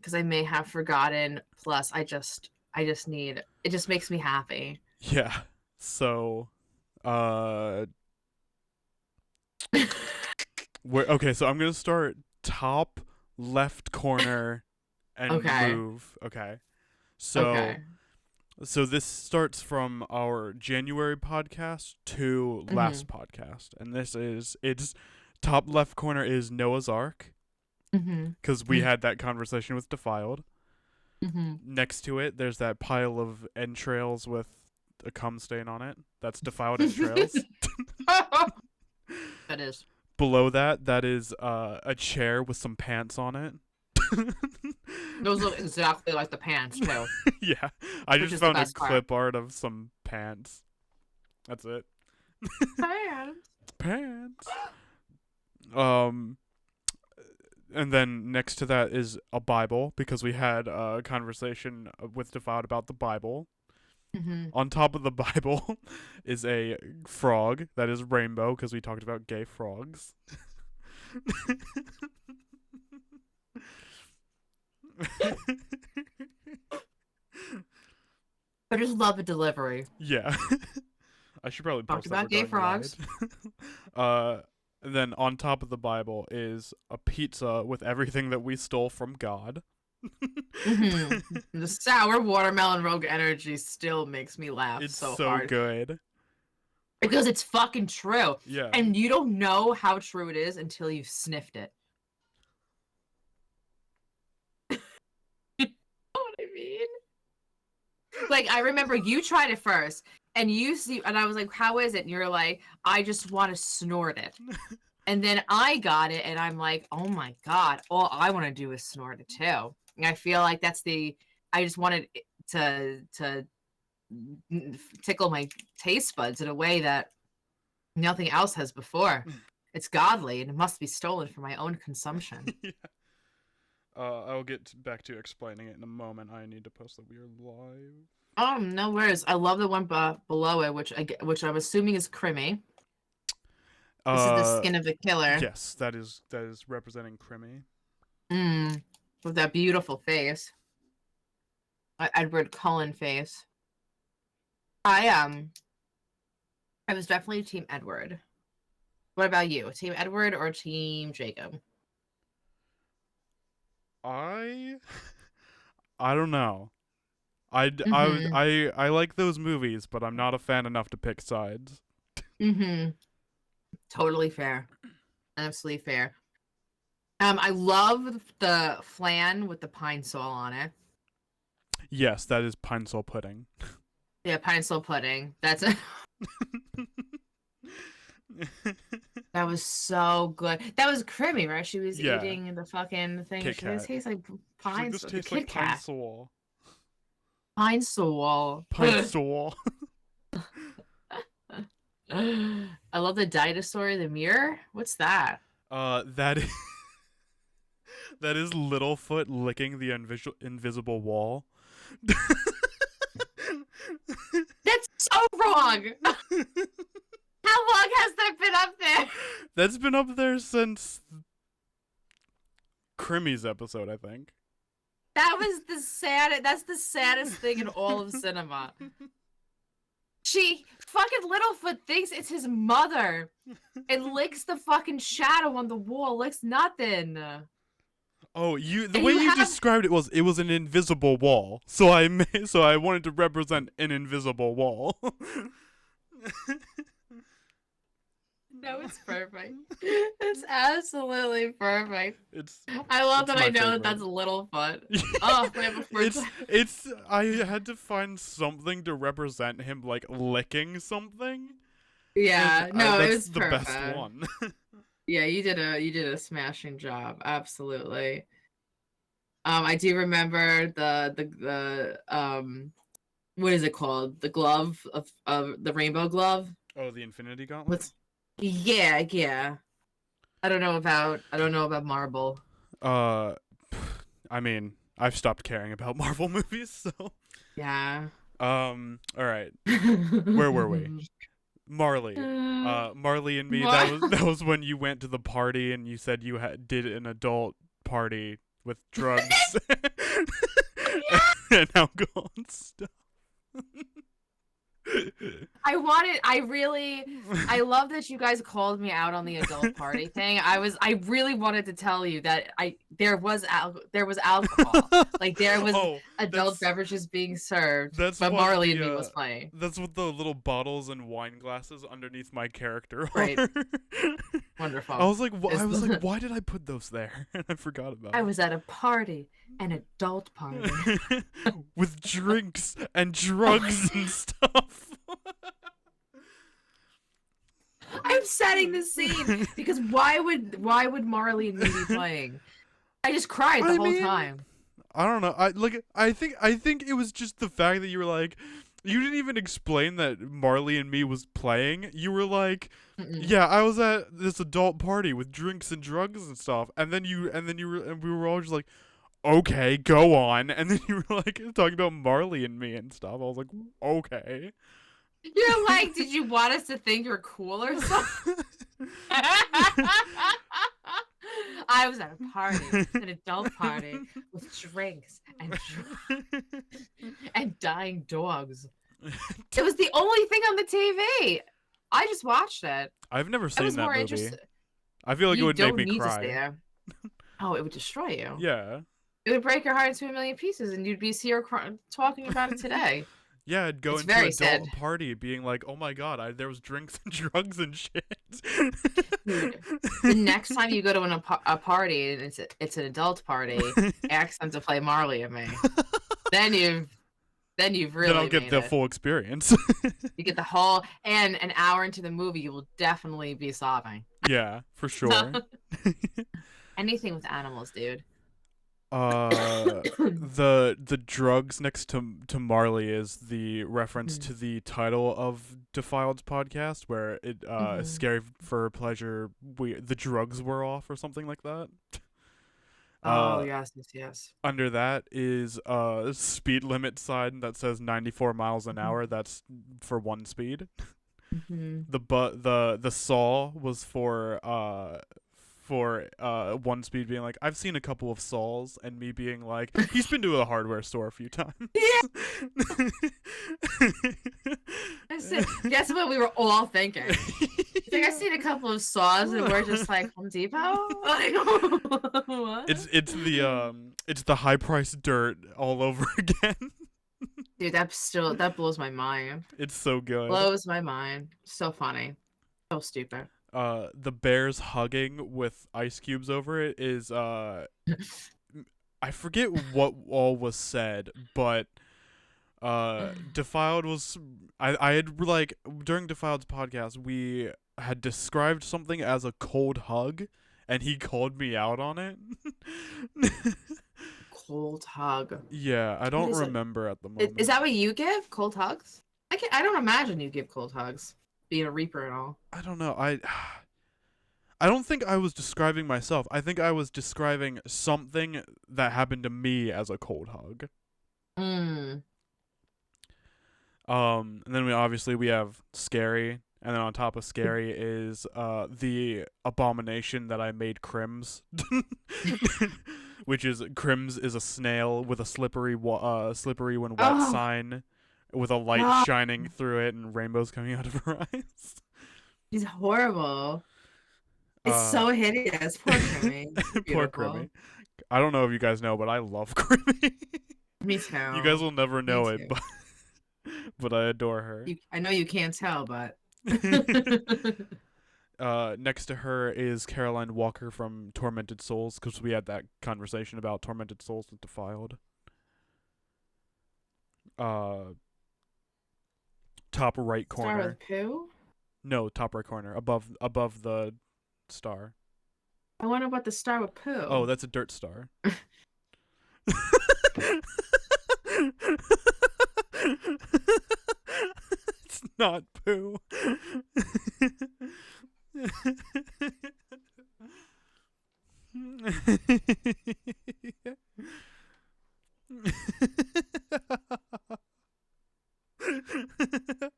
because I may have forgotten. Plus, I just need it. Just makes me happy. Yeah. So, okay, so I'm gonna start top left corner and Okay. move. Okay. So Okay. so this starts from our January podcast to Mm-hmm. last podcast, and it's top left corner is Noah's Ark Mm-hmm. because we had that conversation with Defiled. Mm-hmm. Next to it, there's that pile of entrails with a cum stain on it. That's Defiled entrails. That is. Below that, that is a chair with some pants on it. Those look exactly like the pants too, Yeah, I which just is the found a best part. clip art of some pants. That's it. Pants. Pants. Um, and then next to that is a Bible because we had a conversation with Defiled about the Bible. Mm-hmm. On top of the Bible is a frog that is rainbow because we talked about gay frogs. I just love the delivery. Yeah. I should probably Talked post that about we're gay going frogs. live. Then on top of the Bible is a pizza with everything that we stole from God. Mm-hmm. The sour watermelon rogue energy still makes me laugh It's so so hard. good. Because it's fucking true. Yeah. And you don't know how true it is until you've sniffed it. You know what I mean? Like, I remember you tried it first, and I was like, how is it? And you're like, I just want to snort it. And then I got it, and I'm like, oh my God, all I want to do is snort it too. And I feel like I just wanted to tickle my taste buds in a way that nothing else has before. It's godly, and it must be stolen for my own consumption. Yeah. I'll get back to explaining it in a moment. I need to post that we are live. Oh, no worries. I love the one below it, which I'm assuming is Crimmy. This is the skin of the killer. Yes, that is representing Crimmy. With that beautiful face. Edward Cullen face. I was definitely Team Edward. What about you? Team Edward or Team Jacob? I don't know. Mm-hmm. I like those movies, but I'm not a fan enough to pick sides. Mm-hmm. Totally fair. Absolutely fair. I love the flan with the pine sol on it. Yes, that is pine sol pudding. Yeah, pine sol pudding. That was so good. That was Crimmy, right? She was eating the fucking thing. Kit She was Kat. tastes like pine This sol. tastes Kit like pine Kat. sol. Pine sol. Pine sol. I love the dinosaur in the mirror. What's that? That is that is Littlefoot licking the invisible wall. That's so wrong. How long has that been up there? That's been up there since Crimmy's episode, I think. That was that's the saddest thing in all of cinema. She fucking Littlefoot thinks it's his mother and licks the fucking shadow on the wall, licks nothing. Oh, the way you described it was an invisible wall. So I wanted to represent an invisible wall. No, it's perfect. It's absolutely perfect. I it's love that I know favorite. that that's Littlefoot. Oh, I have a first. It's I had to find something to represent him like licking something. Yeah, and, no, that's it was the perfect. best one. Yeah, you did a smashing job. Absolutely. I do remember the what is it called? The glove of the rainbow glove. Oh, the Infinity Gauntlet. Yeah. I don't know about Marble. I mean, I've stopped caring about Marvel movies, so. Yeah. All right. Where were we? Marley. Marley and me. That was when you went to the party and you said you did an adult party with drugs. and alcohol and stuff. I love that you guys called me out on the adult party thing. I really wanted to tell you that there was alcohol. Like there was adult beverages being served, but Marley and me was playing. That's what the little bottles and wine glasses underneath my character are. Right. Wonderful. I was like, why did I put those there? And I forgot about it. I was at a party, an adult party. With drinks and drugs and stuff. I'm setting the scene because why would Marley and me be playing? I just cried the whole time. I don't know. I think it was just the fact that you were like, you didn't even explain that Marley and me was playing. You were like, yeah, I was at this adult party with drinks and drugs and stuff, and then we were all just like, okay, go on. And then you were like talking about Marley and me and stuff. I was like, okay. You're like, did you want us to think you're cool or something? I was at a party, an adult party, with drinks and dying dogs. It was the only thing on the TV. I just watched it. I've never seen that movie. I feel like it would make me cry. Oh, it would destroy you. Yeah. It would break your heart into a million pieces, and you'd be here talking about it today. Yeah, I'd go into an adult party being like, oh my god, there was drinks and drugs and shit. Dude, the next time you go to a party and it's an adult party, ask them to play Marley and me. Then you've really Then I'll get the full experience. You get the whole, and an hour into the movie, you will definitely be sobbing. Yeah, for sure. Anything with animals, dude. The drugs next to Marley is the reference to the title of Defiled's podcast, where it scary for pleasure, the drugs were off or something like that. Oh yes. Under that is a speed limit sign that says 94 miles an hour. That's for one speed. The saw was for one speed being like, I've seen a couple of saws, and me being like, he's been to a hardware store a few times. Yeah. Guess what we were all thinking? Like, I've seen a couple of saws, and we're just like, Home Depot? Like, what? It's the high priced dirt all over again. Dude, that blows my mind. It's so good. Blows my mind. So funny. So stupid. The bears hugging with ice cubes over it is I forget what all was said, but Defiled was I had like during Defiled's podcast we had described something as a cold hug, and he called me out on it. Cold hug. Yeah, I don't remember at the moment. Is that what you give? Cold hugs? I don't imagine you give cold hugs. Being a Reaper and all. I don't know. I don't think I was describing myself. I think I was describing something that happened to me as a cold hug. And then we have Scary, and then on top of Scary is the abomination that I made Crims. Which is Crims is a snail with a slippery when wet sign, with a light shining through it and rainbows coming out of her eyes. He's horrible. It's so hideous. Poor Crimmy. Poor Crimmy. I don't know if you guys know, but I love Crimmy. Me too. You guys will never know it, but I adore her. I know you can't tell, but... Next to her is Caroline Walker from Tormented Souls, because we had that conversation about Tormented Souls with Defiled. Top right corner. Star with poo? No, top right corner, above the star. I wonder what the star with poo. Oh, that's a dirt star. It's not poo.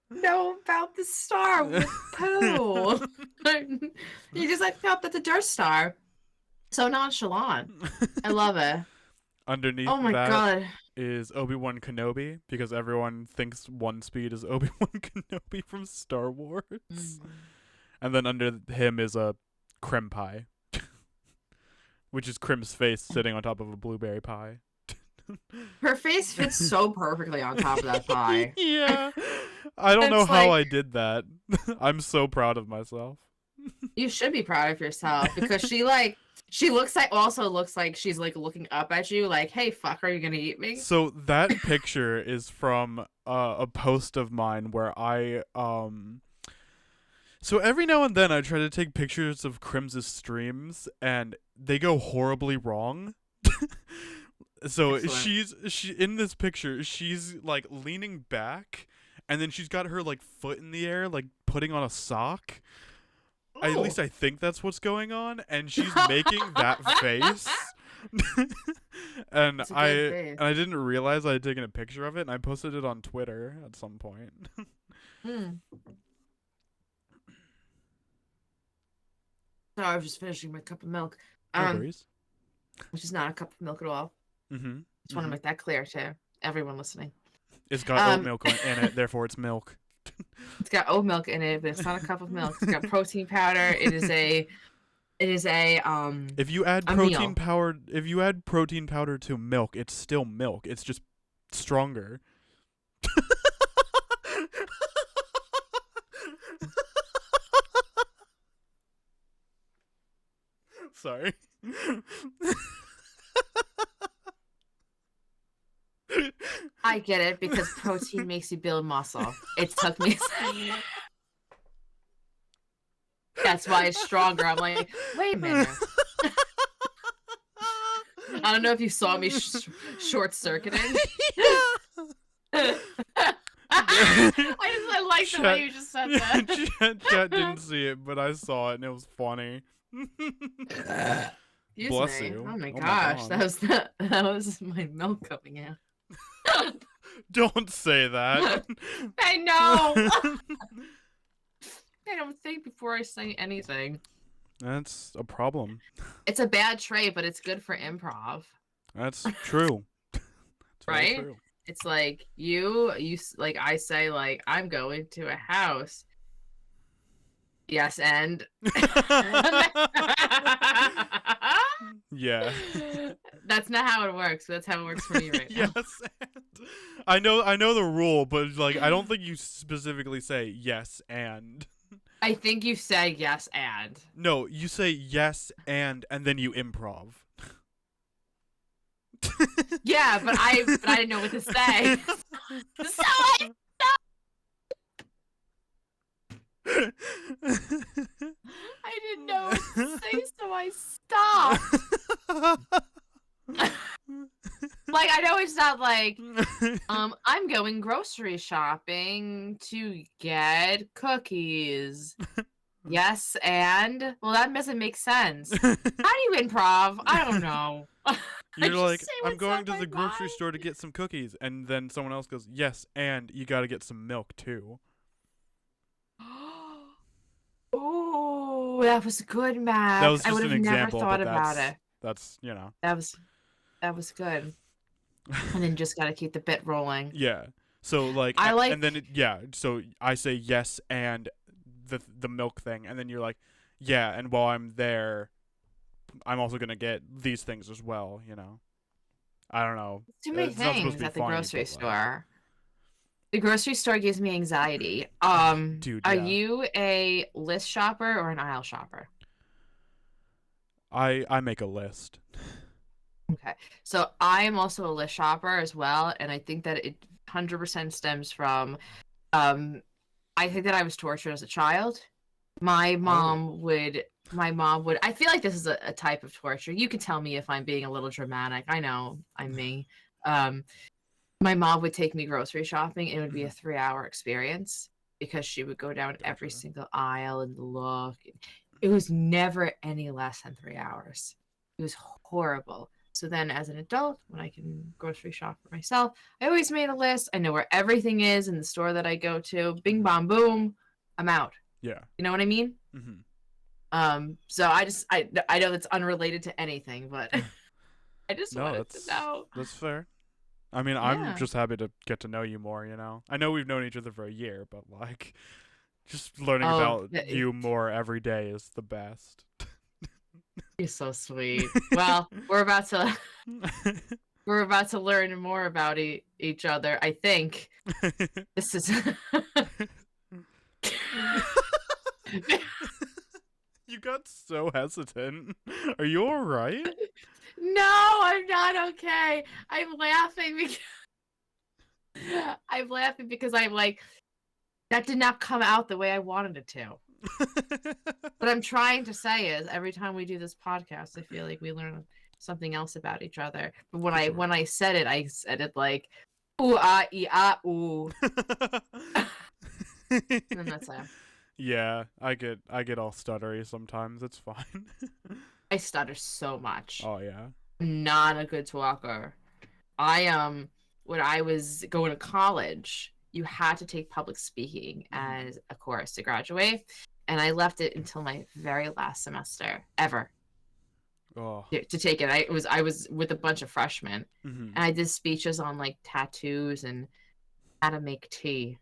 Know about the star with poo. You just like, nope, that's a dirt star. So nonchalant. I love it. Underneath Oh my that god. is Obi-Wan Kenobi, because everyone thinks One Speed is Obi-Wan Kenobi from Star Wars. Mm. And then under him is a Crim pie, which is Crim's face sitting on top of a blueberry pie. Her face fits so perfectly on top of that pie. Yeah. I don't know It's how like, I did that. I'm so proud of myself. you should be proud of yourself because she also looks like she's like looking up at you like, hey, fuck, are you gonna eat me? So that picture is from a post of mine where I so every now and then I try to take pictures of Crim's streams and they go horribly wrong. So Excellent. she in this picture, she's like leaning back and then she's got her like foot in the air like putting on a sock. At Ooh. least I think that's what's going on, and she's making that face. and It's a I good face. and I didn't realize I had taken a picture of it, and I posted it on Twitter at some point. Mm. So I was just finishing my cup of milk. No worries. Which is not a cup of milk at all. Mm-hmm. Just want to make that clear to everyone listening. It's got oat milk in it, therefore it's milk. It's got oat milk in it, but it's not a cup of milk. It's got protein powder. It is a If you add a protein meal. powder to milk, it's still milk. It's just stronger. Sorry. I get it because protein makes you build muscle. It took me. That's why it's stronger. I'm like, wait a minute. I don't know if you saw me short circuiting. I like the way you just said that. Chat didn't see it, but I saw it and it was funny. Excuse Bless me. you. Oh my Oh my gosh, God. that was my milk coming out. Don't say that. I know. I don't think before I say anything. That's a problem. It's a bad trait, but it's good for improv. That's true. That's right? True. It's like you like I say like I'm going to a house. Yes, and yeah. That's not how it works. That's how it works for me right now. Yes, and I know the rule, but like I don't think you specifically say yes and. I think you say yes and. No, you say yes and then you improv. Yeah, but I didn't know what to say. So I didn't know what to say, so I stopped. Like I know it's not like I'm going grocery shopping to get cookies. Yes, and well that doesn't make sense. How do you improv? I don't know. You're like, I'm going to the the grocery store to get some cookies, and then someone else goes, yes, and you gotta get some milk too. Oh, that was good, Max. That was just I would an have never example, thought but about it. that's you know. That was good. And then just gotta keep the bit rolling. Yeah. So like, I like, and then so I say yes and the milk thing, and then you're like, yeah, and while I'm there, I'm also gonna get these things as well. You know. I don't know. too many It's not supposed things to be at the funny, grocery but, like, store. The grocery store gives me anxiety. Dude, Are yeah. you a list shopper or an aisle shopper? I make a list. Okay. So I am also a list shopper as well, and I think that it 100% stems from I think that I was tortured as a child. My mom would I feel like this is a type of torture. You can tell me if I'm being a little dramatic. I know I'm me. My mom would take me grocery shopping, and it would be a 3-hour experience because she would go down every single aisle and look. It was never any less than 3 hours. It was horrible. So then as an adult, when I can grocery shop for myself, I always made a list. I know where everything is in the store that I go to. Bing, bong, boom. I'm out. Yeah. You know what I mean? Mm-hmm. So I know that's unrelated to anything, but I just No, wanted to know. that's fair. I mean, I'm Yeah. just happy to get to know you more, you know? I know we've known each other for a year, but, like, just learning Oh, about you more every day is the best. you're so sweet. Well, we're about to learn more about each other. I think this is. You got so hesitant. Are you alright? No, I'm not okay. I'm laughing because I'm like, that did not come out the way I wanted it to. What I'm trying to say is every time we do this podcast, I feel like we learn something else about each other. But when I said it like ooh ah ee ah ooh. And that's it. Yeah, I get all stuttery sometimes. It's fine. I stutter so much. Oh yeah. I'm not a good talker. When I was going to college, you had to take public speaking as a course to graduate, and I left it until my very last semester ever to take it. I was with a bunch of freshmen, and I did speeches on like tattoos and how to make tea.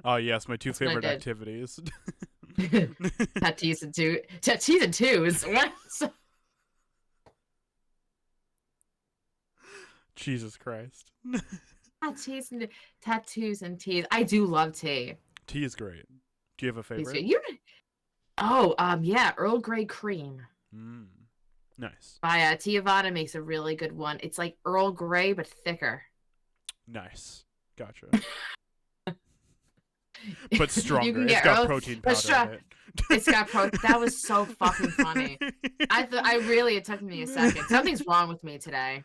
Oh yes, my two favorite activities. Tattoos and twos. What? Jesus Christ. Tattoos and teas. I do love tea. Tea is great. Do you have a favorite? Yeah, Earl Grey cream. Nice. By Tiavana makes a really good one. It's like Earl Grey but thicker. Nice. Gotcha. But stronger. It's got protein powder in it. It's got protein. That was so fucking funny. It took me a second. Something's wrong with me today.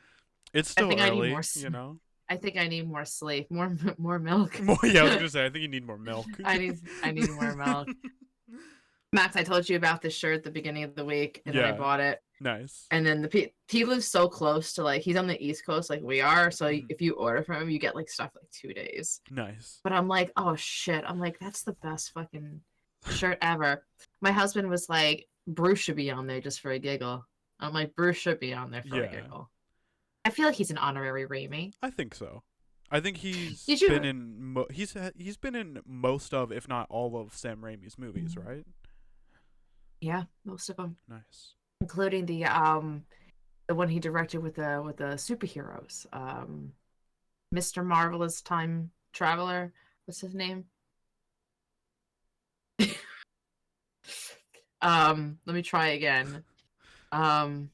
It's still early, you know? I think I need more sleep, more milk. Yeah, I was gonna say I think you need more milk. I need more milk. Max, I told you about this shirt at the beginning of the week, and then I bought it. Nice. And then he lives so close to he's on the East Coast like we are, so if you order from him, you get like stuff like 2 days. Nice. But I'm like, oh shit! I'm like, that's the best fucking shirt ever. My husband was like, Bruce should be on there just for a giggle. I'm like, Bruce should be on there for a giggle. I feel like he's an honorary Raimi. I think so. I think he's been in he's been in most of, if not all of, Sam Raimi's movies, right? Yeah, most of them. Nice. Including the one he directed with the superheroes. Mr. Marvelous Time Traveler. What's his name? Let me try again. I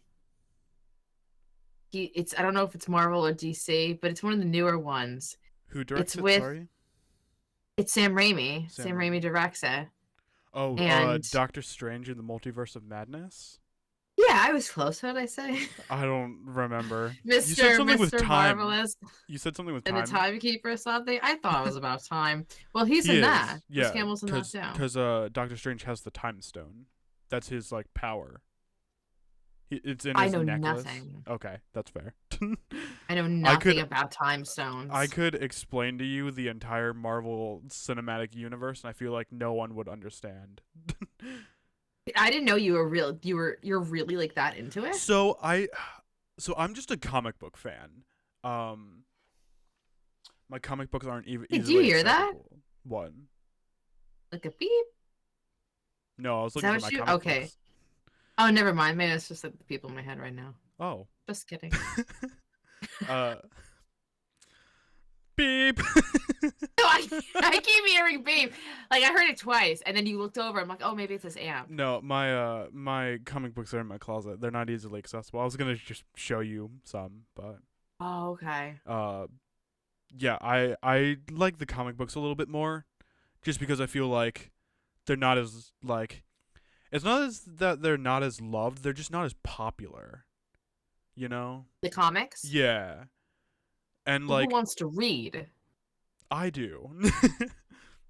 don't know if it's Marvel or DC, but it's one of the newer ones. Who directs it? Sorry? It's Sam Raimi. Sam Raimi directs it. Oh, and Doctor Strange in the Multiverse of Madness? Yeah, I was close. What did I say? I don't remember. Mr. Marvelous. You said something with time. And the Timekeeper or something? I thought it was about time. Well, he's in that. Yeah, Campbell's in that too. Because Doctor Strange has the Time Stone. That's his, like, power. It's in his necklace. Nothing. Okay, that's fair. I know nothing about time stones. I could explain to you the entire Marvel Cinematic Universe, and I feel like no one would understand. I didn't know you're really like that into it. So I'm just a comic book fan. My comic books aren't even. Did you hear that? What? Like a beep? No, I was looking at my comic books. Oh, never mind. Maybe it's just the people in my head right now. Oh. Just kidding. Beep. No, I keep hearing beep. Like, I heard it twice, and then you looked over. I'm like, oh, maybe it's this amp. No, my comic books are in my closet. They're not easily accessible. I was gonna just show you some, but. Oh, okay. Yeah, I like the comic books a little bit more, just because I feel like they're not as like. It's not as that they're not as loved. They're just not as popular. You know? The comics? Yeah. And who wants to read? I do.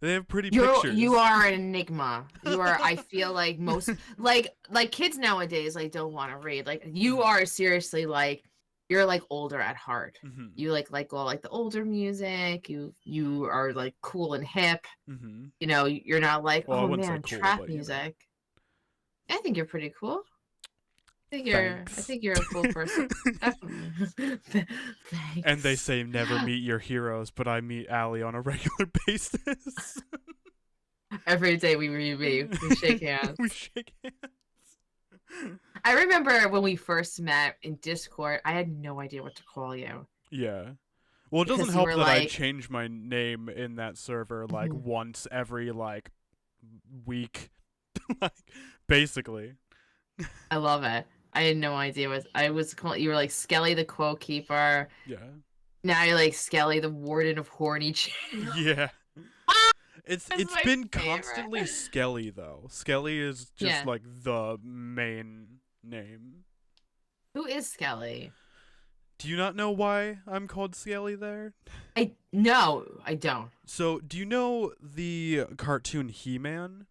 They have pretty pictures. You are an enigma. You are. I feel like most like kids nowadays don't want to read. Like you are seriously you're older at heart. Mm-hmm. You like all the older music. You are cool and hip. Mm-hmm. You know, you're not well, oh man, cool, trap music. I think you're pretty cool. I Thanks. think you're a cool person. Definitely. Thanks. And they say never meet your heroes, but I meet Allie on a regular basis. Every day we shake hands. We shake hands. I remember when we first met in Discord, I had no idea what to call you. Yeah. Well, it doesn't Because you help were that I like, change my name in that server like Mhm. once every like week. Like basically. I love it. I had no idea what I was calling. You were like Skelly the Quote Keeper. Yeah. Now you're like Skelly the Warden of Horny Channel. Yeah. It's That's my been favorite. constantly Skelly though. Skelly is just Yeah. like the main name. Who is Skelly? Do you not know why I'm called Skelly there? No, I don't. So, do you know the cartoon He-Man?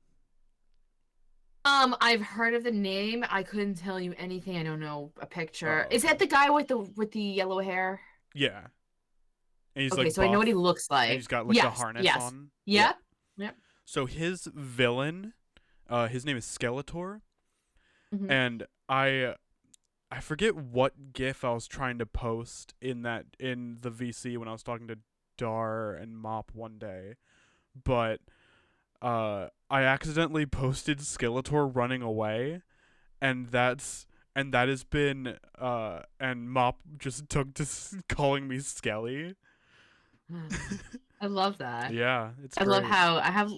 I've heard of the name. I couldn't tell you anything. I don't know a picture. Oh, Is that the guy with the yellow hair? Yeah. And he's Okay, like so I know what he buff, looks like. and he's got like the harness yes. on. Yep. Yep. So his villain, his name is Skeletor, Mhm. and I forget what GIF I was trying to post in the VC when I was talking to Dar and Mop one day, but I accidentally posted Skeletor running away, and that has been and Mop just took to calling me Skelly. I love that. Yeah, it's I great.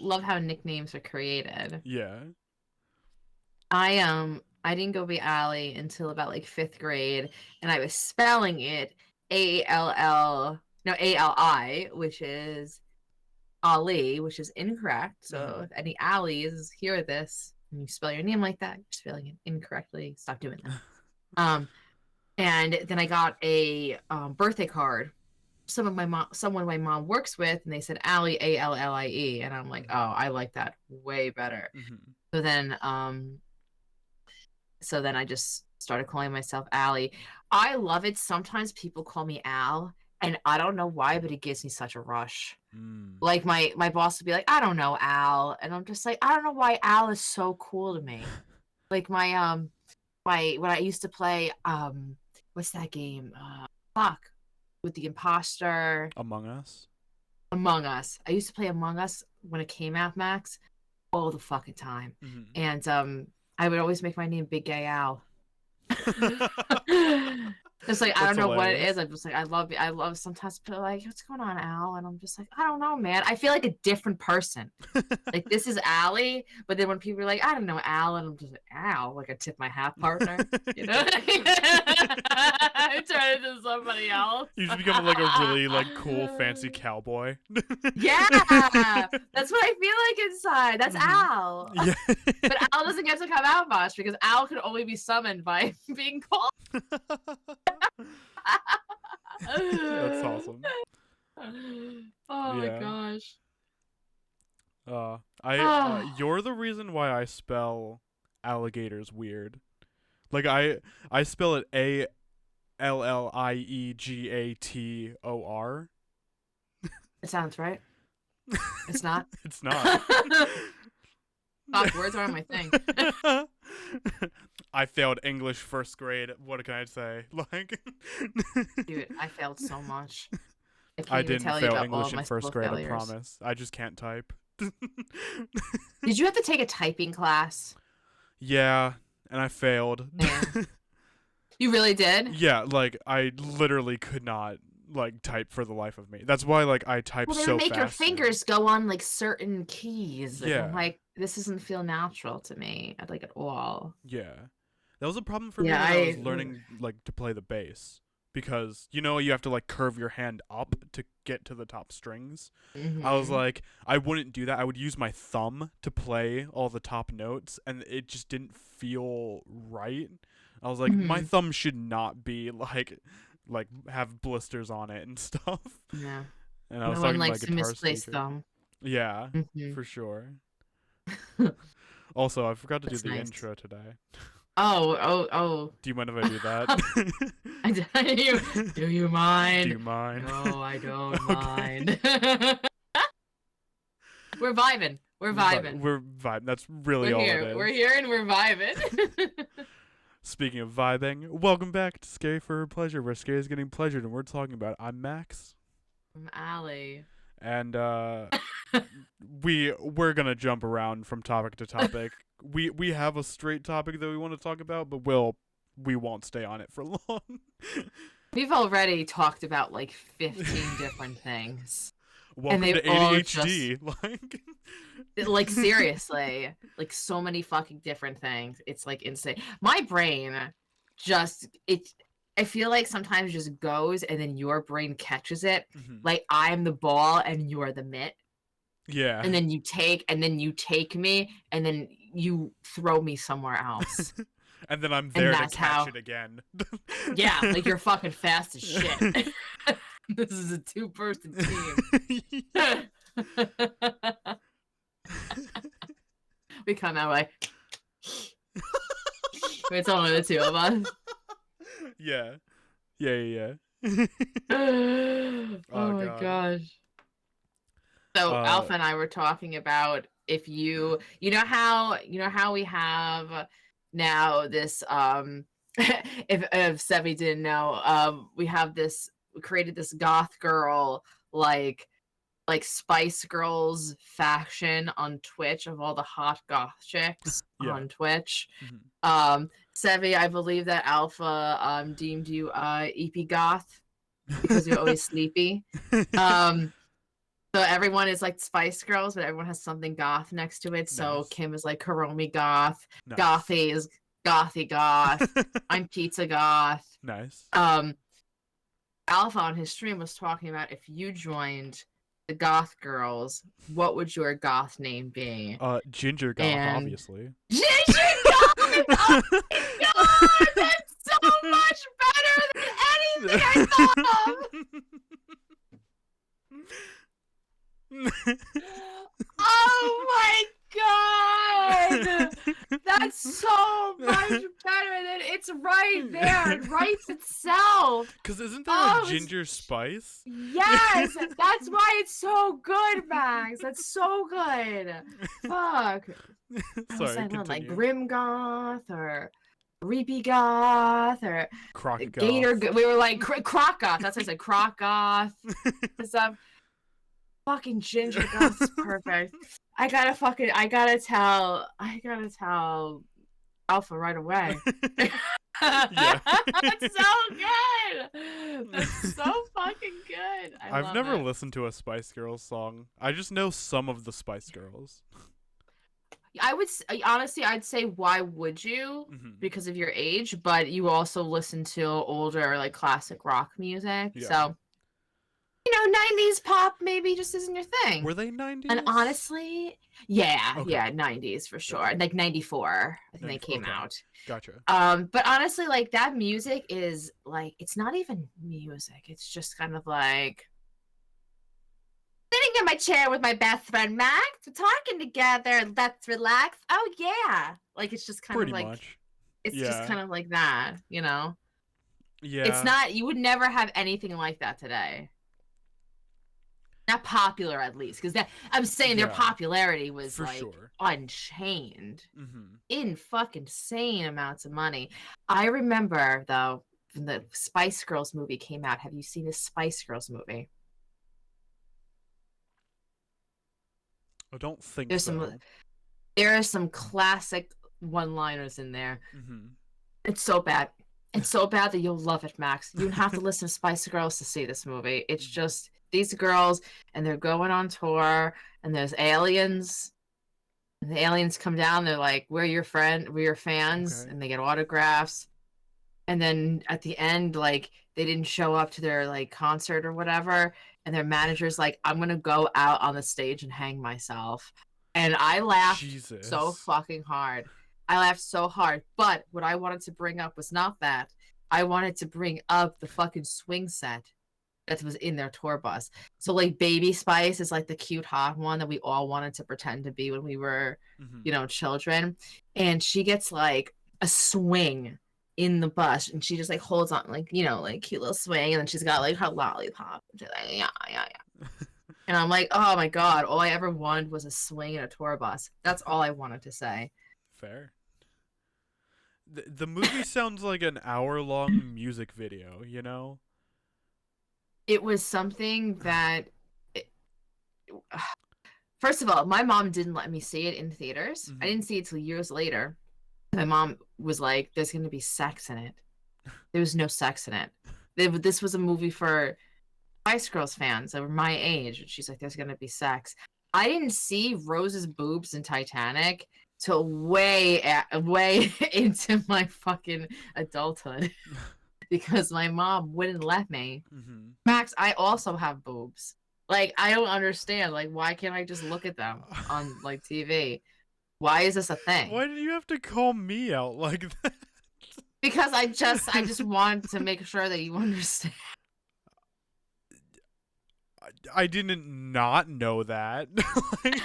love how nicknames are created. Yeah. I didn't go be Allie until about like 5th grade, and I was spelling it Ali, which is Ali, which is incorrect. So if any Allies hear this and you spell your name like that, you're spelling it incorrectly. Stop doing that. And then I got a birthday card. Someone my mom works with, and they said Allie, Allie, and I'm like, oh, I like that way better. Mm-hmm. So then I just started calling myself Allie. I love it. Sometimes people call me Al, and I don't know why, but it gives me such a rush. Like my boss would be like, I don't know, Al, and I'm just like, I don't know why Al is so cool to me. Like my when I used to play what's that game? Fuck, with the imposter. Among Us. Among Us. I used to play Among Us when it came out, Max, all the fucking time. Mm-hmm. And I would always make my name Big Gay Al. It's like, I don't know what it is. I'm just like, I love sometimes people are like, what's going on, Al? And I'm just like, I don't know, man. I feel like a different person. Like, this is Allie, but then when people are like, I don't know, Al, and I'm just like, Al, like a tip my hat partner. You know? I turn into somebody else. You just become like a really like cool fancy cowboy. Yeah, that's what I feel like inside. That's Al. Yeah. But Al doesn't get to come out much because Al can only be summoned by being called. That's awesome. Oh my Yeah. gosh. You're the reason why I spell alligators weird. Like I spell it Alliegator. It sounds right. It's not. It's not. Fuck, words aren't my thing. I failed English first grade. What can I say? Like, Dude, I failed so much. I can't even didn't tell you fail about all English of in my first school grade. I failures. promise. I just can't type. Did you have to take a typing class? Yeah, and I failed. Yeah. You really did? Yeah, like I literally could not like type for the life of me. That's why like I type Well, they so would make your fast. fingers go on like certain keys. And Yeah. I'm like, this doesn't feel natural to me, like at all. Yeah, that was a problem for me Yeah, when I was learning like to play the bass, because you have to like curve your hand up to get to the top strings. I was like, I wouldn't do that. I would use my thumb to play all the top notes, and it just didn't feel right. I was like, my thumb should not be like have blisters on it and stuff. Yeah. And I was No one talking to my likes to guitar misplace speaker. thumb. Yeah, for sure. Also, I forgot to That's do the nice. intro today. Oh. Do you mind if I do that? Do you mind? Do you mind? No, I don't Okay. mind. We're vibing. We're vibing. We're vibing. That's really We're all here. it is. We're here and we're vibing. Speaking of vibing, welcome back to Scary for Pleasure, where scary is getting pleasured, and we're talking about. I'm Max, I'm Allie. and we're gonna jump around from topic to topic. We have a straight topic that we want to talk about, but we won't stay on it for long. We've already talked about like 15 different things. Welcome and to ADHD. Like seriously, like so many fucking different things. It's like insane. My brain I feel like sometimes just goes and then your brain catches it. Mm-hmm. Like I'm the ball and you're the mitt. Yeah. And then you take me and then you throw me somewhere else. And then I'm there to catch it again. Yeah, like you're fucking fast as shit. This is a 2-person team. We come out like it's only the two of us. Yeah. Oh my gosh. So Alpha and I were talking about if you know how we have now this if Sevi didn't know, we created this goth girl like Spice Girls faction on Twitch of all the hot goth chicks on Twitch. Mm-hmm. Sevi, I believe that Alpha deemed you EP goth because you're always sleepy. So everyone is like Spice Girls, but everyone has something goth next to it. Nice. So Kim is like Karomi goth. Nice. Gothy is gothy goth. I'm pizza goth. Nice. Alpha on his stream was talking about if you joined the goth girls, what would your goth name be? Ginger goth, obviously. Ginger goth! Oh my god! That's so much better than anything I thought of! Oh my god! That's so much better than it's right there. It writes itself. Because isn't that a ginger spice? Yes! That's why it's so good, Max. That's so good. Fuck. Sorry, continue. Like Grim Goth or Reapy Goth or Croc Gator Goth. We were like Croc Goth. That's what I said. Croc Goth. Stuff. Fucking Ginger Goth is perfect. I gotta tell Alpha right away. Yeah. That's so good. That's so fucking good. I've never listened to a Spice Girls song. I just know some of the Spice Girls. Honestly, I'd say why would you? Mm-hmm. Because of your age, but you also listen to older like classic rock music. Yeah. So 90s pop maybe just isn't your thing. Were they 90s? And honestly, yeah, 90s for sure. Okay. Like 94, I think they came out. Gotcha. But honestly, like that music is like it's not even music. It's just kind of like sitting in my chair with my best friend Max, we're talking together. Let's relax. Oh yeah, like it's just kind of like much. It's just kind of like that, Yeah. It's not. You would never have anything like that today. Not popular, at least, because I'm saying their popularity was for like sure. Unchained, in fucking insane amounts of money. I remember though when the Spice Girls movie came out. Have you seen the Spice Girls movie? I don't think so. There are some classic one-liners in there. It's so bad. It's so bad that you'll love it, Max. You don't have to listen to Spice Girls to see this movie. It's just these girls, and they're going on tour, and there's aliens. And the aliens come down. They're like, "We're your fans," and they get autographs. And then at the end, like they didn't show up to their like concert or whatever, and their manager's like, "I'm gonna go out on the stage and hang myself." And I laughed so fucking hard. I laughed so hard. But what I wanted to bring up was not that. I wanted to bring up the fucking swing set that was in their tour bus. So like Baby Spice is like the cute hot one that we all wanted to pretend to be when we were, children. And she gets like a swing in the bus, and she just like holds on like cute little swing, and then she's got like her lollipop. And she's like, yeah. And I'm like, oh my god, all I ever wanted was a swing in a tour bus. That's all I wanted to say. Fair. The movie sounds like an hour-long music video, you know? It was something that, it- first of all, my mom didn't let me see it in theaters. I Mhm. didn't see it till years later. My mom was like, "There's gonna be sex in it." There was no sex in it. This was a movie for Spice Girls fans that were my age. And she's like, "There's gonna be sex." I didn't see Rose's boobs in Titanic till way into my fucking adulthood because my mom wouldn't let me. Mhm. Max, I also have boobs. Like, I don't understand. Like, why can't I just look at them on like TV? Why is this a thing? Why did you have to call me out like that? Because I just want to make sure that you understand. I didn't not know that. Like,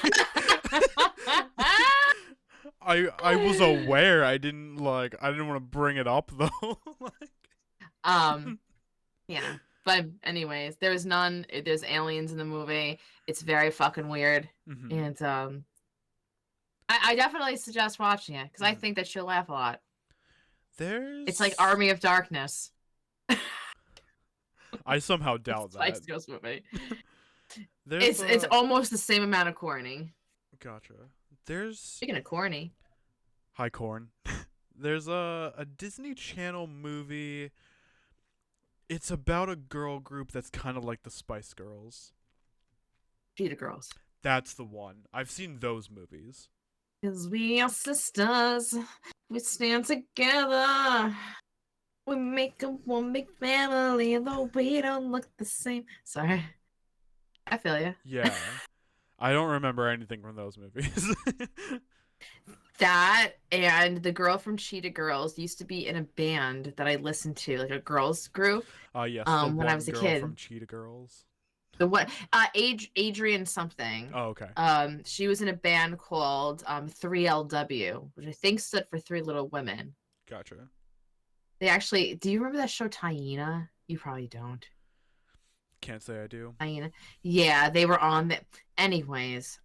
I was aware. I didn't want to bring it up though. Like, um, yeah. But anyways, there's none. There's aliens in the movie. It's very fucking weird, mhm. and I definitely suggest watching it because I Mhm. think that you'll laugh a lot. It's like There's Army of Darkness. I somehow doubt Spice that. Girls movie. There's It's almost the same amount of corny. gotcha. There's Speaking of corny, High Corn. There's a Disney Channel movie. It's about a girl group that's kind of like the Spice Girls. Cheetah Girls. That's the one. I've seen those movies. Cause we are sisters. We stand together. We make a one big family, though we don't look the same. Sorry. I feel you. Yeah. I don't remember anything from those movies. That and the girl from Cheetah Girls used to be in a band that I listened to, like a girls group, Yes, the when I one was a girl from kid. Cheetah Girls. The what Adrian something. Oh, okay. She was in a band called 3LW, which I think stood for Three Little Women. Gotcha. They actually, do you remember that show Taina? You probably don't. Can't say I do. Taina. Yeah, they were on the anyways.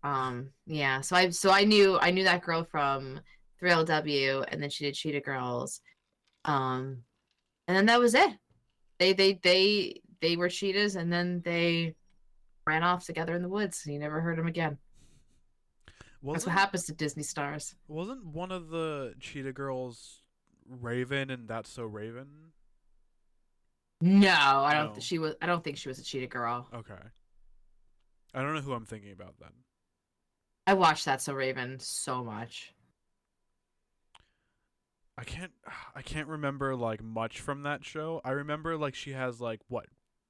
Yeah, so I knew that girl from 3LW, and then she did Cheetah Girls. And then that was it. They were cheetahs, and then they ran off together in the woods. And you never heard them again. That's what Wasn't happens to Disney stars. wasn't one of the Cheetah Girls Raven and That's So Raven? No, I don't. No. She was. I don't think she was a cheetah girl. Okay. I don't know who I'm thinking about then. I watched That So Raven so much. I can't I can't remember like much from that show. I remember like she has like what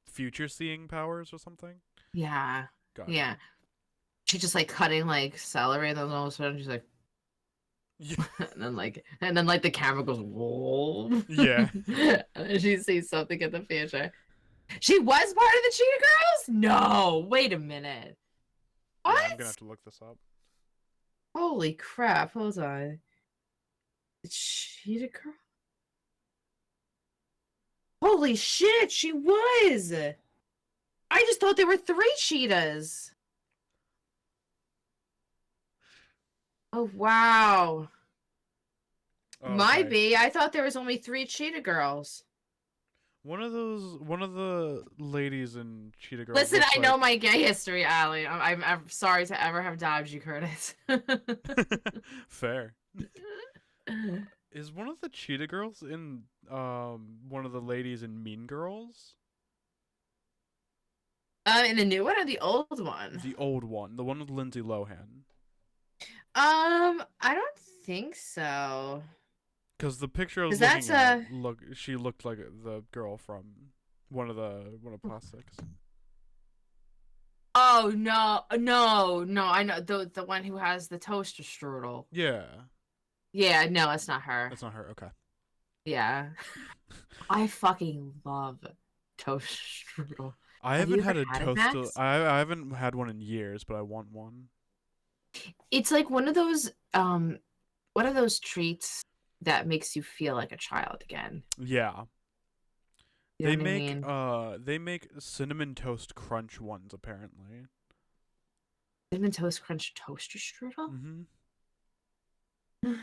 future seeing powers or something. Yeah, Gotcha. yeah. She just like cutting like celery, and then all of a sudden she's like, Yeah. and then the camera goes whoa. Yeah. And then she sees something in the future. She was part of the Cheetah Girls? No, wait a minute. Yeah, What? I'm gonna have to look this up. Holy crap! Hold on. The Cheetah Girl? Holy shit! She was. I just thought there were 3 cheetahs. Oh wow. Might Okay. be. I thought there was only 3 cheetah girls. One of the ladies in Cheetah Girls. Listen, looks I know like- my gay history, Allie. I'm sorry to ever have doubted you, Curtis. Fair. Is one of the Cheetah Girls in one of the ladies in Mean Girls? In the new one or the old one? The old one, the one with Lindsay Lohan. I don't think so. Because the picture I was 'Cause looking that's at, she looked like the girl from one of Plastics. Oh no, no! I know the one who has the toaster strudel. Yeah, Yeah, no, that's not her. that's not her. Okay. Yeah, I fucking love toaster strudel. I Have you haven't had ever a had it, toast. Max? I haven't had one in years, but I want one. It's like one of those treats that makes you feel like a child again. Yeah. You know what I mean? They make cinnamon toast crunch ones apparently. Cinnamon toast crunch toaster strudel. Mhm.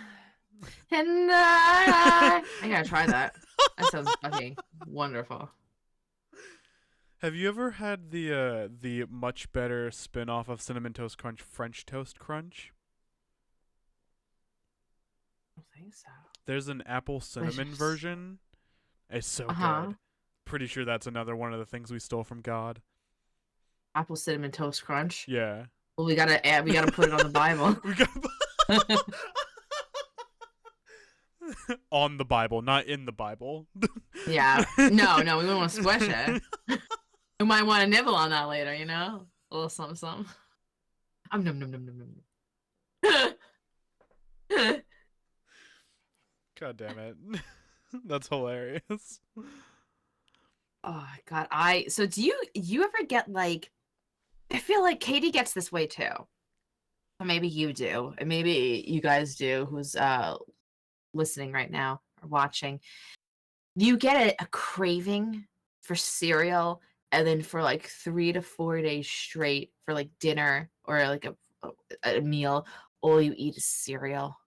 And I gotta try that. That sounds fucking wonderful. Have you ever had the much better spin-off of Cinnamon Toast Crunch, French Toast Crunch? I don't think so. There's an apple cinnamon Delicious. version. It's so good. Pretty sure that's another one of the things we stole from God. Apple cinnamon toast crunch. Yeah. Well, we gotta put it on the Bible. We got on the Bible, not in the Bible. Yeah. No, we don't want to squish it. We might want to nibble on that later, you know? A little something, something. Num num num num num. God damn it. That's hilarious. Oh god, so do you ever get like, I feel like Katie gets this way too. Or maybe you do, and maybe you guys do, who's listening right now or watching. You get a craving for cereal, and then for like 3 to 4 days straight for like dinner or like a meal, all you eat is cereal.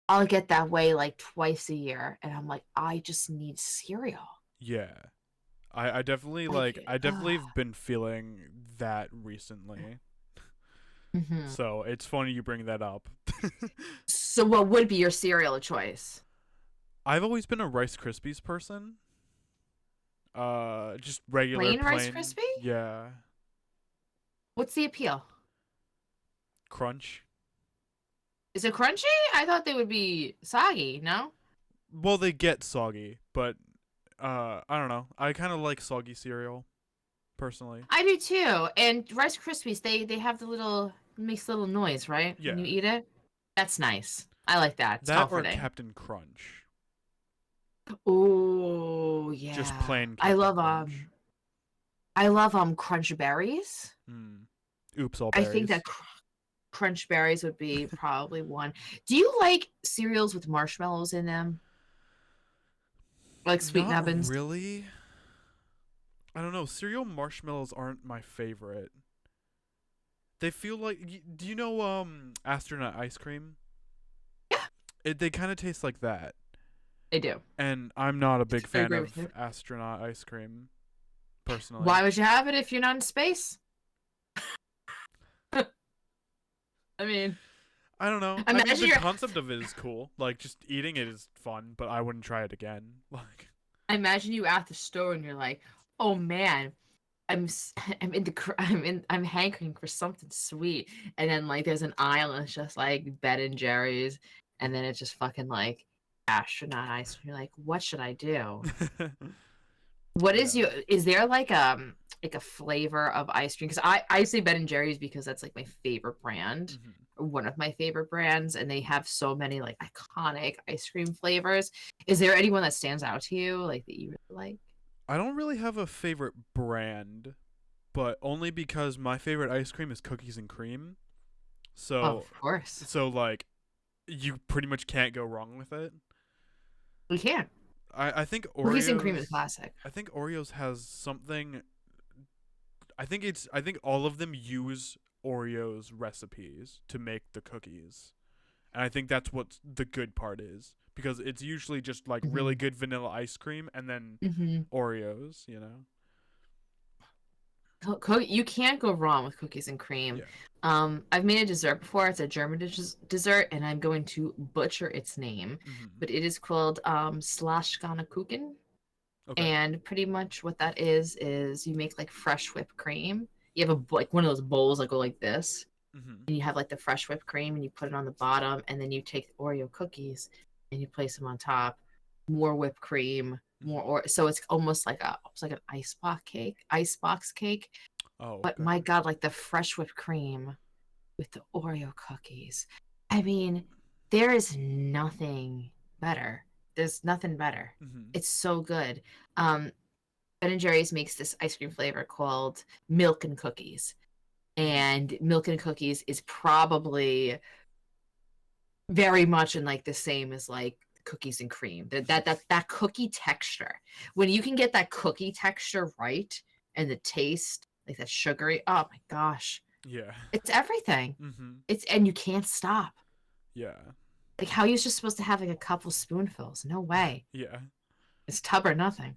I'll get that way like twice a year, and I'm like, I just need cereal. Yeah. I definitely I definitely have been feeling that recently. Mm-hmm. So it's funny you bring that up. So what would be your cereal choice? I've always been a Rice Krispies person. Just regular Plain Rice Krispie? Yeah. What's the appeal? Crunch. Is it crunchy? I thought they would be soggy, no? Well, they get soggy, but I don't know. I kind of like soggy cereal, personally. I do too. And Rice Krispies, they have the little, makes a little noise, right? Yeah. When you eat it? That's nice. I like that. It's that comforting. Or Captain Crunch. Oh, yeah. Just plain Captain Crunch. I love Crunch Berries. Oops, all berries. I think that Crunch Berries would be probably one. Do you like cereals with marshmallows in them? Like Sweet Nubbins? Really? I don't know. Cereal marshmallows aren't my favorite. They feel like. Do you know astronaut ice cream? Yeah. They kind of taste like that. They do. And I'm not a big fan of astronaut ice cream, personally. Why would you have it if you're not in space? I mean, I don't know. I mean, the concept of it is cool. Like, just eating it is fun, but I wouldn't try it again. Like, I imagine you at the store and you're like, "Oh man, I'm hankering for something sweet," and then like there's an aisle and it's just like Ben and Jerry's, and then it's just fucking like astronaut ice cream. You're like, what should I do? What is is there like a flavor of ice cream? Because I say Ben and Jerry's because that's like my favorite brand, or one of my favorite brands, and they have so many like iconic ice cream flavors. Is there anyone that stands out to you, like that you really like? I don't really have a favorite brand, but only because my favorite ice cream is cookies and cream. So of course. So like, you pretty much can't go wrong with it. We can't. I think Oreos. Cookies and cream is classic. I think Oreos has something. I think all of them use Oreos recipes to make the cookies, and I think that's what the good part is, because it's usually just like really good vanilla ice cream and then Oreos, you know. You can't go wrong with cookies and cream. Yeah. I've made a dessert before. It's a German dessert, and I'm going to butcher its name, but it is called Slaschkana-Kuchen. Okay. And pretty much what that is you make like fresh whipped cream. You have like one of those bowls that go like this, and you have like the fresh whipped cream, and you put it on the bottom, and then you take Oreo cookies and you place them on top. More whipped cream. So it's almost like an icebox cake. Oh, but my god, like the fresh whipped cream with the Oreo cookies. I mean, there is nothing better. There's nothing better. It's so good. Ben and Jerry's makes this ice cream flavor called Milk and Cookies, and Milk and Cookies is probably very much in like the same as like cookies and cream. That cookie texture, when you can get that cookie texture right, and the taste, like that sugary, oh my gosh, yeah, it's everything. And you can't stop. Yeah, Like, how are you just supposed to have like a couple spoonfuls? No way. Yeah. It's tub or nothing.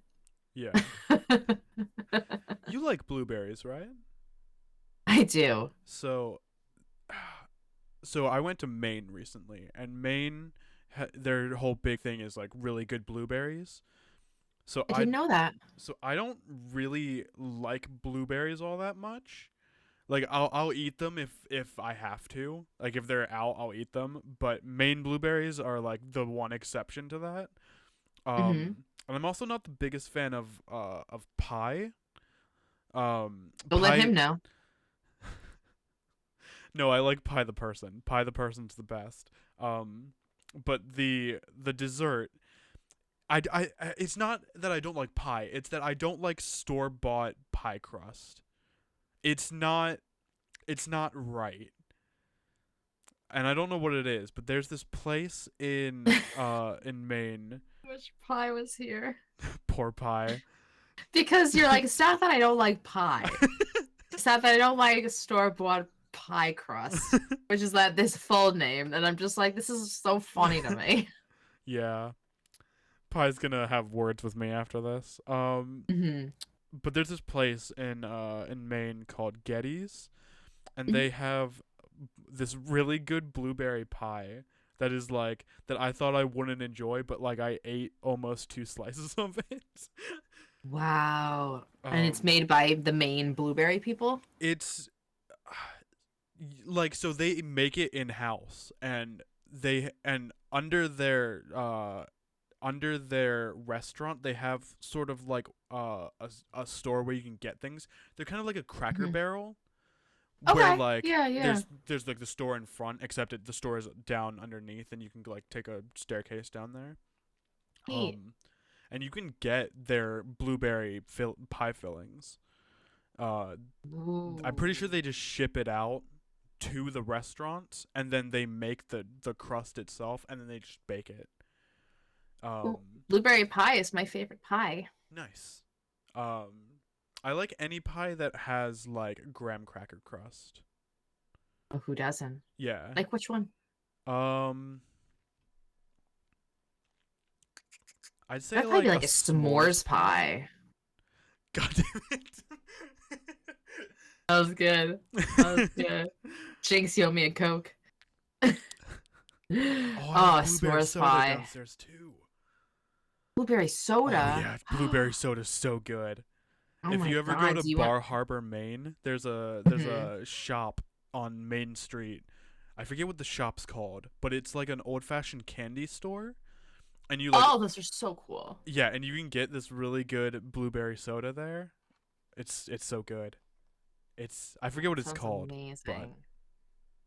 Yeah. You like blueberries, right? I do. So so I went to Maine recently, and Maine their whole big thing is like really good blueberries. So I didn't know that. I don't really like blueberries all that much. Like I'll eat them if I have to. Like if they're out, I'll eat them. But Maine blueberries are like the one exception to that. Mm-hmm. And I'm also not the biggest fan of pie. But let Pie. him know. No, I like pie the person. Pie the person's the best. But the dessert. It's not that I don't like pie. It's that I don't like store bought pie crust. It's not right. And I don't know what it is, but there's this place in Maine. Which pie was here? Poor pie. Because you're like, it's not that I don't like pie. It's not that I don't like store-bought pie crust, which is that this full name. And I'm just like, this is so funny to me. Yeah. Pie's gonna have words with me after this. Mm-hmm. But there's this place in Maine called Getty's, and Mhm. they have this really good blueberry pie that is like that I thought I wouldn't enjoy, but like I ate almost 2 slices of it. Wow. And it's Um, made by the Maine blueberry people? it's like so they make it in house, and under their restaurant they have sort of like a store where you can get things. They're kind of like a Cracker Mhm. Barrel, where Okay. like Yeah. there's like the store in front, except the store is down underneath, and you can like take a staircase down there. Neat. And you can get their blueberry pie fillings. Uh, I'm pretty sure Ooh. they just ship it out to the restaurants, and then they make the crust itself, and then they just bake it. Ooh. Um, Blueberry pie is my favorite pie. Nice. I like any pie that has like graham cracker crust. Oh, who doesn't? Yeah. Like which one? Um, I'd say That'd probably like be a like a s'mores s'mores pie. pie. God damn it. That was good. That was good. Jinx, you owe me a Coke. Oh, Oh, I have blueberry s'mores soda pie. downstairs too. Blueberry Oh soda. yeah, blueberry soda's so good. Oh If my you ever go god, to do you want Bar Harbor, Maine, there's Mhm. a shop on Main Street. I forget what the shop's called, but it's like an old-fashioned candy store, and you like Oh, those are so cool. yeah, and you can get this really good blueberry soda there. It's so good. I forget what That it's sounds called, but amazing.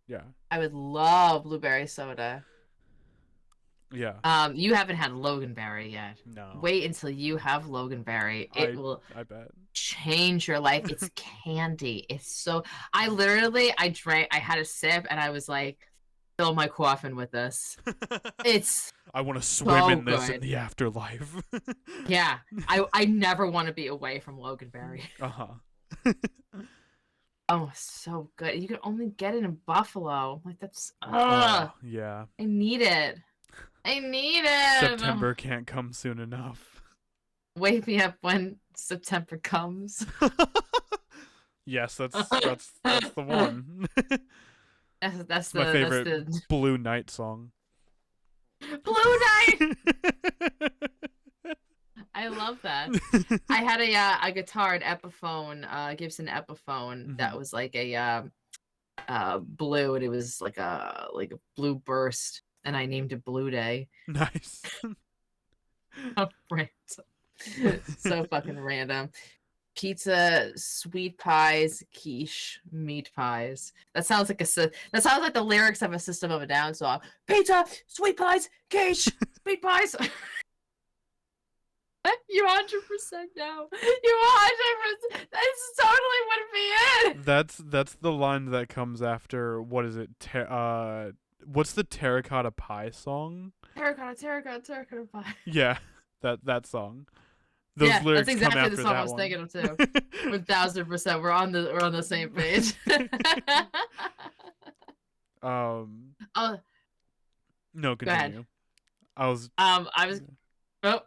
yeah. I would love blueberry soda. Yeah. You haven't had Loganberry yet. No. Wait until you have Loganberry. It will I bet. change your life. It's candy. It's so I had a sip and I was like, fill my coffin with this. It's I want to swim so in this in good. the afterlife. Yeah. I never want to be away from Loganberry. Uh-huh. Oh, so good. You can only get it in Buffalo. Like that's Oh, yeah. I need it. I need it. September can't come soon enough. Wake me up when September comes. Yes, that's the one. That's My favorite the Blue Night song. Blue Night. I love that. I had a guitar, an Epiphone, Gibson Epiphone that was like a blue, and it was like a blue burst, and I named it Blue Day. Nice. Random. So fucking random. Pizza, sweet pies, quiche, meat pies. That sounds like the lyrics of a System of a Down song. Pizza, sweet pies, quiche, meat pies. You 100% know. You 100%. That's totally would be it. That's the line that comes after what is it? What's the terracotta pie song? Terracotta pie. Yeah, that song. Those Yeah, lyrics that's exactly come the after song that I was one. thinking of too. 1000%. We're on the same page. Um. Oh, No, Go ahead. continue. I was. I was. Oh.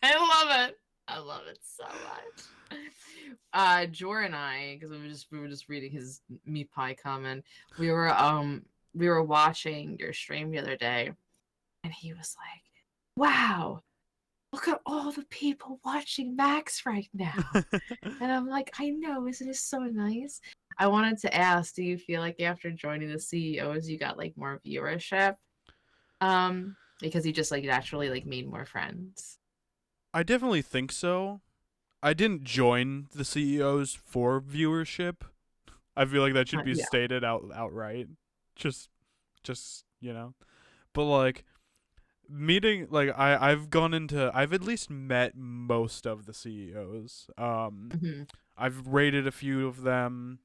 I love it. I love it so much. Jor and I, because we were just reading his meat pie comment. We were watching your stream the other day, and he was like, "Wow, look at all the people watching Max right now." And I'm like, I know, isn't it so nice? I wanted to ask, do you feel like after joining the CEOs, you got like more viewership? Because you just like naturally like made more friends. I definitely think so. I didn't join the CEOs for viewership. I feel like that should be Yeah. stated outright. Just But like meeting like I've at least met most of the CEOs. Mm-hmm. I've rated a few of them.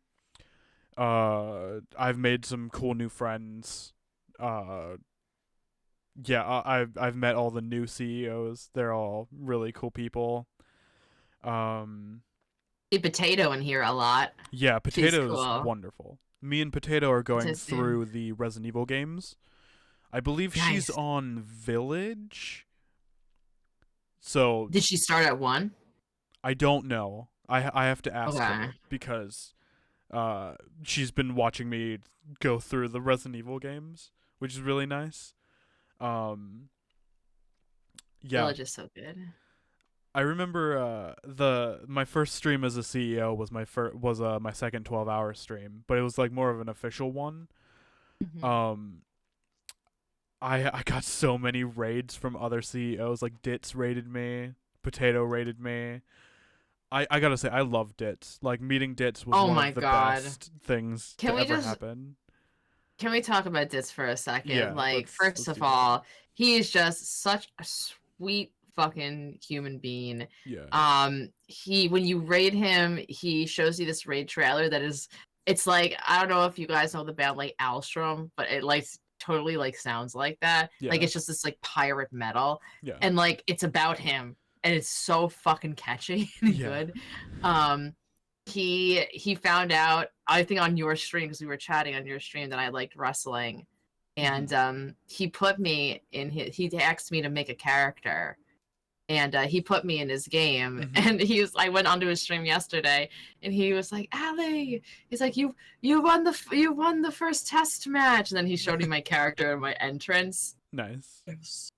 I've made some cool new friends. I've met all the new CEOs. They're all really cool people. See Potato in here a lot. Yeah, She's Potato's cool. wonderful. Me and Potato are going To see. through the Resident Evil games. I believe she's Nice. on Village. So Did she start at 1? I don't know. I have to ask Okay. her because she's been watching me go through the Resident Evil games, which is really nice. Yeah. Village is so good. I remember my first stream as a CEO was my second 12-hour stream, but it was like more of an official one. Mm-hmm. I got so many raids from other CEOs. Like Ditz raided me, Potato raided me. I gotta say I love Ditz. Like meeting Ditz was Oh one my of the god. best things Can to we ever just happen. can we talk about this for a second? Yeah, Like, let's first do of that. all, he is just such a sweet fucking human being. Yeah. When you raid him, he shows you this raid trailer that is, it's like, I don't know if you guys know the band like Alstrom, but it like totally like sounds like that. Yeah. Like it's just this like pirate metal. Yeah. And like it's about him. And it's so fucking catchy and Yeah. good. He found out, I think on your stream, because we were chatting on your stream, that I liked wrestling. And he put me in he asked me to make a character. And he put me in his game, and I went onto his stream yesterday, and he was like, "Allie," he's like, "You won the first test match," and then he showed me my character and my entrance. Nice. It was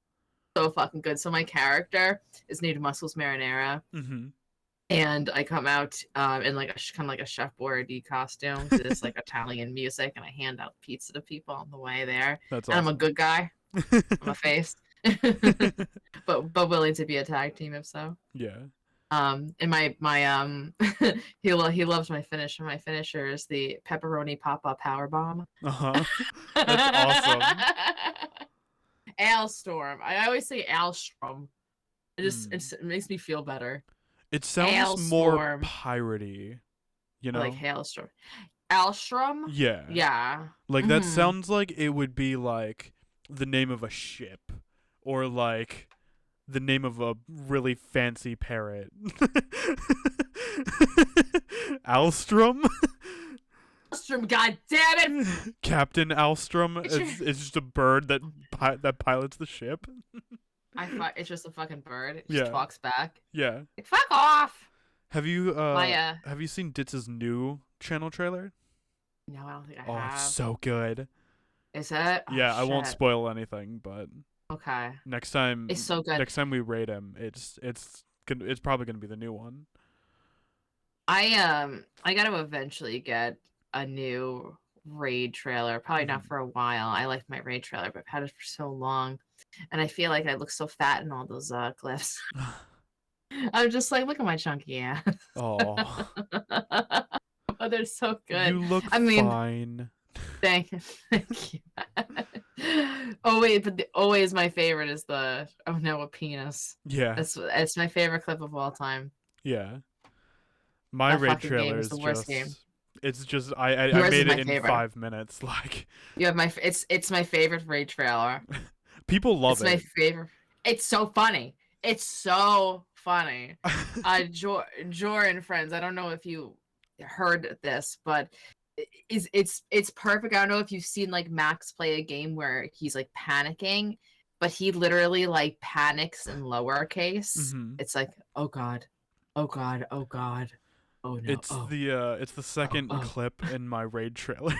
so fucking good. So my character is named Muscles Marinara, and I come out in like kind of like a Chef Boyardee costume to this like Italian music, and I hand out pizza to people on the way there. That's and awesome. I'm a good guy. I'm a face. but willing to be a tag team if so. Yeah. And my he loves my finisher. My finisher is the pepperoni pop-up power bomb. That's awesome. Alstorm. I always say Alstrom. It makes me feel better. It sounds more piratey, you know? Like Hailstorm. Alstrom? Yeah. Yeah. Like that sounds like it would be like the name of a ship or like the name of a really fancy parrot. Alstrom? Alstrom, god damn it! Captain Alstrom is just a bird that pilots the ship. It's just a fucking bird. It just talks back. Yeah. Like, fuck off! Have you seen Ditz's new channel trailer? No, I don't think I Oh, have. it's so good. Is it? Oh, yeah, I won't spoil anything, but okay. Next time, it's so good. Next time we raid him, it's probably gonna be the new one. I gotta eventually get a new raid trailer. Probably not for a while. I liked my raid trailer, but I've had it for so long, and I feel like I look so fat in all those glyphs. I'm just like, look at my chunky ass. Oh. Oh, they're so good. You look fine. Thank you. Oh wait, but always my favorite is the a penis. Yeah. It's my favorite clip of all time. Yeah. My raid trailer is the worst game. It's just I made it in 5 minutes. Like you have it's my favorite raid trailer. People love it. It's my favorite. It's so funny. It's so funny. Jor and friends. I don't know if you heard this, but it's perfect. I don't know if you've seen like Max play a game where he's like panicking, but he literally like panics in lowercase. Mm-hmm. It's like, oh god, oh god, oh god, oh no, It's the second oh, clip in my raid trailer.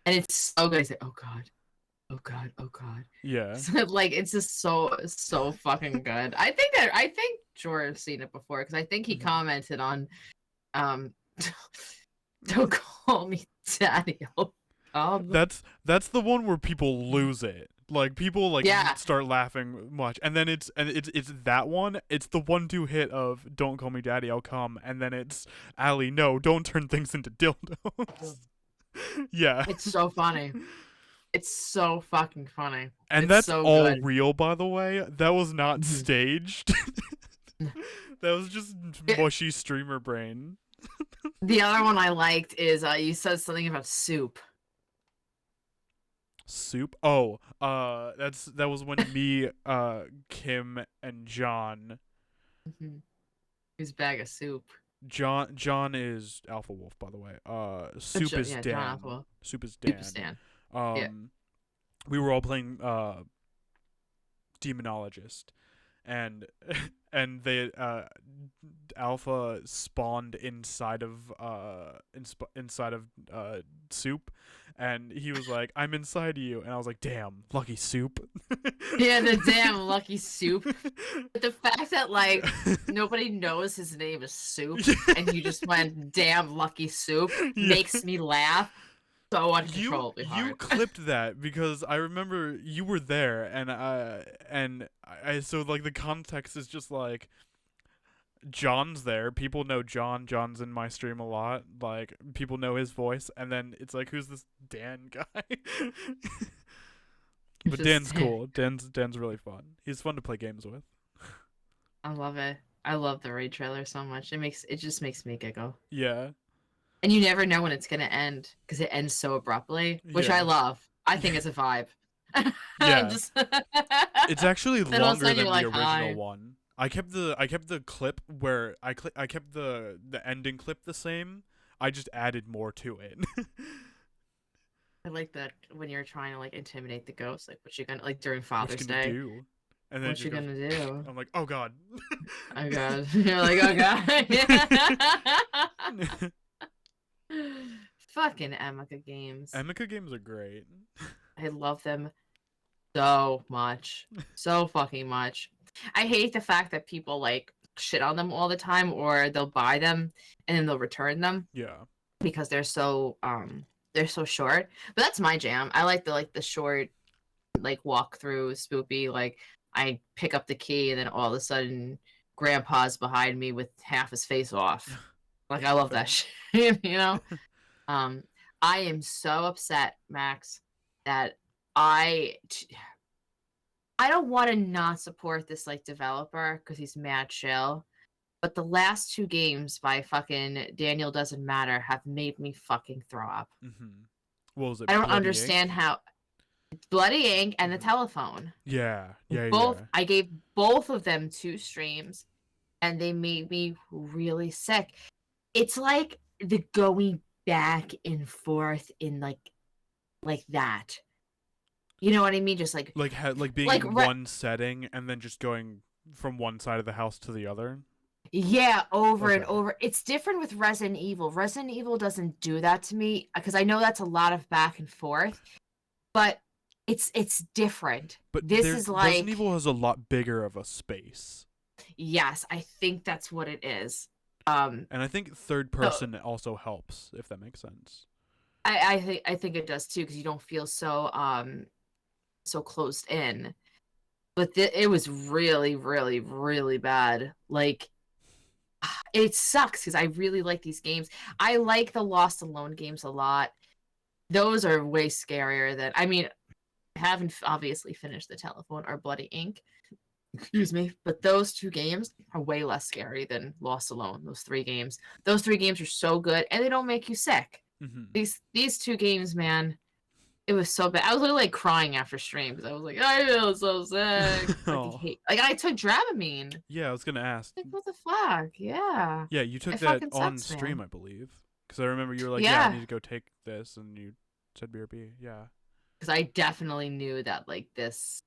and it's so good. He's like, oh god, oh god, oh god. Yeah. So, like it's just so fucking good. I think Jordan has seen it before because I think he Mhm. commented on um don't call me daddy. That's the one where people lose it. Like people like Yeah. start laughing much, and then it's that one. It's the 1-2 hit of "Don't call me daddy, I'll come," and then it's "Ali, no, don't turn things into dildos." Yeah, It's so funny. It's so fucking funny. and It's that's so all good. real, by the way. That was not Mhm. staged. That was just mushy streamer brain. The other one I liked is you said something about soup. Soup. Oh, that was when me, Kim, and John. His bag of soup. John is Alpha Wolf, by the way. Soup is Yeah, John Dan. Apple. Soup is Super Dan. Stan. Yeah. We were all playing Demonologist, and and they Alpha spawned inside of Soup, and he was like, "I'm inside you," and I was like, "Damn, lucky Soup." Yeah, the damn lucky soup. But the fact that like nobody knows his name is Soup and you just went damn lucky soup makes me laugh so uncontrollably you hard. clipped that because I remember you were there, and I so like the context is just like John's there. People know John. John's in my stream a lot. Like people know his voice, and then it's like, who's this Dan guy? But Dan's cool. Dan's really fun. He's fun to play games with. I love it. I love the raid trailer so much. It just makes me giggle. Yeah. And you never know when it's gonna end because it ends so abruptly, which I Yeah. love. I think it's a vibe. Yeah. Just It's actually then all of a longer sudden than you're the like, original hi. one. I kept the clip where I kept the ending clip the same. I just added more to it. I like that when you're trying to like intimidate the ghost, like what you gonna like during What Father's you gonna Day. do? And then it What you just goes, gonna do? I'm like, oh god. Oh god. You're like, oh god. Fucking Emeka games. Emeka games are great. I love them so much. So fucking much. I hate the fact that people like shit on them all the time or they'll buy them and then they'll return them Yeah. because they're so short. But that's my jam. I like the short like walk through spoopy, like I pick up the key and then all of a sudden grandpa's behind me with half his face off. Like I love that shit, you know? I am so upset, Max, that I don't want to not support this like developer because he's mad chill. But the last two games by fucking Daniel Doesn't Matter have made me fucking throw up. Mm-hmm. What was it? I don't Bloody understand Ink? how Bloody Ink and the Mhm. telephone. Yeah. Both Yeah. I gave both of them 2 streams and they made me really sick. It's like the going back and forth in like that. You know what I mean? Just like Like being like in one setting and then just going from one side of the house to the other. yeah, over and Okay. over. It's different with Resident Evil. Resident Evil doesn't do that to me because I know that's a lot of back and forth, but it's different. But This is like Resident Evil has a lot bigger of a space. yes, I think that's what it is. And I think third So person also helps, if that makes sense. I think it does too because you don't feel so closed in. But it was really, really, really bad. Like it sucks because I really like these games. I like the Lost Alone games a lot. Those are way scarier than I mean, I haven't obviously finished the telephone or Bloody Ink. Excuse me, but those 2 games are way less scary than Lost Alone. Those 3 games. Those 3 games are so good and they don't make you sick. Mm-hmm. These 2 games, man, it was so bad. I was literally like crying after stream because I was like, I feel so sick. Oh. Like I took Dramamine. Yeah, I was gonna ask. Like what the fuck? Yeah. Yeah, you took It that fucking on sucks, stream, man. I believe, Because I remember you were like, yeah, I Yeah, need to go take this, and you said BRB. Yeah. because I definitely knew that like this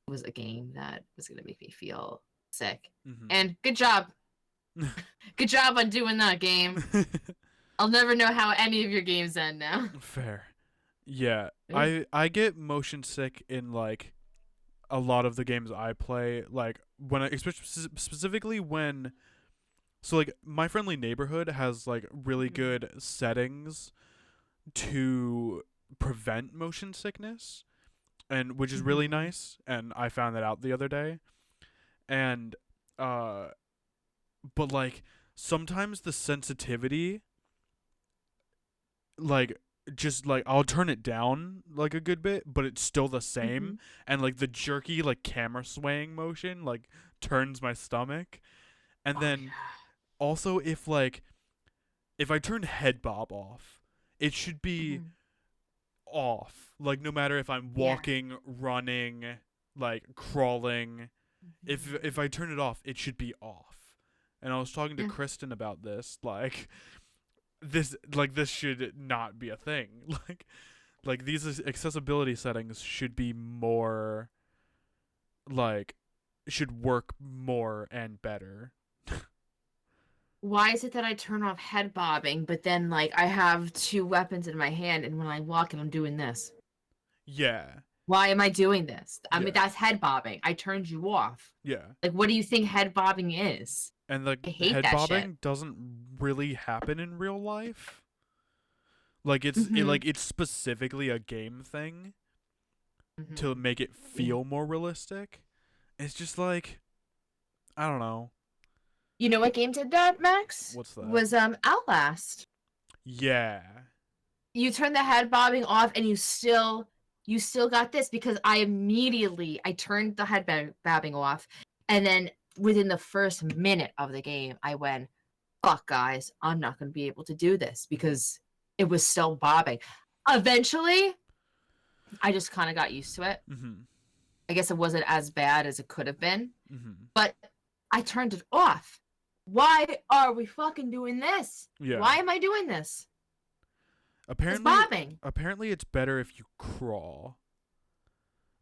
was a game that was gonna make me feel sick. And good job. Good job on doing that game. I'll never know how any of your games end now. Fair. Yeah. I get motion sick in like a lot of the games I play, like when specifically when so like My Friendly Neighborhood has like really good settings to prevent motion sickness, and which is really nice, and I found that out the other day. And uh but like sometimes the sensitivity, like, just like I'll turn it down like a good bit, but it's still the same, and like the jerky like camera swaying motion like turns my stomach. And then also if I turn head bob off, it should be off, like no matter if I'm walking, running, like crawling. If I turn it off, it should be off. And I was talking to Kristen about this, this should not be a thing. Like these accessibility settings should be more, like, should work more and better. Why is it that I turn off head bobbing, but then like I have two weapons in my hand, and when I walk and I'm doing this? Yeah. Why am I doing this? I mean, Yeah. that's head bobbing. I turned you off. Yeah. Like, what do you think head bobbing is? And like I hate head that bobbing shit. doesn't really happen in real life. Like it's specifically a game thing to make it feel more realistic. It's just like, I don't know. You know what game did that, Max? What's that? Was Outlast. Yeah. You turn the head bobbing off, and you still got this, because I turned the head bobbing off, and then within the first minute of the game, I went, "Fuck, guys, I'm not going to be able to do this," because it was still bobbing. Eventually, I just kind of got used to it. I guess it wasn't as bad as it could have been, but I turned it off. Why are we fucking doing this? Yeah. Why am I doing this? Apparently, it's bobbing. Apparently, it's better if you crawl.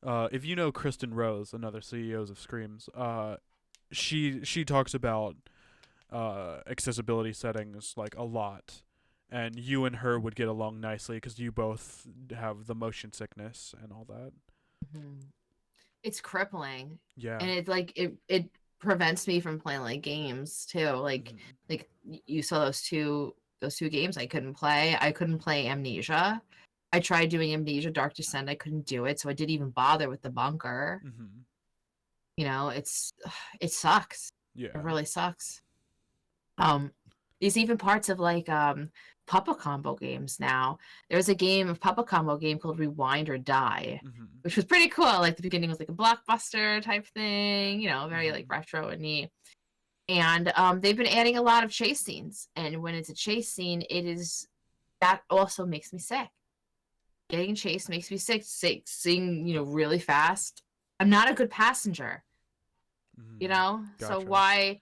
If you know Kristen Rose, another CEOs of Screams, she talks about accessibility settings like a lot, and you and her would get along nicely because you both have the motion sickness and all that. It's crippling. Yeah. And it's like it prevents me from playing like games too. Like you saw those two games I couldn't play. I couldn't play Amnesia. I tried doing Amnesia Dark Descent. I couldn't do it, so I didn't even bother with the bunker. You know, it sucks. Yeah. It really sucks. There's even parts of like Papa Combo games now. There's a Papa Combo game called Rewind or Die, which was pretty cool. Like the beginning was like a blockbuster type thing, you know, very like retro and neat. And they've been adding a lot of chase scenes. And when it's a chase scene, that also makes me sick. Getting chased makes me sick. Seeing, you know, really fast. I'm not a good passenger. You know? Gotcha. So why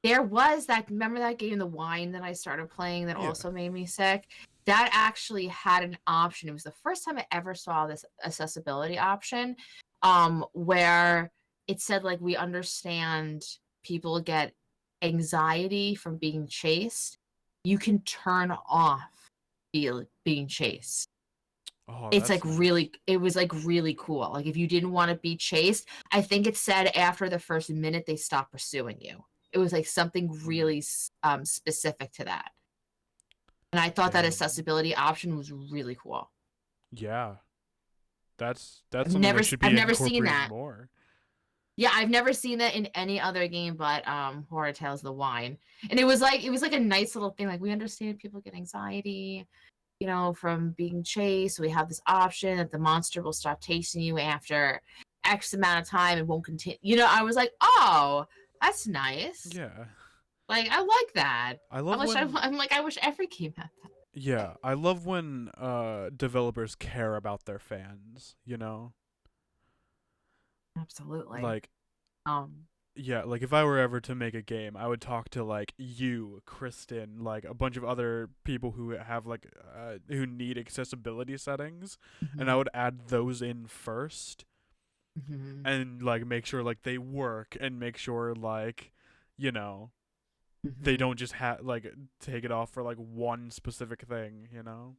there was remember that game, The Wine, that I started playing that also made me sick? That actually had an option. It was the first time I ever saw this accessibility option, where it said, like, we understand people get anxiety from being chased. You can turn off being chased. Oh, it's like nice. It was like really cool. Like if you didn't want to be chased, I think it said after the first minute they stopped pursuing you. It was like something really specific to that. And I thought that accessibility option was really cool. Yeah. That's something that should be I've never seen that. More. Yeah, I've never seen that in any other game but Horror Tales The Wine. And it was like a nice little thing. Like, we understand people get anxiety, you know, from being chased. We have this option that the monster will stop chasing you after X amount of time and won't continue. You know, I was like, oh, that's nice. Yeah. Like, I like that. I wish every game had that. Yeah, I love when developers care about their fans, you know? Absolutely. Like, yeah, like if I were ever to make a game, I would talk to like you, Kristen, like a bunch of other people who have like who need accessibility settings, and I Mhm. would add those in first Mhm. and like make sure like they work and make sure like you know they Mhm. don't just like take it off for like one specific thing, you know?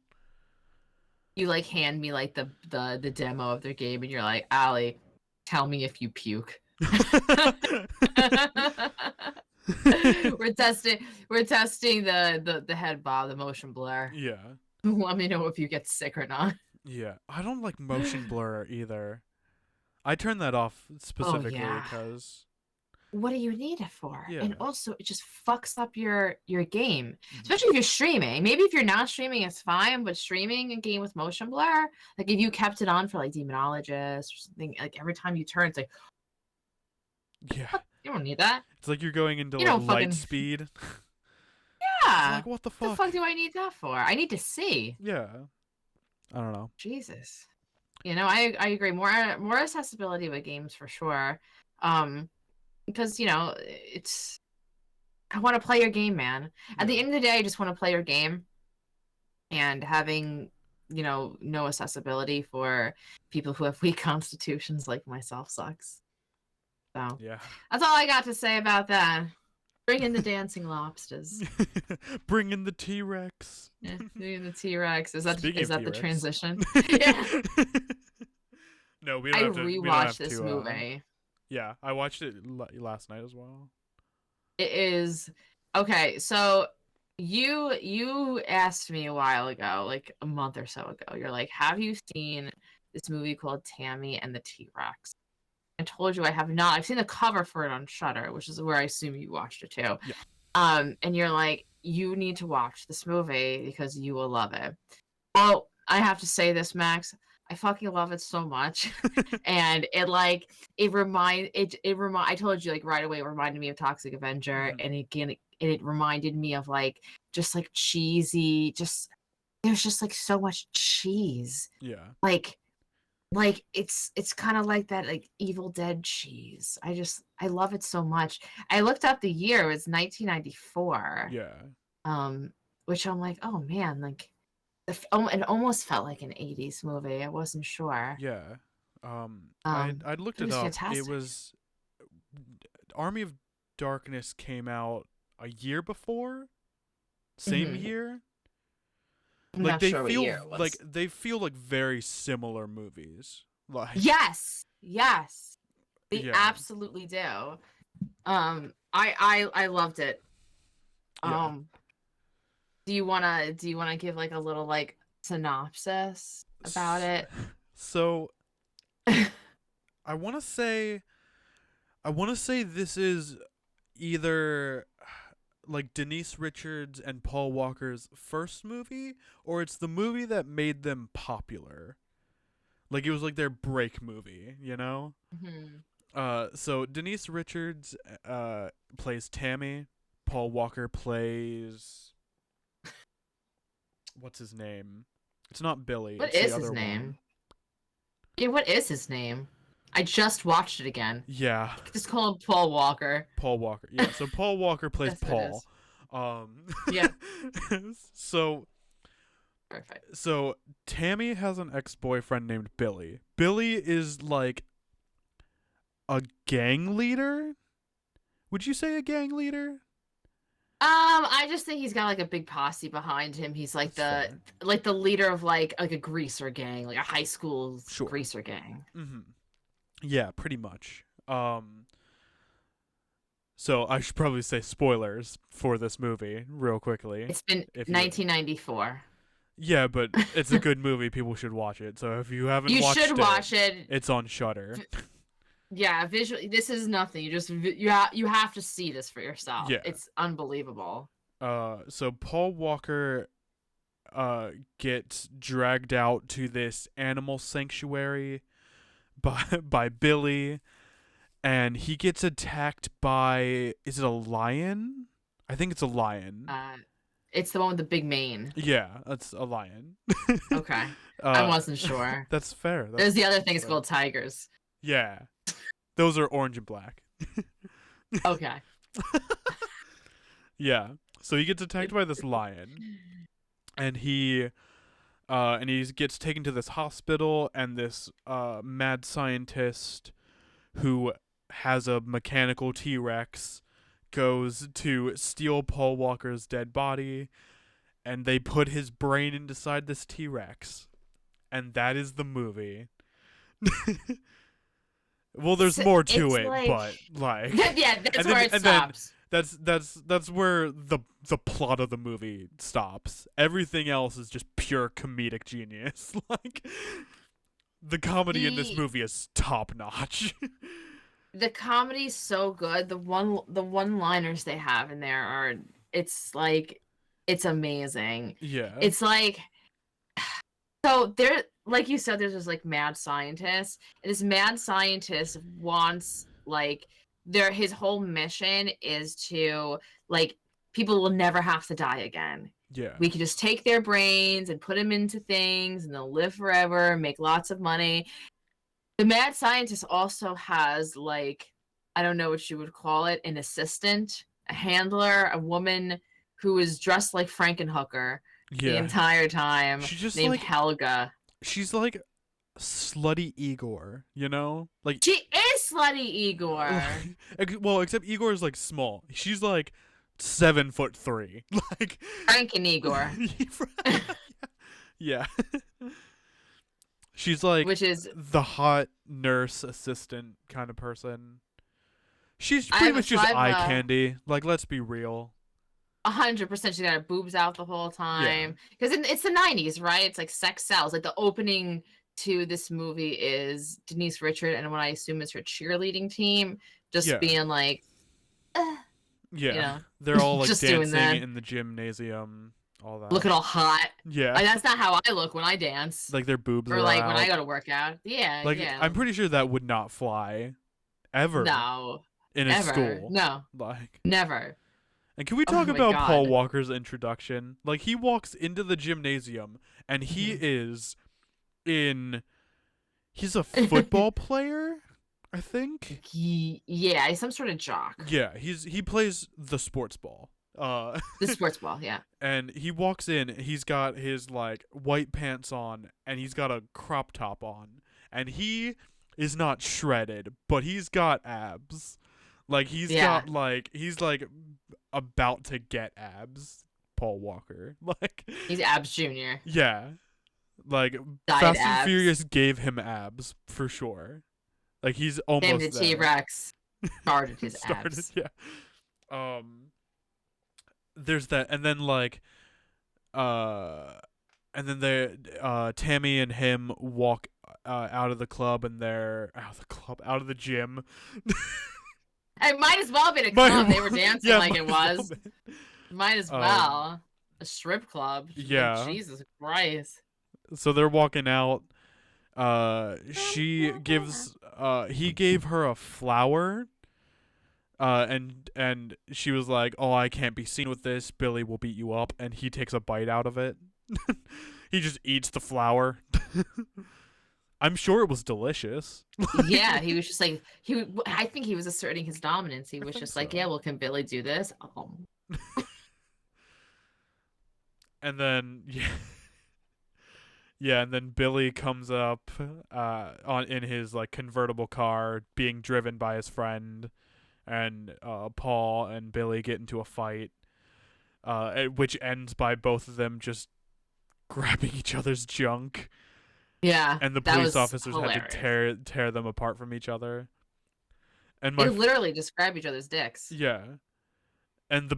You like hand me like the demo of their game, and you're like, Allie, tell me if you puke. We're testing the head bob, the motion blur. Yeah. Let me know if you get sick or not. Yeah. I don't like motion blur either. I turn that off Oh specifically yeah. cuz What do you need it for? yeah. And also, it just fucks up your game, Mhm. especially if you're streaming. Maybe if you're not streaming, it's fine, but streaming a game with motion blur, like if you kept it on for like Demonologist or something, like every time you turn, it's like, Yeah. what? You don't need that. It's like you're going into You like don't light fucking, speed. It's yeah. like what the What the fuck? fuck do I need that for? I need to see. Yeah. I don't know. Jesus. I agree. More accessibility with games for sure. Um, because it's I want to play your game, man. At Yeah. the end of the day, I just want to play your game, and having no accessibility for people who have weak constitutions like myself sucks. So Yeah. that's all I got to say about that. Bring in the dancing lobsters. Bring in the T-Rex. Yeah, bring in the T-Rex. Is that Speaking is of that the T-Rex. transition? Yeah. No, I we don't rewatched have this to movie. yeah, I watched it last night as well. It is okay. So you asked me a while ago, like a month or so ago. You're like, have you seen this movie called Tammy and the T-Rex? I told you I have not. I've seen the cover for it on Shudder, which is where I assume you watched it too. Yeah. And you're like, you need to watch this movie because you will love it. Well, I have to say this, Max. I fucking love it so much. And I told you like right away it reminded me of Toxic Avenger, Mhm. and again it reminded me of like just like cheesy, just there's just like so much cheese. Yeah. Like it's kind of like that like Evil Dead cheese. I love it so much. I looked up the year, it was 1994. Yeah. Which I'm like, oh man, like it almost felt like an 80s movie. I wasn't sure. Yeah. I looked It it was up. It fantastic. was Army of Darkness came out a year before, same Mhm. year. I'm Like not sure what year it was. they feel like very similar movies. Like Yes, yes, they yeah. absolutely do. I loved it. Yeah. Um, do you wanna give like a little like synopsis about S- it? So I want to say this is either like Denise Richards and Paul Walker's first movie, or it's the movie that made them popular. Like it was like their break movie, you know? Mhm. So Denise Richards plays Tammy. Paul Walker plays what's his name? It's not Billy, What it's the is his other one. name? Yeah, what is his name? I just watched it again. Yeah, Just call him Paul Walker. Paul Walker. Yeah, so Paul Walker plays That's what it Paul. is. Um Yeah, so perfect. so Tammy has an ex-boyfriend named Billy. Billy is like a gang leader? Would you say a gang leader? I just think he's got like a big posse behind him. He's like That's fair. the leader of like a greaser gang, like a high school Sure. greaser gang. Mhm. Yeah, pretty much. So I should probably say spoilers for this movie real quickly. It's been If you 1994. Yeah, but it's a good movie. People should watch it. So if you haven't You watched should watch it. it's on Shudder. Yeah, visually, this is nothing. You have to see this for yourself. Yeah. It's unbelievable. So Paul Walker gets dragged out to this animal sanctuary by Billy, and he gets attacked by, is it a lion? I think it's a lion. It's the one with the big mane. Yeah, that's a lion. Okay, I wasn't sure. That's fair. There's the other thing. It's fair. called tigers. Yeah, those are orange and black. Okay. Yeah. So he gets attacked by this lion, and he gets taken to this hospital, and this mad scientist who has a mechanical T-Rex goes to steal Paul Walker's dead body, and they put his brain inside this T-Rex, and that is the movie. Well, there's more to It's it, like, but like, yeah, that's and where then, it and then stops. that's where the plot of the movie stops. Everything else is just pure comedic genius. Like, the comedy in this The movie is top notch. the comedy's so good. The one-liners they have in there are, it's like, it's amazing. Yeah. It's like, so there, like you said, there's this like mad scientist, and this mad scientist wants, like, his whole mission is to, like, people will never have to die again. Yeah. We can just take their brains and put them into things, and they'll live forever and make lots of money. The mad scientist also has, like, I don't know what you would call it, an assistant, a handler, a woman who is dressed like Frankenhooker the Yeah. entire time, She just named like Helga. she's like slutty Igor, you know? Like, She is Slutty Igor. well, except Igor is like small. She's like 7'3". Like, Franken Igor. Yeah. She's like Which is, the hot nurse assistant kind of person. She's I pretty have a much just eye 5, candy. Like, let's be real. 100%. She's got her boobs out the whole time. Because it's the 90s, right? It's like sex sells. Like, the opening to this movie is Denise Richard and what I assume is her cheerleading team just being like, Yeah. you know, They're all like just doing dancing that. in the gymnasium, all that. Looking all hot. Yeah. Like, that's not how I look when I dance. Like, their boobs Or are like out. when I go to work out. Yeah, Like, yeah. I'm pretty sure that would not fly ever No. in a Ever. school. No. Like, Never. and can we Oh talk my about Paul God. Walker's introduction? Like, he walks into the gymnasium and he is in he's a football player, I think. Yeah, he's some sort of jock. Yeah, he plays the sports ball. The sports ball, yeah. And he walks in, he's got his like white pants on and he's got a crop top on, and he is not shredded, but he's got abs. Like, he's got like, he's like about to get abs, Paul Walker. Like, He's Abs Jr. yeah. Like, Diet Fast abs. and Furious gave him abs for sure. Like, he's Him, almost the there. T-Rex, started his abs. Yeah. There's that, and then like, and then Tammy and him walk out of the club, and they're out of the gym. It might as well have been a club. They were dancing like it was. Might as well. A strip club. Yeah. Like, Jesus Christ. So they're walking out. He gave her a flower. And she was like, "Oh, I can't be seen with this. Billy will beat you up." And he takes a bite out of it. He just eats the flower. I'm sure it was delicious. Yeah, he was just like, I think he was asserting his dominance. He was just like, yeah, well, can Billy do this? And then yeah, and then Billy comes up in his like convertible car, being driven by his friend, and Paul and Billy get into a fight, which ends by both of them just grabbing each other's junk. Yeah, and the police officers had to tear them apart from each other. And they literally describe each other's dicks. Yeah. And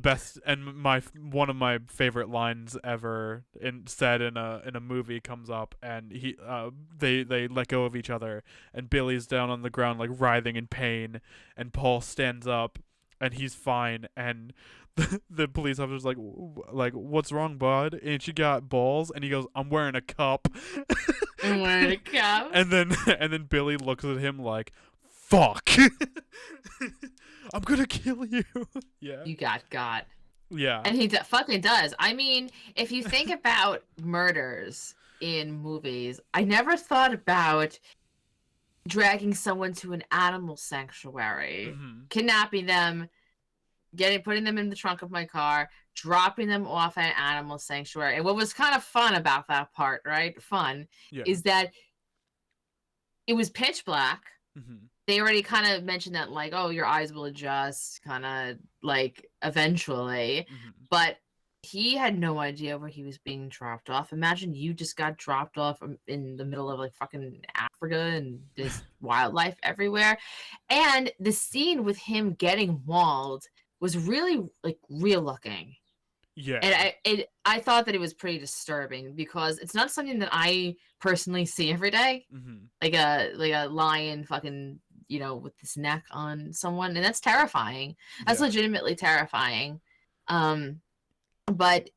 one of my favorite lines ever said in a movie comes up, and they let go of each other, and Billy's down on the ground like writhing in pain, and Paul stands up and he's fine, and the police officer's like, "What's wrong, bud?" And she got balls, and he goes, "I'm wearing a cup." I'm wearing a cup. And then Billy looks at him like, "Fuck." I'm gonna kill you. Yeah. You got. Yeah. And he fucking does. I mean, if you think about murders in movies, I never thought about dragging someone to an animal sanctuary, Mhm. kidnapping them, putting them in the trunk of my car, dropping them off at an animal sanctuary. And what was kind of fun about that part, right? Fun, Yeah. is that it was pitch black. Mhm. They already kind of mentioned that, like, oh, your eyes will adjust, kind of like eventually. Mhm. But he had no idea where he was being dropped off. Imagine you just got dropped off in the middle of like fucking Africa and there's wildlife everywhere. And the scene with him getting mauled was really like real looking. Yeah. And I thought that it was pretty disturbing because it's not something that I personally see every day. Mhm. Like a lion fucking, with this neck on someone, and that's terrifying. That's Yeah. legitimately terrifying. But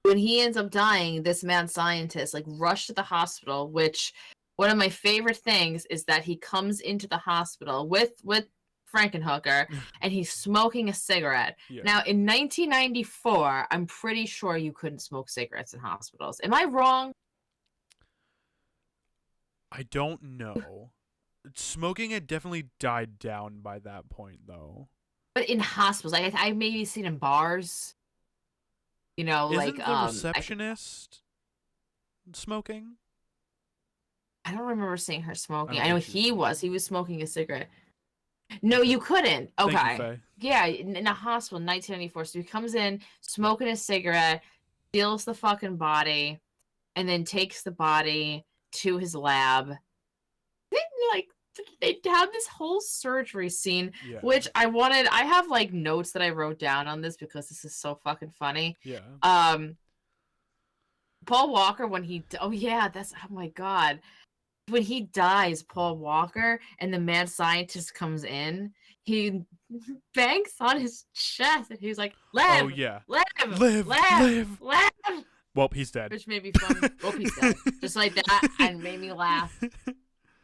when he ends up dying, this mad scientist like rushed to the hospital, which one of my favorite things is that he comes into the hospital with Frankenhooker and he's smoking a cigarette. Yeah. Now in 1994, I'm pretty sure you couldn't smoke cigarettes in hospitals. Am I wrong? I don't know. Smoking had definitely died down by that point, though. But in hospitals, like I maybe seen in bars. Like Isn't the receptionist smoking? I don't remember seeing her I smoking. don't I know think she was smoking. he was smoking a cigarette. No, you couldn't. Thank you, Okay. Faye. Yeah, in a hospital in 1994. So he comes in smoking a cigarette, steals the fucking body, and then takes the body to his lab. Then, like, they have this whole surgery scene, Yeah. which I have like notes that I wrote down on this because this is so fucking funny. Yeah. Paul Walker oh yeah, oh my god. When he dies, Paul Walker and the mad scientist comes in, he bangs on his chest and he's like, "Live, Oh yeah. live, Live, live. live." Well, he's dead. Which made me funny. Oh, he's dead, just like that, and made me laugh so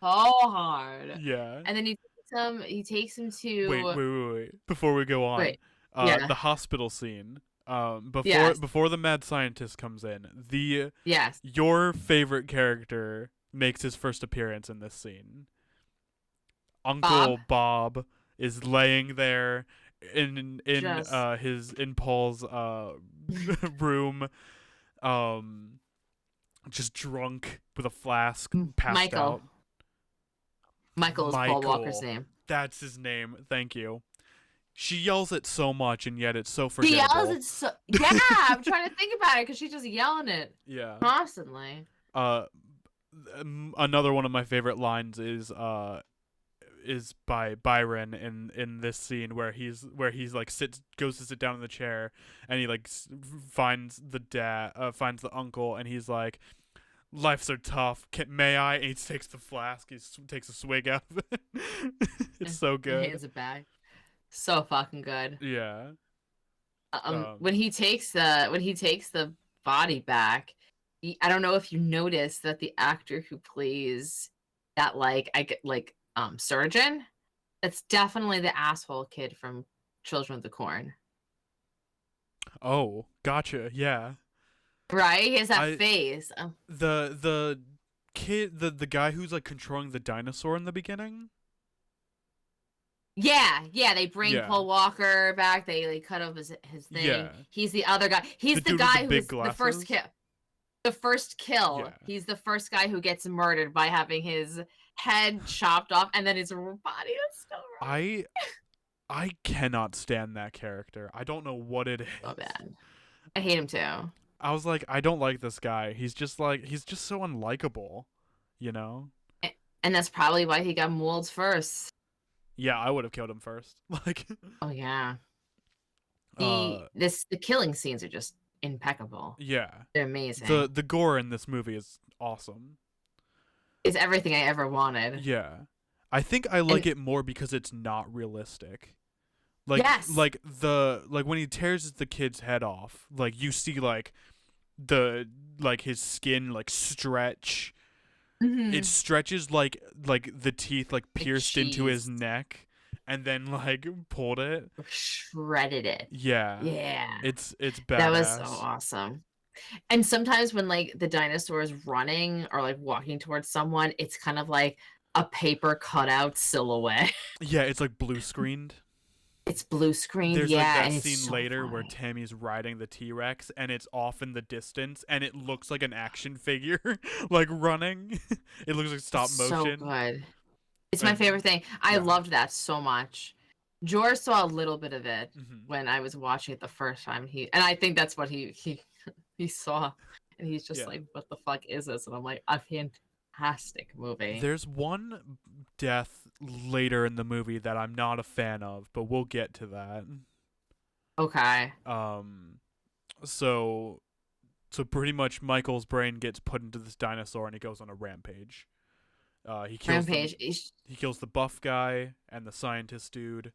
hard. Yeah. And then he takes him to Wait. Before we go on, yeah, the hospital scene. yes, Before the mad scientist comes in, yes, your favorite character makes his first appearance in this scene. Uncle Bob is laying there in Paul's room, just drunk with a flask, passed out. Michael is Paul Walker's name. That's his name. Thank you. She yells it so much, and yet it's so She forgettable. yells it so. Yeah, I'm trying to think about it because she's just yelling it. Yeah. Constantly. Another one of my favorite lines is by Byron in this scene where he's like goes to sit down in the chair, and he like finds the uncle, and he's like, "Life's so tough. May I?" And he takes the flask. He takes a swig out of it. It's so good. He hands it back. So fucking good. Yeah. When he takes the body back, I don't know if you noticed that the actor who plays that surgeon, that's definitely the asshole kid from Children of the Corn. Oh, gotcha. Yeah. Right? He has that face. The kid, the guy who's like controlling the dinosaur in the beginning. Yeah, they bring Paul Walker back. They cut off his thing. Yeah. He's the other guy. He's the guy who's the first kill. The first kill. Yeah. He's the first guy who gets murdered by having his head chopped off and then his body is still wrong. I cannot stand that character. I don't know what it is. So bad. I hate him too. I was like, I don't like this guy. He's just so unlikable, you know? And that's probably why he got mauled first. Yeah, I would have killed him first. Like, oh yeah. The killing scenes are just impeccable. Yeah, they're amazing. The gore in this movie is awesome. It's everything I ever wanted. Yeah, I think I like it more because it's not realistic. Like, yes. like when he tears the kid's head off, like you see like his skin like stretch. Mm-hmm. It stretches like the teeth like pierced into his neck, and then like pulled it, shredded it. Yeah. It's badass. That was so awesome. And sometimes when like the dinosaur is running or like walking towards someone, it's kind of like a paper cutout silhouette. Yeah, it's like blue screened. It's blue screen, There's like yeah, that and it's scene so later where funny. Tammy's riding the T-Rex and it's off in the distance and it looks like an action figure like running. It looks like It's stop so motion. good. It's my And favorite thing. I yeah. loved that so much. George saw a little bit of it Mm-hmm. when I was watching it the first time. And I think that's what he saw, and he's just Yeah. like, "What the fuck is this?" And I'm like, "A fantastic movie." There's one death later in the movie that I'm not a fan of, but we'll get to that. Okay. So pretty much Michael's brain gets put into this dinosaur and he goes on a rampage. He kills Rampage. he kills the buff guy and the scientist dude,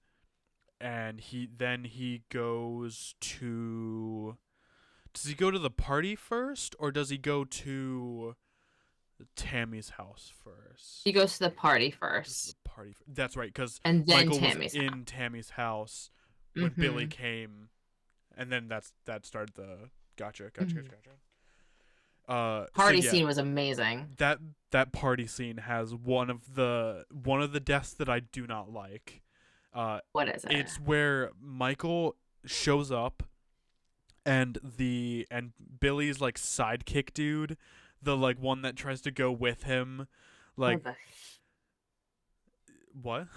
and he goes to. Does he go to the party first, or does he go to Tammy's house first? He goes to the party first, That's right, because and then Michael Tammy's was in Tammy's house when Mm-hmm. Billy came, and then that started the gotcha. Party So yeah, scene was amazing. that party scene has one of the deaths that I do not like. What is it? It's where Michael shows up and Billy's like sidekick dude, the like one that tries to go with him, like what?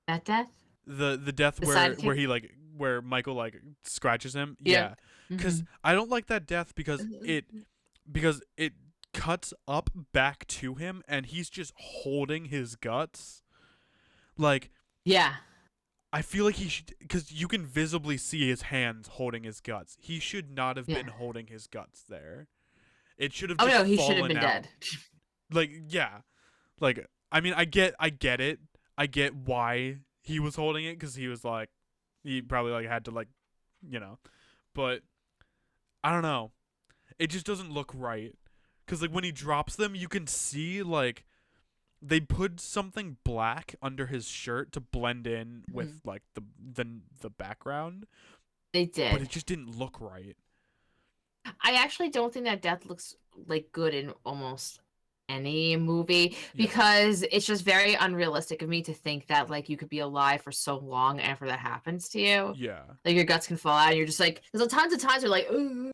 That death? The death The where sidekick? he like where Michael like scratches him. Yeah. Yeah. Cuz I don't like that death because it cuts up back to him and he's just holding his guts. Like Yeah. I feel like he should, because you can visibly see his hands holding his guts. He should not have been holding his guts there. It should have Oh just no, he should have fallen been out. dead. Like, yeah. Like, I mean, I get it. I get why he was holding it, because he was like, he probably like had to like, you know. But, I don't know. It just doesn't look right. Because like when he drops them, you can see like, they put something black under his shirt to blend in with like the background. They did. But it just didn't look right. I actually don't think that death looks like good in almost any movie because it's just very unrealistic of me to think that like you could be alive for so long after that happens to you. Yeah. Like your guts can fall out and you're just like there's tons of times you're like, oh,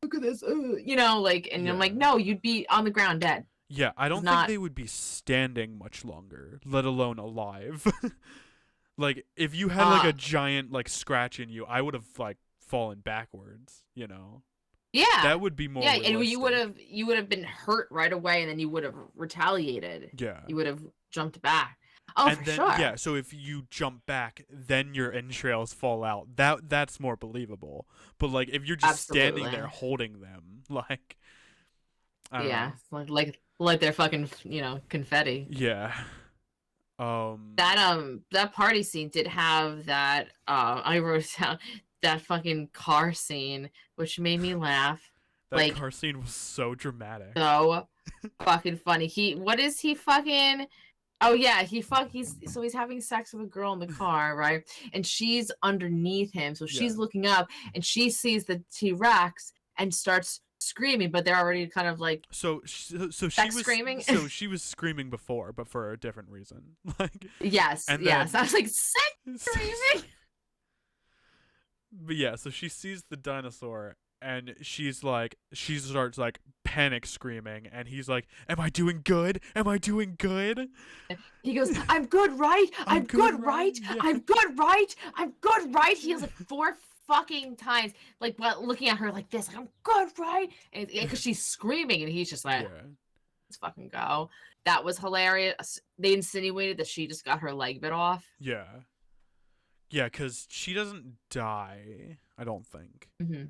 look at this, you know, like, and I'm like, no, you'd be on the ground dead. Yeah, I don't think they would be standing much longer, let alone alive. Like, if you had, like, a giant, like, scratch in you, I would have, like, fallen backwards, you know? Yeah. That would be more realistic. And you would have been hurt right away, and then you would have retaliated. Yeah. You would have jumped back. Oh, and for then, sure. Yeah, so if you jump back, then your entrails fall out. That's more believable. But, like, if you're just standing there holding them, like... I don't know. Like they're fucking, you know, confetti. Yeah. That party scene did have that I wrote down that fucking car scene, which made me laugh. That car scene was so dramatic. So fucking funny. What is he fucking? Oh yeah, he's having sex with a girl in the car, right? And she's underneath him, so she's looking up and she sees the T-Rex and starts screaming, but they're already kind of like so she was screaming. So she was screaming before, but for a different reason. Like yes. I was like sex screaming. But yeah, so she sees the dinosaur and she starts like panic screaming, and he's like, "Am I doing good? Am I doing good?" He goes, "I'm good, right? I'm good, right? Yeah. I'm good, right? I'm good, right?" He was like 4 fucking times, like looking at her like this, like, "I'm good, right?" And because she's screaming, and he's just like, "Let's fucking go." That was hilarious. They insinuated that she just got her leg bit off. Yeah, because she doesn't die, I don't think.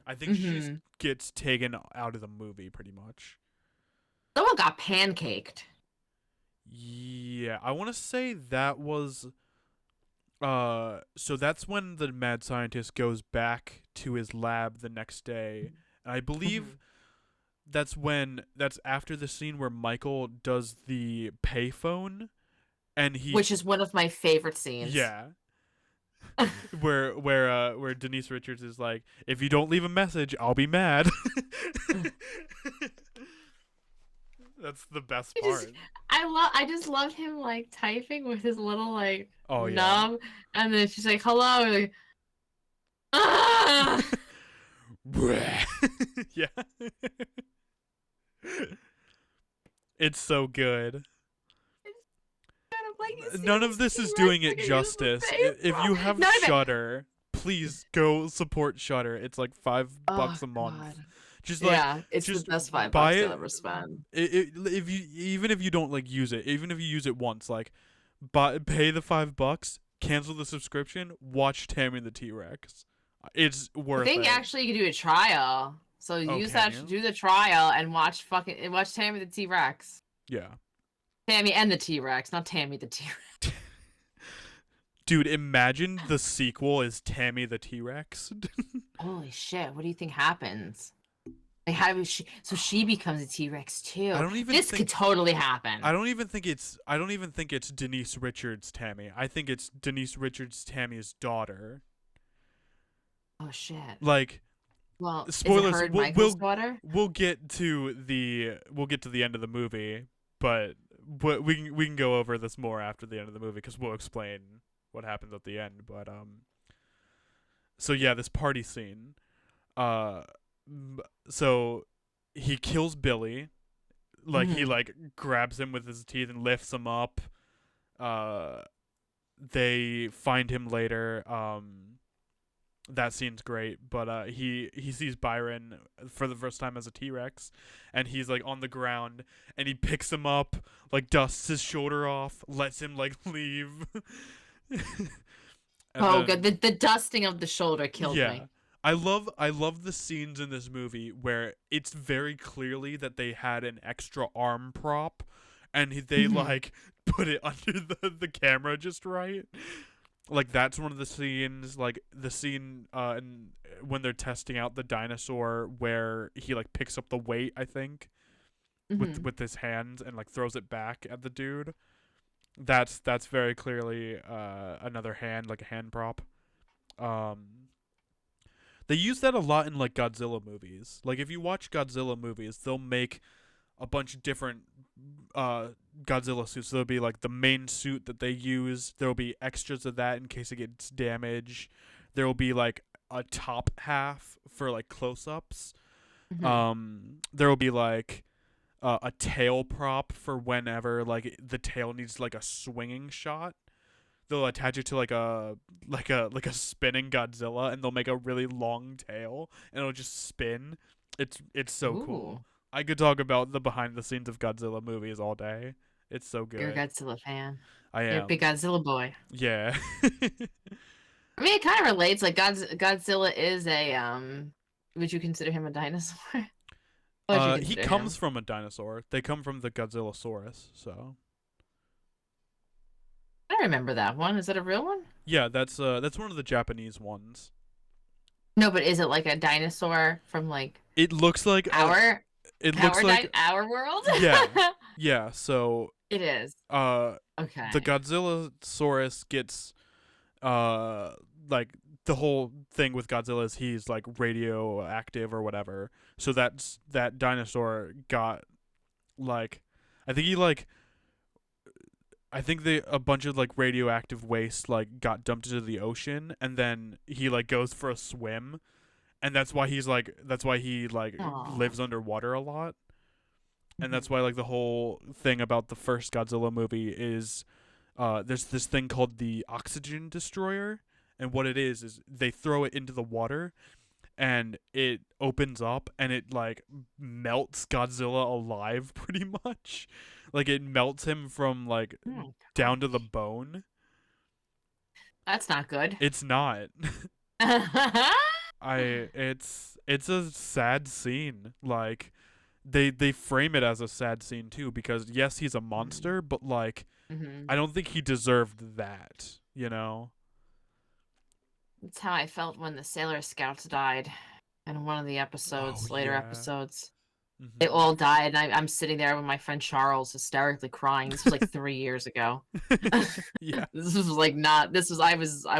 I think she just gets taken out of the movie pretty much. Someone got pancaked. Yeah, I want to say that was... so that's when the mad scientist goes back to his lab the next day. And I believe that's after the scene where Michael does the payphone, and which is one of my favorite scenes. Yeah. where Denise Richards is like, "If you don't leave a message, I'll be mad." That's the best He just, part. I just love him like typing with his little like Oh yeah. nub, and then she's like, "Hello," and like, ah! Yeah. It's so good. Kind of like you see None of this this is T-Rex doing it like it uses the justice. If baseball. you have Not even. Shudder, please go support Shudder. It's like Oh $5 a month. God. Just like, Yeah, it's the just best five buy bucks you'll it. ever spend. If you even if you don't like use it, even if you use it once, like, pay the $5, cancel the subscription, watch Tammy the T-Rex. It's I worth think it. actually you can do a trial. So Oh, use can that, you? do the trial, and watch Tammy the T-Rex. Yeah. Tammy and the T-Rex, not Tammy the T-Rex. Dude, imagine the sequel is Tammy the T-Rex. Holy shit! What do you think happens? Like, how is she? So she becomes a T-Rex too. I don't even This could think totally happen. I don't even think it's Denise Richards' Tammy. I think it's Denise Richards' Tammy's daughter. Oh shit. Like, Well, is it spoilers. her and Michael's daughter? We'll get to the end of the movie, but we can go over this more after the end of the movie because we'll explain what happens at the end. But so yeah, this party scene. Uh, so he kills Billy. Like he like grabs him with his teeth and lifts him up. They find him later. That scene's great, but he sees Byron for the first time as a T-Rex, and he's like on the ground, and he picks him up, like dusts his shoulder off, lets him like leave. Oh, good. The dusting of the shoulder killed me. I love the scenes in this movie where it's very clearly that they had an extra arm prop, and they like put it under the camera just right. Like that's one of the scenes, like the scene when they're testing out the dinosaur where he like picks up the weight, I think, with his hands and like throws it back at the dude. That's very clearly another hand, like a hand prop. They use that a lot in like Godzilla movies. Like if you watch Godzilla movies, they'll make a bunch of different Godzilla suits. There'll be like the main suit that they use. There'll be extras of that in case it gets damaged. There will be like a top half for like close-ups. There will be like a tail prop for whenever like the tail needs like a swinging shot. They'll attach it to like a spinning Godzilla, and they'll make a really long tail, and it'll just spin. It's so cool. I could talk about the behind the scenes of Godzilla movies all day. It's so good. You're a Godzilla fan. I am. You're a big Godzilla boy. Yeah. I mean, it kind of relates. Like Godzilla is a Would you consider him a dinosaur? He comes from a dinosaur. They come from the Godzillasaurus. So. I remember that one. Is that a real one? Yeah, that's one of the Japanese ones. No, but is it like a dinosaur from like? It looks like our. It looks like our world. Yeah. Yeah. So. It is. Okay. The Godzillasaurus gets like the whole thing with Godzilla is he's like radioactive or whatever. So that dinosaur got like I think a bunch of like radioactive waste like got dumped into the ocean, and then he like goes for a swim, and that's why he Aww. lives underwater a lot. And that's why like the whole thing about the first Godzilla movie is there's this thing called the oxygen destroyer, and what it is they throw it into the water and it opens up and it like melts Godzilla alive pretty much. Like it melts him from like down to the bone. That's not good. It's not. It's a sad scene. Like they frame it as a sad scene too, because yes, he's a monster, but like I don't think he deserved that, you know? That's how I felt when the Sailor Scouts died in one of the episodes, later episodes. They all died, and I'm sitting there with my friend Charles hysterically crying. This was like 3 years ago. Yeah. I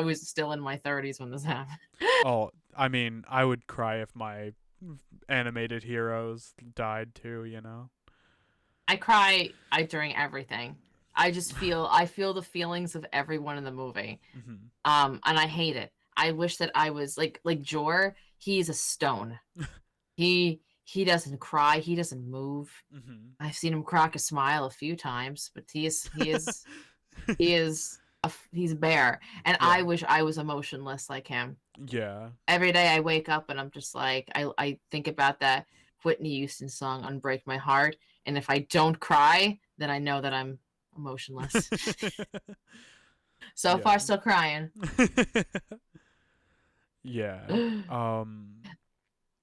was still in my 30s when this happened. Oh, I mean, I would cry if my animated heroes died too, you know? I cry during everything. I feel the feelings of everyone in the movie. Mm-hmm. And I hate it. I wish that I was like Jor, he's a stone. He doesn't cry, he doesn't move. Mm-hmm. I've seen him crack a smile a few times, but he's a bear. And Yeah. I wish I was emotionless like him. Yeah. Every day I wake up and I'm just like I think about that Whitney Houston song Unbreak My Heart, and if I don't cry, then I know that I'm emotionless. So far Yeah. still crying. Yeah.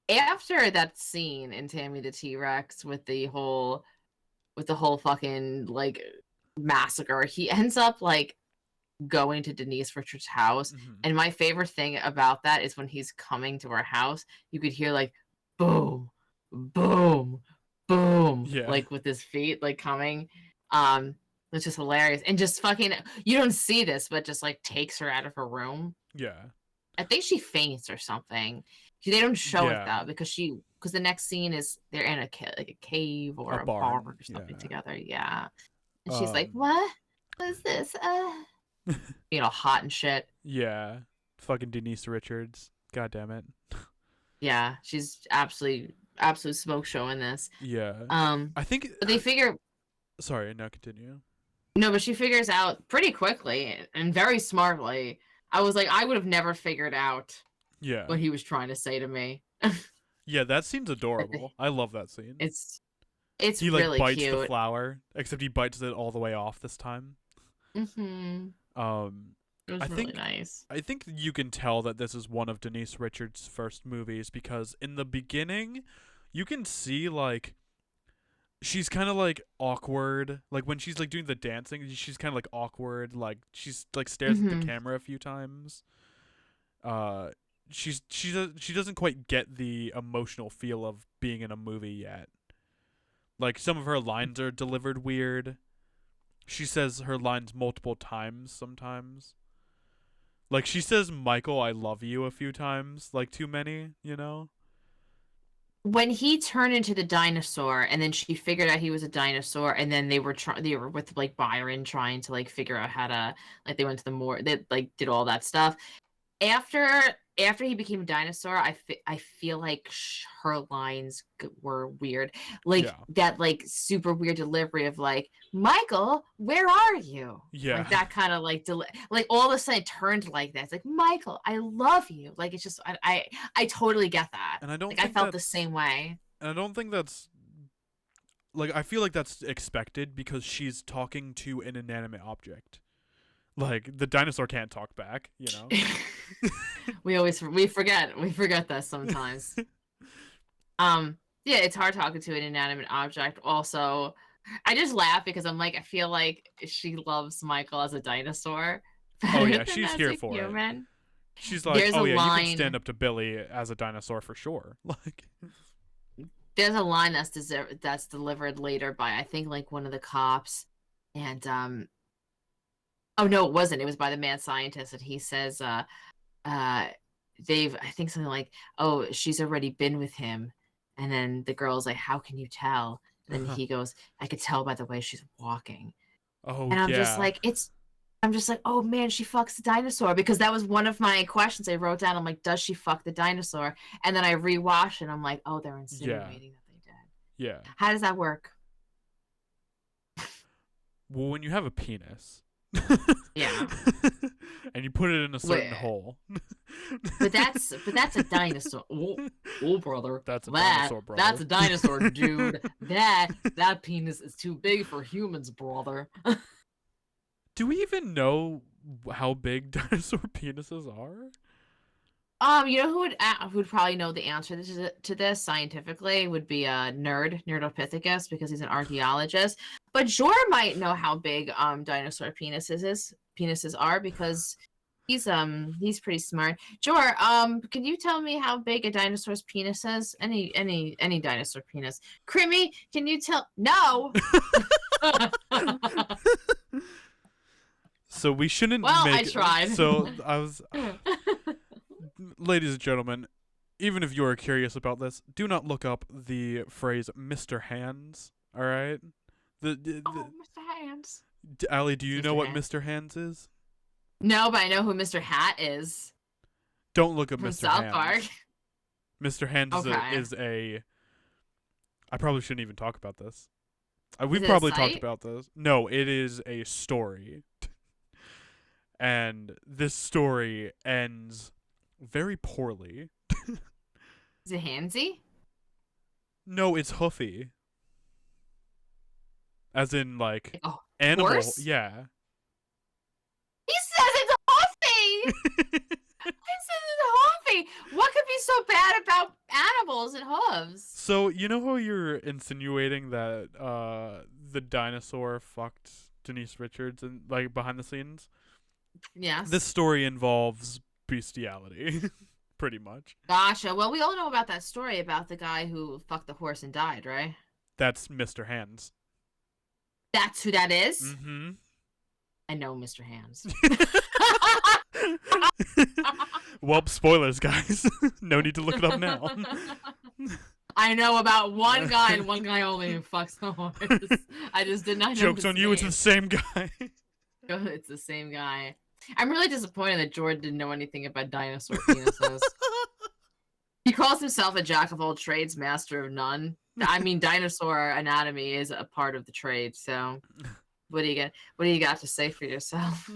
After that scene in Tammy the T-Rex with the whole fucking like massacre, he ends up like going to Denise Richards' house. Mm-hmm. And my favorite thing about that is when he's coming to her house, you could hear like boom, boom, boom, Yeah. like with his feet like coming. It's just hilarious. And just fucking you don't see this, but just like takes her out of her room. Yeah. I think she faints or something. They don't show it Yeah. though because the next scene is they're in like a cave or A a barn barn. or something Yeah. together. Yeah, and she's like, Um. "What? What is this? Hot and shit." Yeah. Fucking Denise Richards. God damn it. Yeah, she's absolute smoke show in this. Yeah. Um, I think. but they figure Sorry. Now continue. no, but she figures out pretty quickly and very smartly. I was like, I would have never figured out Yeah. what he was trying to say to me. Yeah. That scene's adorable. I love that scene. It's He like really bites the cute. flower, except he bites it all the way off this time. Mm-hmm. Um. It was I really think nice. I think you can tell that this is one of Denise Richards' first movies because in the beginning, you can see like she's kind of like awkward. Like when she's like doing the dancing, she's kind of like awkward. Like she's like stares at the Mm-hmm. camera a few times. Uh, she doesn't quite get the emotional feel of being in a movie yet. Like some of her lines are delivered weird. She says her lines multiple times sometimes. Like she says Michael I love you a few times, like too many, you know? When he turned into the dinosaur and then she figured out he was a dinosaur and then they were with like Byron trying to like figure out how to like they went to the more they like did all that stuff after he became a dinosaur. I feel like her lines were weird, like Yeah. that like super weird delivery of like Michael, where are you? Yeah. Like that kind of like like all of a sudden it turned like that. It's like Michael, I love you. Like it's just I totally get that. And I don't Like I think felt the that's same way. and I don't think that's like I feel like that's expected because she's talking to an inanimate object. Like the dinosaur can't talk back, you know? we forget that sometimes. Yeah, it's hard talking to an inanimate object. Also, I just laugh because I'm like I feel like she loves Michael as a dinosaur Oh better yeah, than she's as here a for it. human. She's like, There's "Oh a yeah, you can stand line. up to Billy as a dinosaur for sure." Like There's a line that's delivered later by I think like one of the cops, and oh no, it wasn't. It was by the mad scientist, and he says, uh, they've I think something like, oh, she's already been with him, and then the girl's like, how can you tell? And then he goes, I could tell by the way she's walking, oh and yeah. I'm just like, oh man, she fucks the dinosaur because that was one of my questions I wrote down. I'm like, does she fuck the dinosaur? And then I rewatched and I'm like, oh, they're Yeah. insinuating that they did. Yeah. How does that work? Well, when you have a penis, Yeah. and you put it in a certain Wait. hole. But that's a dinosaur. Oh, brother. That's a dinosaur, brother. That's a dinosaur, dude. That penis is too big for humans, brother. Do we even know how big dinosaur penises are? You know who'd probably know the answer to this scientifically would be a Nerdopithecus, because he's an archaeologist. But Jor might know how big dinosaur penises are because he's pretty smart. Jor, can you tell me how big a dinosaur's penis is? Any dinosaur penis. Crimmy, can you tell? No. So we shouldn't Well, make. I tried. So I was, ladies and gentlemen, even if you are curious about this, do not look up the phrase "Mr. Hands." All right. Mr. Hands. Allie, do you know Mr. what Hands. Mr. Hands is? No, but I know who Mr. Hat is Don't look up from Mr. South Park. Hands. Mr. Hands Okay. is a. I probably shouldn't even talk about this. Is We've it a probably talked site? about this. No, it is a story. And this story ends very poorly. Is it Handsy? No, it's hoofy. As in, like, Like a animal. horse? Yeah. He says it's Huffy! He says it's Huffy! What could be so bad about animals and hooves? So, you know how you're insinuating that the dinosaur fucked Denise Richards and like behind the scenes? Yes. This story involves bestiality, pretty much. Gotcha. Well, we all know about that story about the guy who fucked the horse and died, right? That's Mr. Hands. That's who that is? Mm-hmm. I know Mr. Hands. Well, spoilers, guys. No need to look it up now. I know about one guy and one guy only who fucks the horse. I just did not know Joke's his on you, it's the name. same guy. It's the same guy. I'm really disappointed that Jordan didn't know anything about dinosaur penises. He calls himself a jack of all trades, master of none. I mean, dinosaur anatomy is a part of the trade. So, what do you got to say for yourself?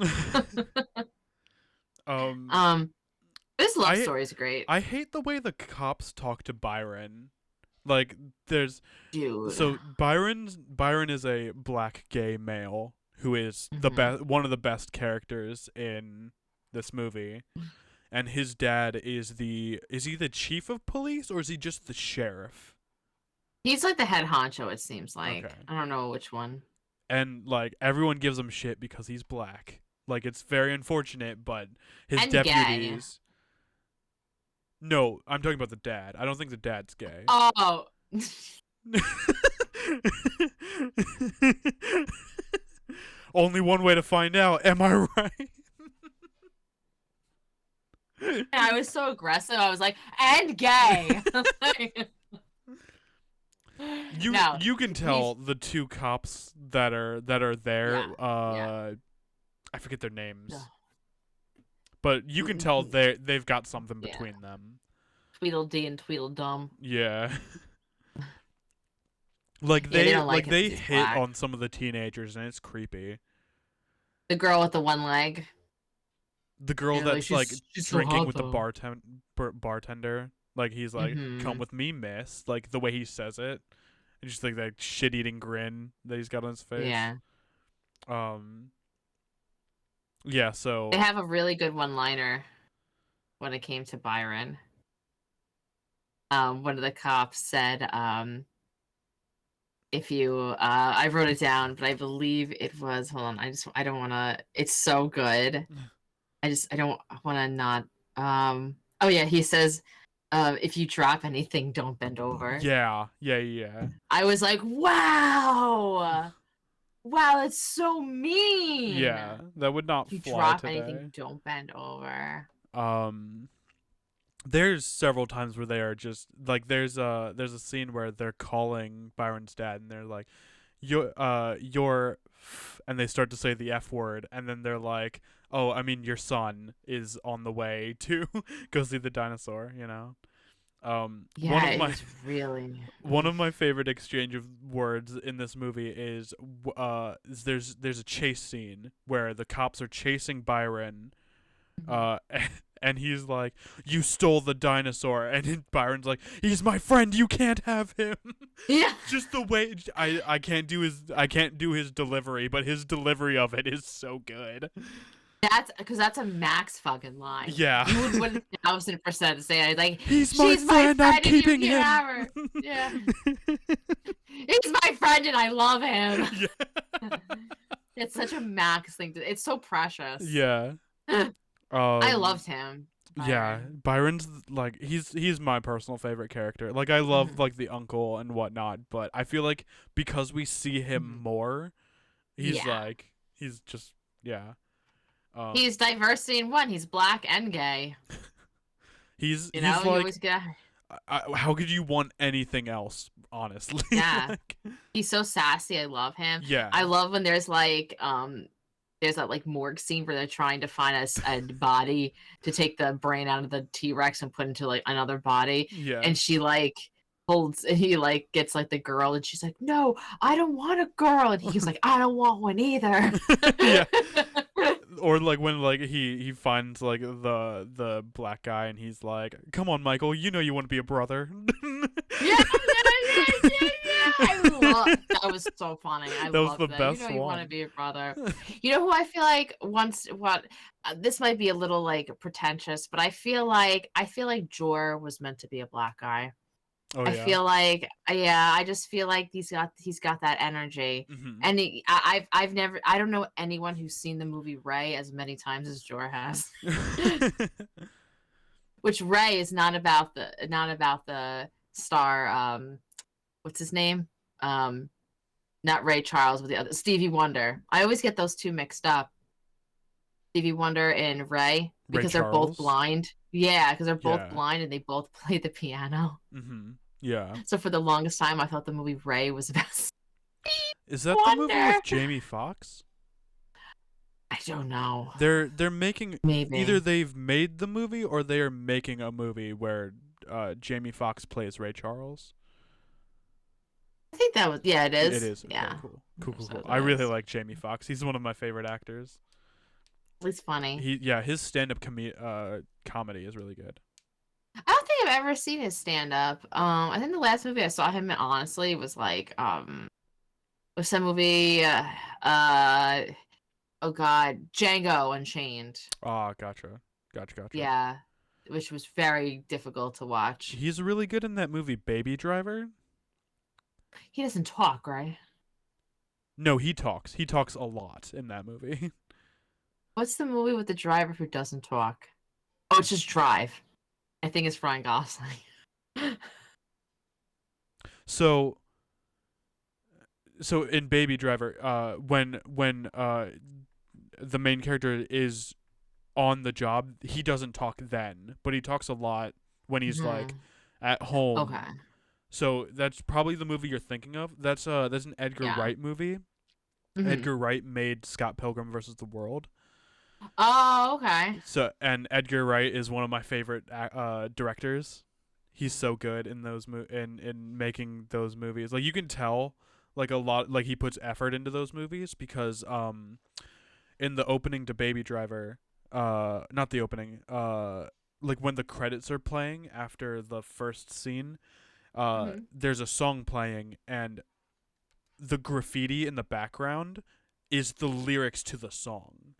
This love story is great. I hate the way the cops talk to Byron. Like, there's Dude. So Byron is a black gay male who is the best, one of the best characters in this movie. And his dad is he the chief of police or is he just the sheriff? He's like the head honcho, it seems like. Okay. I don't know which one. And like everyone gives him shit because he's black. Like it's very unfortunate, but his and deputies. Gay. No, I'm talking about the dad. I don't think the dad's gay. Oh. Only one way to find out. Am I right? I was so aggressive. I was like, and gay. You can tell the two cops that are there. Yeah. I forget their names, but you can tell they've got something between them. Tweedledee and Tweedledum. Yeah. Like they hit black. on some of the teenagers and it's creepy. The girl with the one leg. The girl that's she's drinking so with the bartender. Like he's like, "Come with me, miss." Like the way he says it, and just like that shit-eating grin that he's got on his face. Yeah. Yeah. So they have a really good one-liner when it came to Byron. One of the cops said, if you I wrote it down, but I believe it was, hold on, I don't want to, it's so good. I don't want to not, oh yeah, he says, if you drop anything, don't bend over. Yeah. I was like, wow, that's so mean. Yeah, that would not if you fly drop today. anything, don't bend over. There's several times where they are just like there's a scene where they're calling Byron's dad and they're like, your and they start to say the F word and then they're like, oh, I mean your son is on the way to go see the dinosaur, you know. Yeah, one of my favorite exchange of words in this movie is there's a chase scene where the cops are chasing Byron, and he's like, "You stole the dinosaur," and Byron's like, "He's my friend. You can't have him." Yeah. Just the way I can't do his delivery, but his delivery of it is so good. That's because that's a Max fucking line. Yeah. You would 1000% say it. Like, he's my friend. I'm keeping him. Yeah. He's my friend and I love him. Yeah. It's such a Max thing. It's so precious. Yeah. I loved him. Byron. Yeah, Byron's like he's my personal favorite character. Like I love like the uncle and whatnot, but I feel like because we see him more, he's just he's diversity in one. He's black and gay. He's you like, always get. how could you want anything else honestly. Yeah. Like, He's so sassy. I love him. yeah. I love when there's like there's that like morgue scene where they're trying to find a body to take the brain out of the T-Rex and put into like another body. Yeah. And she like he like gets like the girl and she's like, no, I don't want a girl. And he's like, I don't want one either. Yeah. Or like when like he finds like the black guy and he's like, come on, Michael, you know you want to be a brother. Yeah. I love that. Was so funny. That was love the that. best You know, you want to one. be a brother. You know who I feel like this might be a little like pretentious, but I feel like Jor was meant to be a black guy. Oh I yeah. feel like, yeah, I just feel like he's got that energy, and I don't know anyone who's seen the movie Ray as many times as Jor has. Which Ray is not about the star. What's his name? Not Ray Charles, but the other Stevie Wonder. I always get those two mixed up. Stevie Wonder and Ray because they're both blind. Yeah, because they're both blind and they both play the piano. Yeah. So for the longest time, I thought the movie Ray was about Stevie Is that Wonder. the movie with Jamie Foxx? I don't know. They're making Maybe either they've made the movie or they are making a movie where Jamie Foxx plays Ray Charles. I think that was it is. It is. Okay, yeah. Cool. I really like Jamie Foxx. He's one of my favorite actors. He's funny. His stand-up comedy is really good. I don't think I've ever seen his stand-up. I think the last movie I saw him in, honestly, was like was some movie oh god, Django Unchained. Ah, gotcha. Yeah, which was very difficult to watch. He's really good in that movie Baby Driver. He doesn't talk, right? No, he talks. He talks a lot in that movie. What's the movie with the driver who doesn't talk? Oh, it's just Drive. I think it's Ryan Gosling. So in Baby Driver, when the main character is on the job, he doesn't talk then, but he talks a lot when he's like at home. Okay. So that's probably the movie you're thinking of. That's an Edgar Wright movie. Edgar Wright made Scott Pilgrim versus the World. Oh, okay. So and Edgar Wright is one of my favorite directors. He's so good in those in making those movies. Like you can tell like a lot like he puts effort into those movies because in the opening to Baby Driver, not the opening, like when the credits are playing after the first scene, there's a song playing and the graffiti in the background is the lyrics to the song.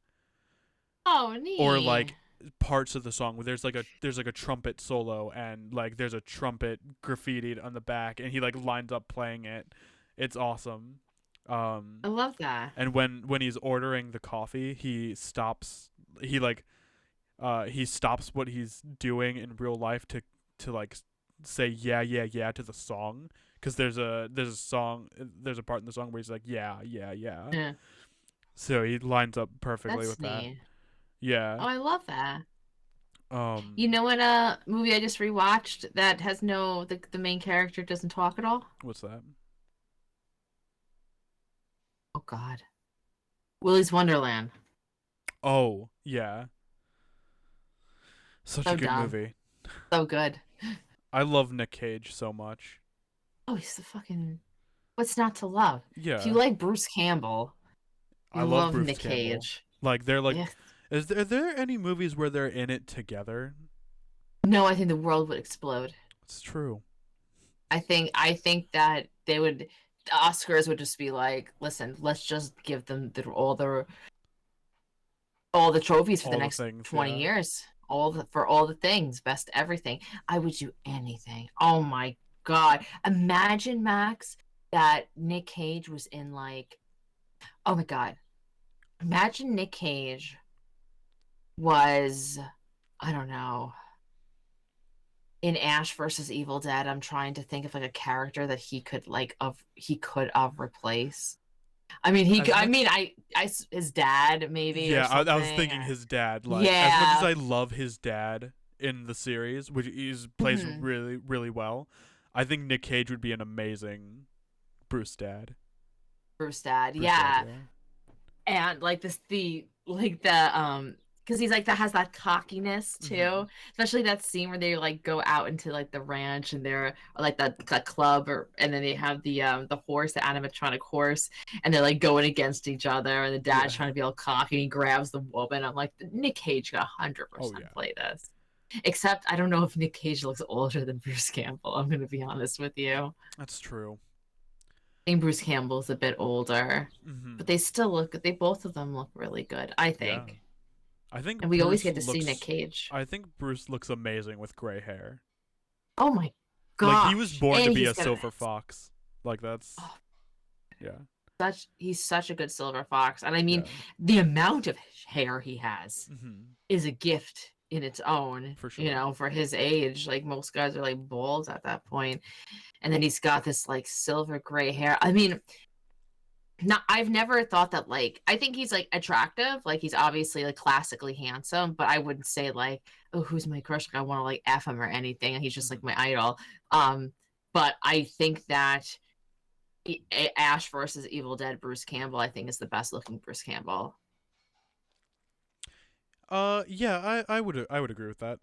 Oh, neat. Or like parts of the song where there's like a trumpet solo and like there's a trumpet graffitied on the back and he like lines up playing it. It's awesome. I love that. And when he's ordering the coffee, he stops what he's doing in real life to like say yeah to the song because there's a part in the song where he's like yeah. So he lines up perfectly with neat. that. Yeah. Oh, I love that. You know what movie I just rewatched that has the main character doesn't talk at all? What's that? Oh god. Willy's Wonderland. Oh, yeah. Such a good movie. So good. I love Nick Cage so much. Oh, he's the fucking what's not to love? Yeah. If you like Bruce Campbell, I love Bruce Nick Campbell. Cage. Like they're like are there any movies where they're in it together? No, I think the world would explode. It's true. I think that the Oscars would just be like, listen, let's just give them all the trophies for the next 20 years. For all the things, best everything. I would do anything. Oh my god. Imagine, Max, that Nick Cage was in like oh my god. Imagine Nick Cage was, I don't know, in Ash versus Evil Dead. I'm trying to think of like a character that he could replace. I mean, his dad maybe. Yeah, I was thinking his dad. Like, as much as I love his dad in the series, which he plays really, really well, I think Nick Cage would be an amazing Bruce dad. Bruce dad, Bruce dad, yeah. yeah. And like the because he's like that has that cockiness too, especially that scene where they like go out into like the ranch and they're like that club, and then they have the horse, the animatronic horse, and they're like going against each other, and the dad's trying to be all cocky and he grabs the woman. I'm like, Nick Cage could 100% play this. Except I don't know if Nick Cage looks older than Bruce Campbell. I'm gonna be honest with you. That's true. I think Bruce Campbell's a bit older, but they still look. They both of them look really good, I think. Yeah. I think And we Bruce always get to looks, see Nick Cage. I think Bruce looks amazing with gray hair. Oh my gosh! Like he was born and to be a silver fox. Like that's he's such a good silver fox, and I mean the amount of hair he has is a gift in its own. For sure, you know, for his age, like most guys are like bald at that point, and then he's got this like silver gray hair. I mean, I've never thought that, like, I think he's like attractive, like he's obviously like classically handsome, but I wouldn't say like, oh, who's my crush, like I want to like F him or anything, he's just like my idol. But I think that Ash versus Evil Dead Bruce Campbell, I think, is the best looking Bruce Campbell. Yeah, I would agree with that.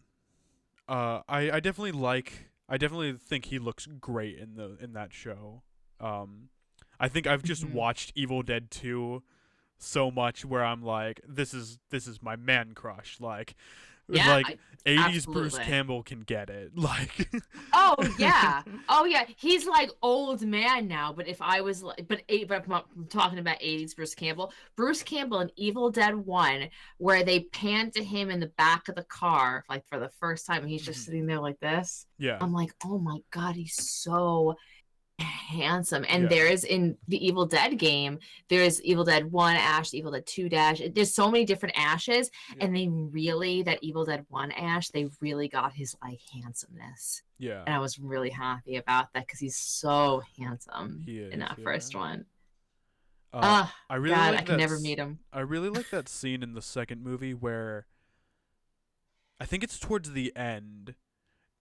I definitely think he looks great in that show. I think I've just watched Evil Dead 2 so much where I'm like, this is my man crush. Like, yeah, like 80s Bruce Campbell can get it. Like, oh yeah, he's like old man now. But if I was like, but I'm talking about 80s Bruce Campbell in Evil Dead 1, where they pan to him in the back of the car like for the first time, and he's just sitting there like this. Yeah, I'm like, oh my god, he's so handsome. And there's in the Evil Dead game, there's Evil Dead 1 Ash, Evil Dead 2 Dash. There's so many different Ashes, and they really, that Evil Dead 1 Ash, they really got his like handsomeness. Yeah, and I was really happy about that because he's so handsome in that first one. I really God, like I can never meet him. I really like that scene in the second movie where I think it's towards the end.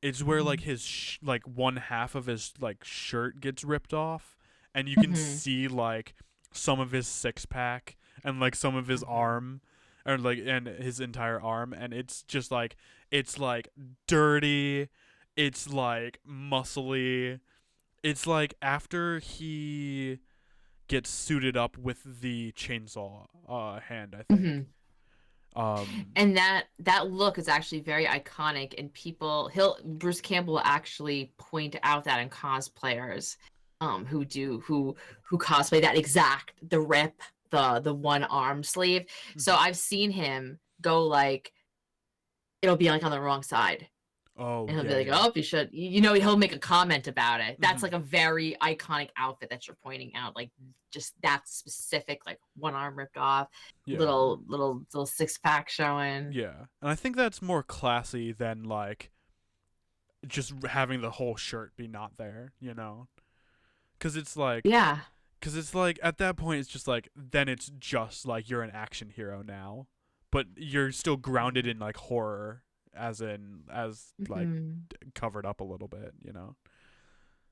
It's where like his like one half of his like shirt gets ripped off, and you can see like some of his six pack and like some of his arm, or like and his entire arm, and it's just like it's like dirty, it's like muscly, it's like after he gets suited up with the chainsaw hand, I think. And that look is actually very iconic, and Bruce Campbell will actually point out that in cosplayers who cosplay that exact, the rip, the one arm sleeve. So I've seen him go like, it'll be like on the wrong side. Oh, and he'll be like, oh, you should, you know, he'll make a comment about it. That's like a very iconic outfit that you're pointing out, like just that specific, like one arm ripped off, little six pack showing. Yeah, and I think that's more classy than like just having the whole shirt be not there, you know? Because it's like, because it's like at that point it's just like, then it's just like you're an action hero now, but you're still grounded in like horror. As like covered up a little bit, you know.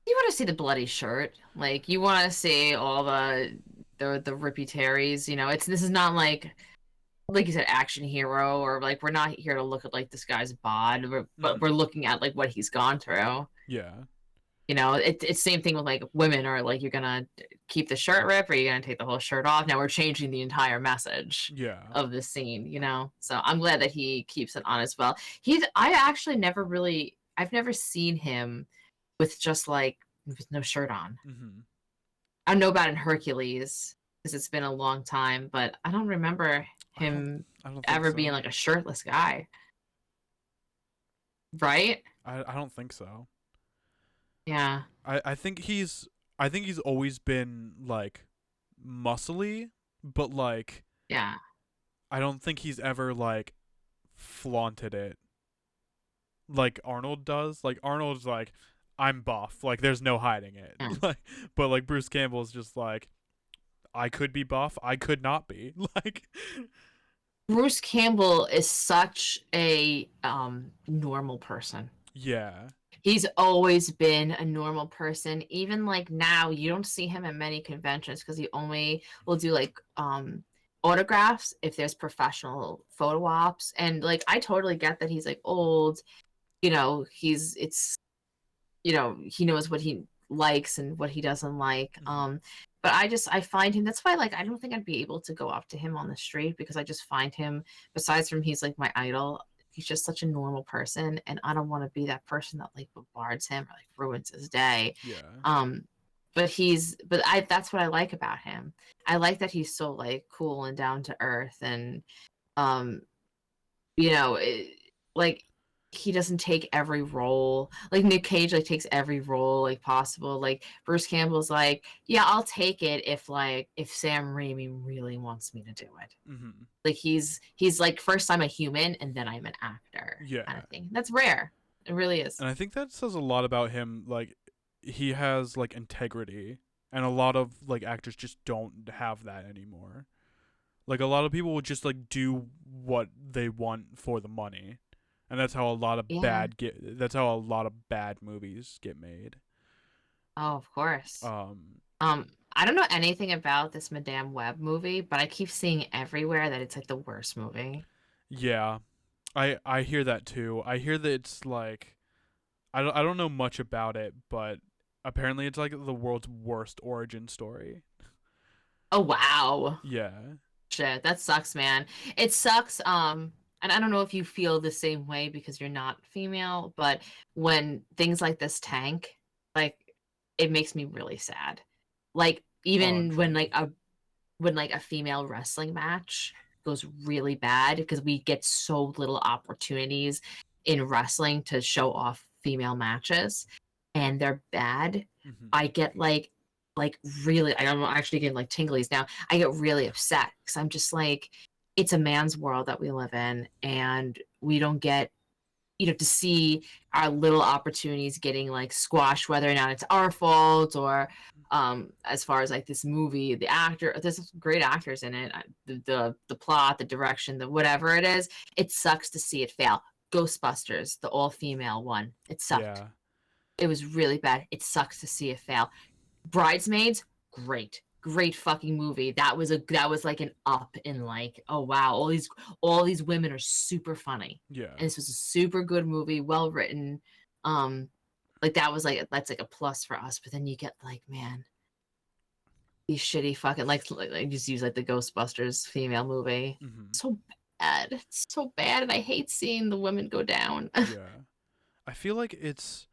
You want to see the bloody shirt, like you want to see all the rippy terries, you know. This is not like you said, action hero, or like we're not here to look at like this guy's bod, but we're looking at like what he's gone through. Yeah. You know, it's same thing with like women, or like you're gonna keep the shirt ripped, or you're gonna take the whole shirt off. Now we're changing the entire message of the scene, you know. So I'm glad that he keeps it on as well. I've never seen him with just like with no shirt on. I know about in Hercules because it's been a long time, but I don't remember him ever being like a shirtless guy. Right? I don't think so. Yeah. I think he's always been like muscly, but like I don't think he's ever like flaunted it like Arnold does. Like Arnold's like, I'm buff, like there's no hiding it. Like, but like Bruce Campbell's just like, I could be buff, I could not be. Like Bruce Campbell is such a normal person. Yeah. He's always been a normal person. Even like now, you don't see him at many conventions because he only will do like autographs if there's professional photo ops. And like I totally get that he's like old, he knows what he likes and what he doesn't like. But I find him, that's why like I don't think I'd be able to go up to him on the street because I just find him, besides from he's like my idol, he's just such a normal person, and I don't want to be that person that like bombards him or like ruins his day. Yeah. But that's what I like about him. I like that he's so like cool and down to earth, and um like he doesn't take every role. Like Nick Cage like takes every role like possible. Like Bruce Campbell's like, yeah, I'll take it if Sam Raimi really wants me to do it. Like he's like, first I'm a human and then I'm an actor. Yeah. Kind of thing. That's rare. It really is. And I think that says a lot about him. Like, he has like integrity, and a lot of like actors just don't have that anymore. Like, a lot of people will just like do what they want for the money, and that's how a lot of that's how a lot of bad movies get made. Oh, of course. I don't know anything about this Madame Web movie, but I keep seeing everywhere that it's like the worst movie. Yeah, I hear that too. I hear that it's like, I don't know much about it, but apparently it's like the world's worst origin story. Oh wow. Yeah. Shit, that sucks, man. It sucks. And I don't know if you feel the same way because you're not female, but when things like this tank, like it makes me really sad. Like even when a female wrestling match goes really bad because we get so little opportunities in wrestling to show off female matches and they're bad, I get like really, I'm actually getting like tinglies now. I get really upset because I'm just like, it's a man's world that we live in and we don't get to see our little opportunities getting like squashed, whether or not it's our fault or as far as like this movie, the actor, there's great actors in it, the plot, the direction, the whatever it is, it sucks to see it fail. Ghostbusters, the all-female one, it sucked. Yeah. It was really bad. It sucks to see it fail. Bridesmaids, great fucking movie. That was like an up in like, oh wow, all these women are super funny. Yeah. And this was a super good movie, well written. Like that's like a plus for us. But then you get like, man, these shitty fucking like just use like the Ghostbusters female movie. So bad. It's so bad, and I hate seeing the women go down. Yeah. I feel like it's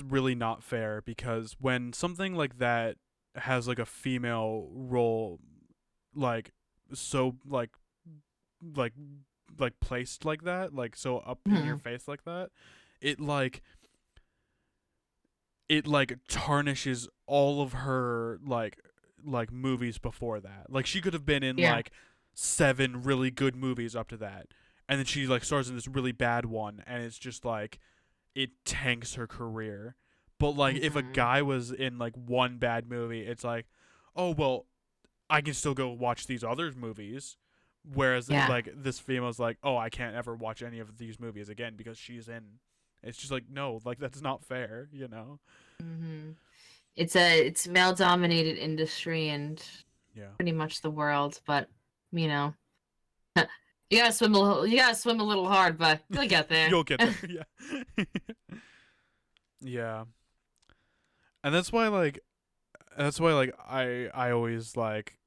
really not fair because when something like that has like a female role, like so like placed like that, like so up in your face like that, it like tarnishes all of her like movies before that. Like she could have been in like 7 really good movies up to that, and then she like stars in this really bad one, and it's just like it tanks her career. But like if a guy was in like one bad movie, it's like, oh well, I can still go watch these other movies. Whereas like this female's like, oh, I can't ever watch any of these movies again because she's in. It's just like, no, like that's not fair, you know. It's a male dominated industry and pretty much the world, but you know. You gotta swim a little hard, but you'll get there. You'll get there, yeah. Yeah. And that's why I always like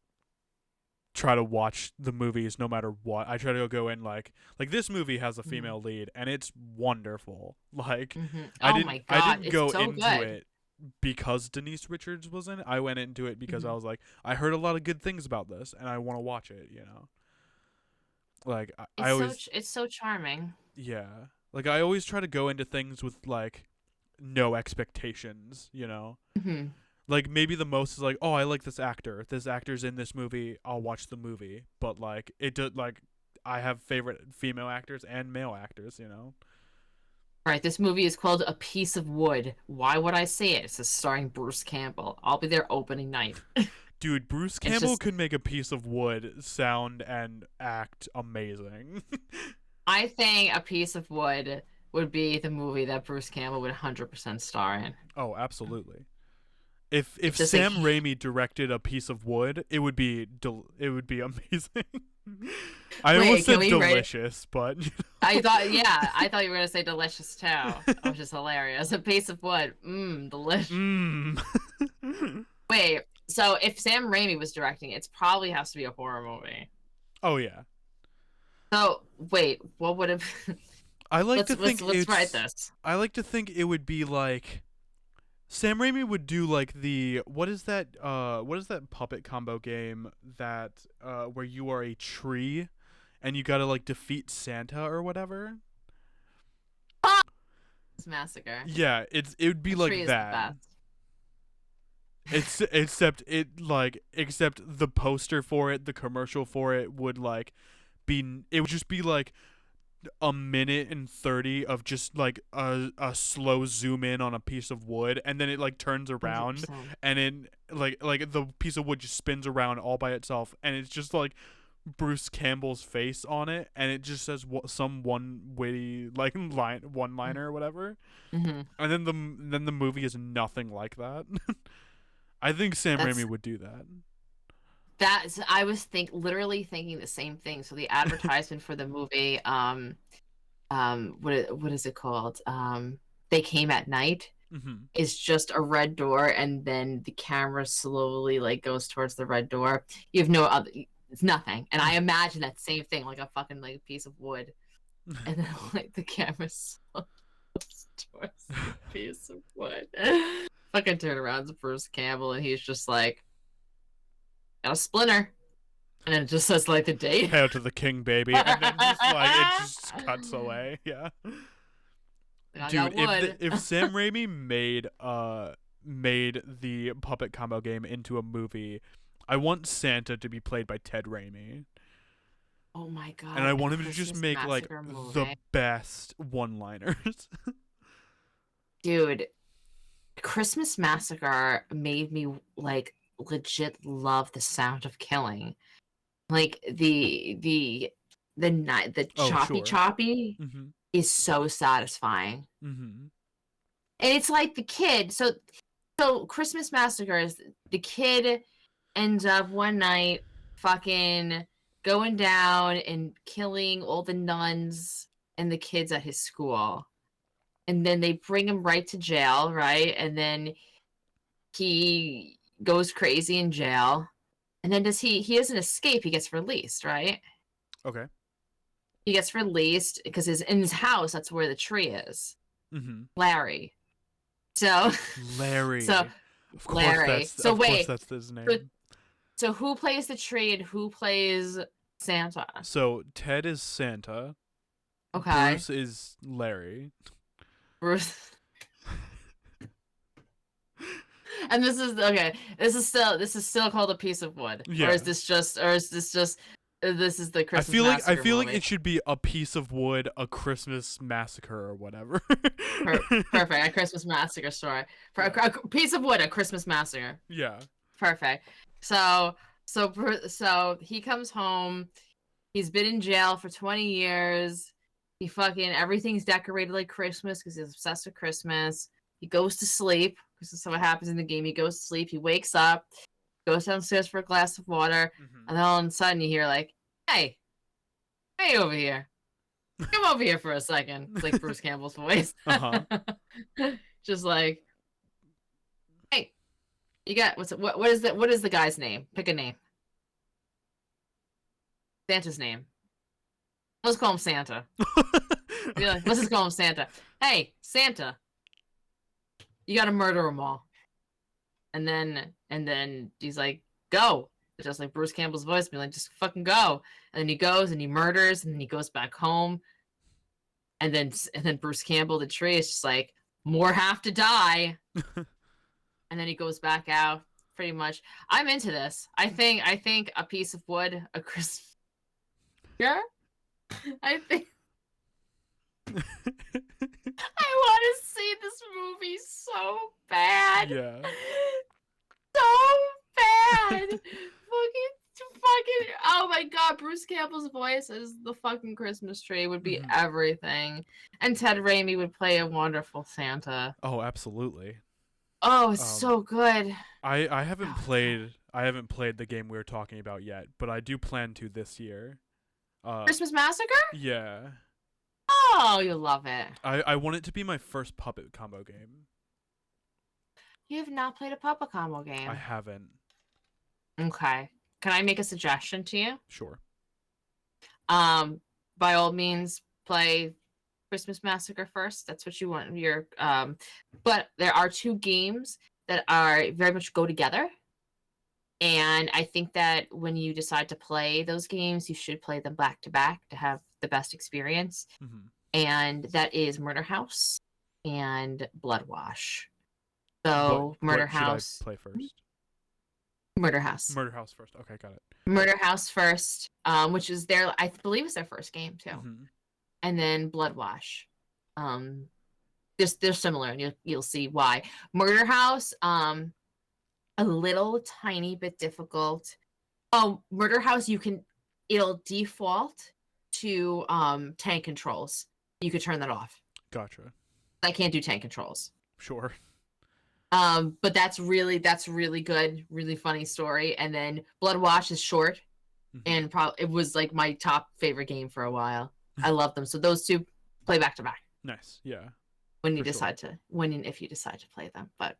try to watch the movies no matter what. I try to go in like this movie has a female lead and it's wonderful. Like I didn't go into it because Denise Richards was in it. I went into it because I was like, I heard a lot of good things about this and I want to watch it, you know. Like it's so charming. Yeah. Like I always try to go into things with like no expectations, you know. Like maybe the most is like, oh, I like this actor. This actor's in this movie. I'll watch the movie. But like I have favorite female actors and male actors, you know. Right, this movie is called A Piece of Wood. Why would I say it? It's starring Bruce Campbell. I'll be there opening night. Dude, Bruce Campbell could make A Piece of Wood sound and act amazing. I think A Piece of Wood would be the movie that Bruce Campbell would 100% star in. Oh, absolutely. If Just like Sam Raimi directed A Piece of Wood, it would be amazing. I Wait, almost can said we write- delicious, but I thought you were gonna say delicious too, which is hilarious. A piece of wood, delicious. Wait, so if Sam Raimi was directing it, it probably has to be a horror movie. Oh yeah. So wait, what would have? I like to think let's write this. I like to think it would be like Sam Raimi would do like the what is that puppet combo game that where you are a tree and you gotta like defeat Santa or whatever. Massacre. Yeah, it would be The like tree is that. the best. Except the poster for it, the commercial for it would like it would just be like a minute and 30 of just like a slow zoom in on a piece of wood, and then it like turns around 100%. and then like the piece of wood just spins around all by itself, and it's just like Bruce Campbell's face on it, and it just says some one witty like one liner or whatever. Mm-hmm. And then the movie is nothing like that. I think Sam Raimi would do that. I was literally thinking the same thing. So the advertisement for the movie, what is it called? They Came at Night. Mm-hmm. Is just a red door, and then the camera slowly like goes towards the red door. You have no other. It's nothing. And I imagine that same thing, like a fucking like piece of wood, and then like the camera slowly goes towards the piece of wood. Fucking turn around to Bruce Campbell, and he's just like, got a splinter, and then it just says like the date. Hail to the king, baby, and then just like it just cuts away. Yeah, dude. If Sam Raimi made the puppet combo game into a movie, I want Santa to be played by Ted Raimi. Oh my god! And I want him to just make like the best one-liners. Dude, Christmas Massacre made me like legit love the sound of killing, like the choppy Mm-hmm. is so satisfying. Mm-hmm. And it's like the kid. So Christmas Massacre is the kid ends up one night fucking going down and killing all the nuns and the kids at his school. And then they bring him right to jail, right? And then he goes crazy in jail. And then he doesn't escape, he gets released, right? Okay. He gets released because in his house, that's where the tree is. Mm-hmm. Larry. So Larry. So of course Larry. Of course that's his name. So who plays the tree and who plays Santa? So Ted is Santa. Okay. Bruce is Larry. Bruce. And this is okay. This is still called A Piece of Wood. Yeah. Or is this just this is the Christmas Massacre I feel movie. like it should be A Piece of Wood, A Christmas Massacre, or whatever. Perfect. A Christmas Massacre story. For a Piece of Wood, A Christmas Massacre. Yeah. Perfect. So he comes home. He's been in jail for 20 years. He fucking everything's decorated like Christmas because he's obsessed with Christmas. He goes to sleep. This is what happens in the game. He goes to sleep. He wakes up, goes downstairs for a glass of water, and then all of a sudden you hear like, "Hey over here, come over here for a second." It's like Bruce Campbell's voice. Just like, "Hey, you got what is the guy's name? Pick a name. Santa's name. Let's call him Santa. Let's just call him Santa. Hey, Santa, you gotta murder them all." And then he's like, "Go." Just like Bruce Campbell's voice, being like, "Just fucking go." And then he goes and he murders, and then he goes back home. And then Bruce Campbell, the tree, is just like, "More have to die." And then he goes back out. Pretty much, I'm into this. I think A Piece of Wood, A Christmas. Yeah, I think. I want to see this movie so bad. Yeah. So bad. Fucking oh my god, Bruce Campbell's voice as the fucking Christmas tree would be Mhm. everything. And Ted Raimi would play a wonderful Santa. Oh, absolutely. Oh, it's Um, so good. I haven't Oh, played the game we were talking about yet, but I do plan to this year. Christmas Massacre? Yeah. Oh, you'll love it. I want it to be my first puppet combo game. You have not played a Papa Combo game. I haven't. Okay. Can I make a suggestion to you? Sure. By all means, play Christmas Massacre first. That's what you want. But there are two games that are very much go together. And I think that when you decide to play those games, you should play them back to back to have the best experience. Mm-hmm. And that is Murder House and Blood Wash. So Murder House. Should I play first? Murder House. Murder House first. Okay, got it. Murder House first, which is I believe, is their first game too. Mm-hmm. And then Blood Wash. They're similar, and you'll see why. Murder House, a little tiny bit difficult. Oh, Murder House, it'll default to tank controls. You could turn that off. Gotcha. I can't do tank controls. Sure. But that's really good, really funny story. And then Blood Wash is short, and it was like my top favorite game for a while. I love them. So those two play back to back. Nice. Yeah. When you decide to if you decide to play them. But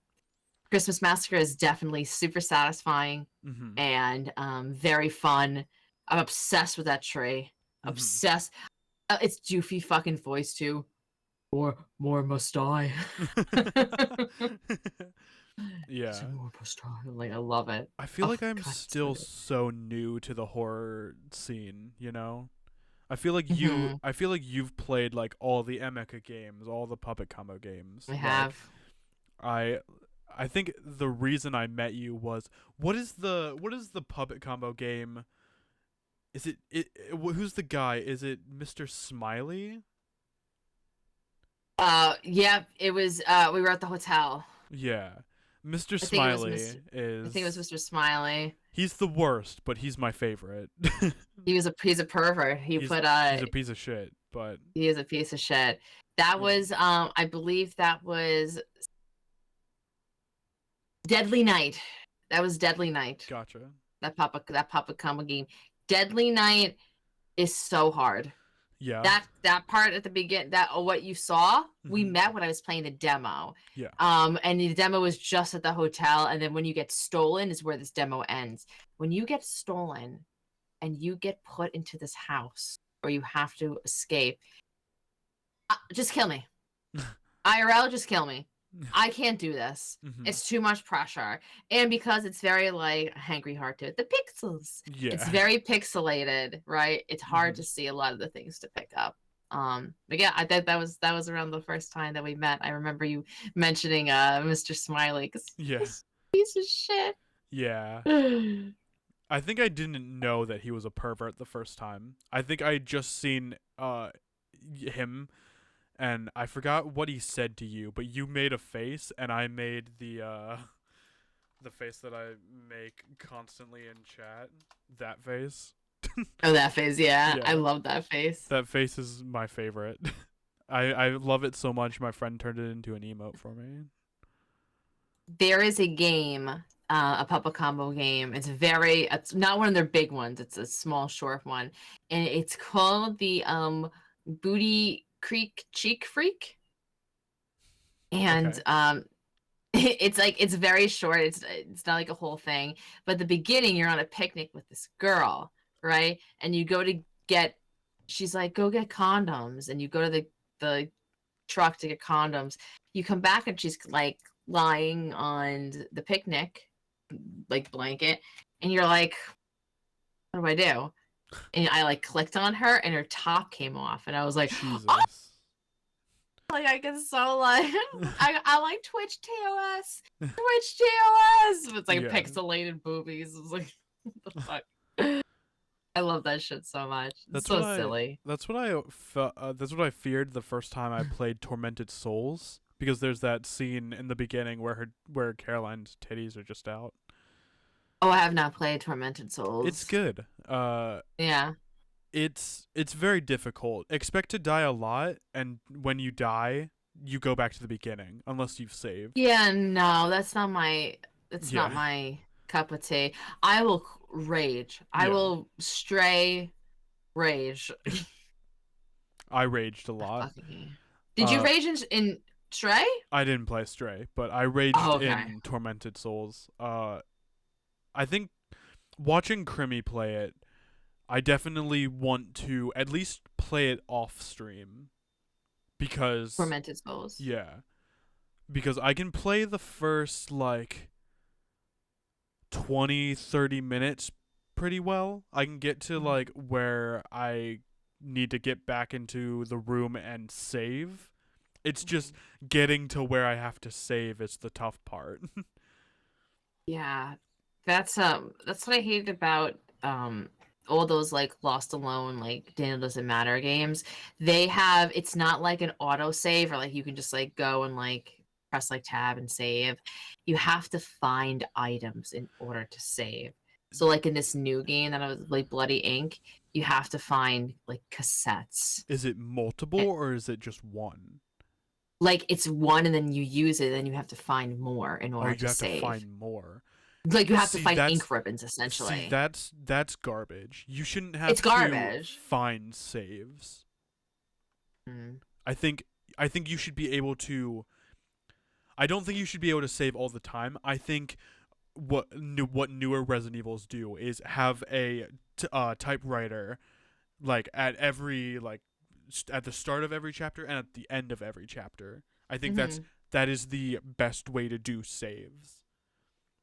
Christmas Massacre is definitely super satisfying and very fun. I'm obsessed with that tree. Obsessed. It's Doofy fucking voice too. More must die. Yeah. More must die. Like, I love it. I feel like I'm still so new to the horror scene, you know? I feel like you've played like all the Emeka games, all the Puppet Combo games. I have. I think the reason I met you was what is the Puppet Combo game? Is it who's the guy? Is it Mr. Smiley? Yeah, it was we were at the hotel. Yeah. Mr. Smiley I think it was Mr. Smiley. He's the worst, but he's my favorite. He's a pervert. He's a piece of shit, but he is a piece of shit. That was I believe that was Deadly Night. That was Deadly Night. Gotcha. That Papa Combo game. Deadly Night is so hard. Yeah. That part at the beginning, what you saw, we met when I was playing the demo. Yeah. And the demo was just at the hotel, and then when you get stolen is where this demo ends. When you get stolen and you get put into this house or you have to escape, just kill me. IRL, just kill me. I can't do this. It's too much pressure. And because it's very like Hangry Heart to it, the pixels. Yeah. It's very pixelated, right? It's hard to see a lot of the things to pick up. But yeah, I think that was around the first time that we met. I remember you mentioning Mr. Smiley, because he's a piece of shit. Yeah. I think I didn't know that he was a pervert the first time. I think I just seen him. And I forgot what he said to you, but you made a face, and I made the face that I make constantly in chat. That face. Oh, that face, yeah. I love that face. That face is my favorite. I love it so much. My friend turned it into an emote for me. There is a game, a Papa Combo game. It's not one of their big ones. It's a small, short one, and it's called the Booty Creek Cheek Freak, and it's very short. It's not like a whole thing, but at the beginning you're on a picnic with this girl, right? And you go to she's like, go get condoms, and you go to the truck to get condoms. You come back and she's like lying on the picnic like blanket, and you're like, what do I do? And I like clicked on her, and her top came off, and I was like, Jesus. oh! Like, I get so like I like Twitch TOS. Twitch TOS. It's like pixelated boobies. It's like, what the fuck? I love that shit so much. It's so silly. That's what I feared the first time I played Tormented Souls, because there's that scene in the beginning where Caroline's titties are just out. Oh, I have not played Tormented It's Souls. good. Yeah. It's very difficult. Expect to die a lot, and when you die, you go back to the beginning unless you've saved. Yeah, no, that's not Yeah. my cup of tea. I will rage. I Yeah. will stray rage. I raged a The lot. fucking game. Did you Uh rage in Stray? I didn't play Stray, but I Oh, raged okay. in Tormented Souls. I think watching Crimmy play it, I definitely want to at least play it off stream because Tormented Souls. yeah, because I can play the first like 20-30 minutes pretty well. I can get to Mhm. like where I need to get back into the room and save. It's just Mhm. getting to where I have to save is the tough part. Yeah, that's what I hated about all those like Lost Alone, like Daniel Doesn't Matter games. They have it's not like an auto save or like you can just like go and like press like tab and save. You have to find items in order to save. So like in this new game that I was like Bloody Ink, you have to find like cassettes. Is it multiple And, or is it just one? like it's one and then you use it, and you have to find more in Oh, order you to have to save. find more. Like you have to See, find that's ink ribbons see essentially. that's garbage. You shouldn't It's have to garbage. find saves. Mm. I think I think you should be able to I don't think you should be able to save all the time. I think what newer Resident Evils do is have a typewriter like at every like at the start of every chapter and at the end of every chapter. I think Hmm. that is the best way to do saves.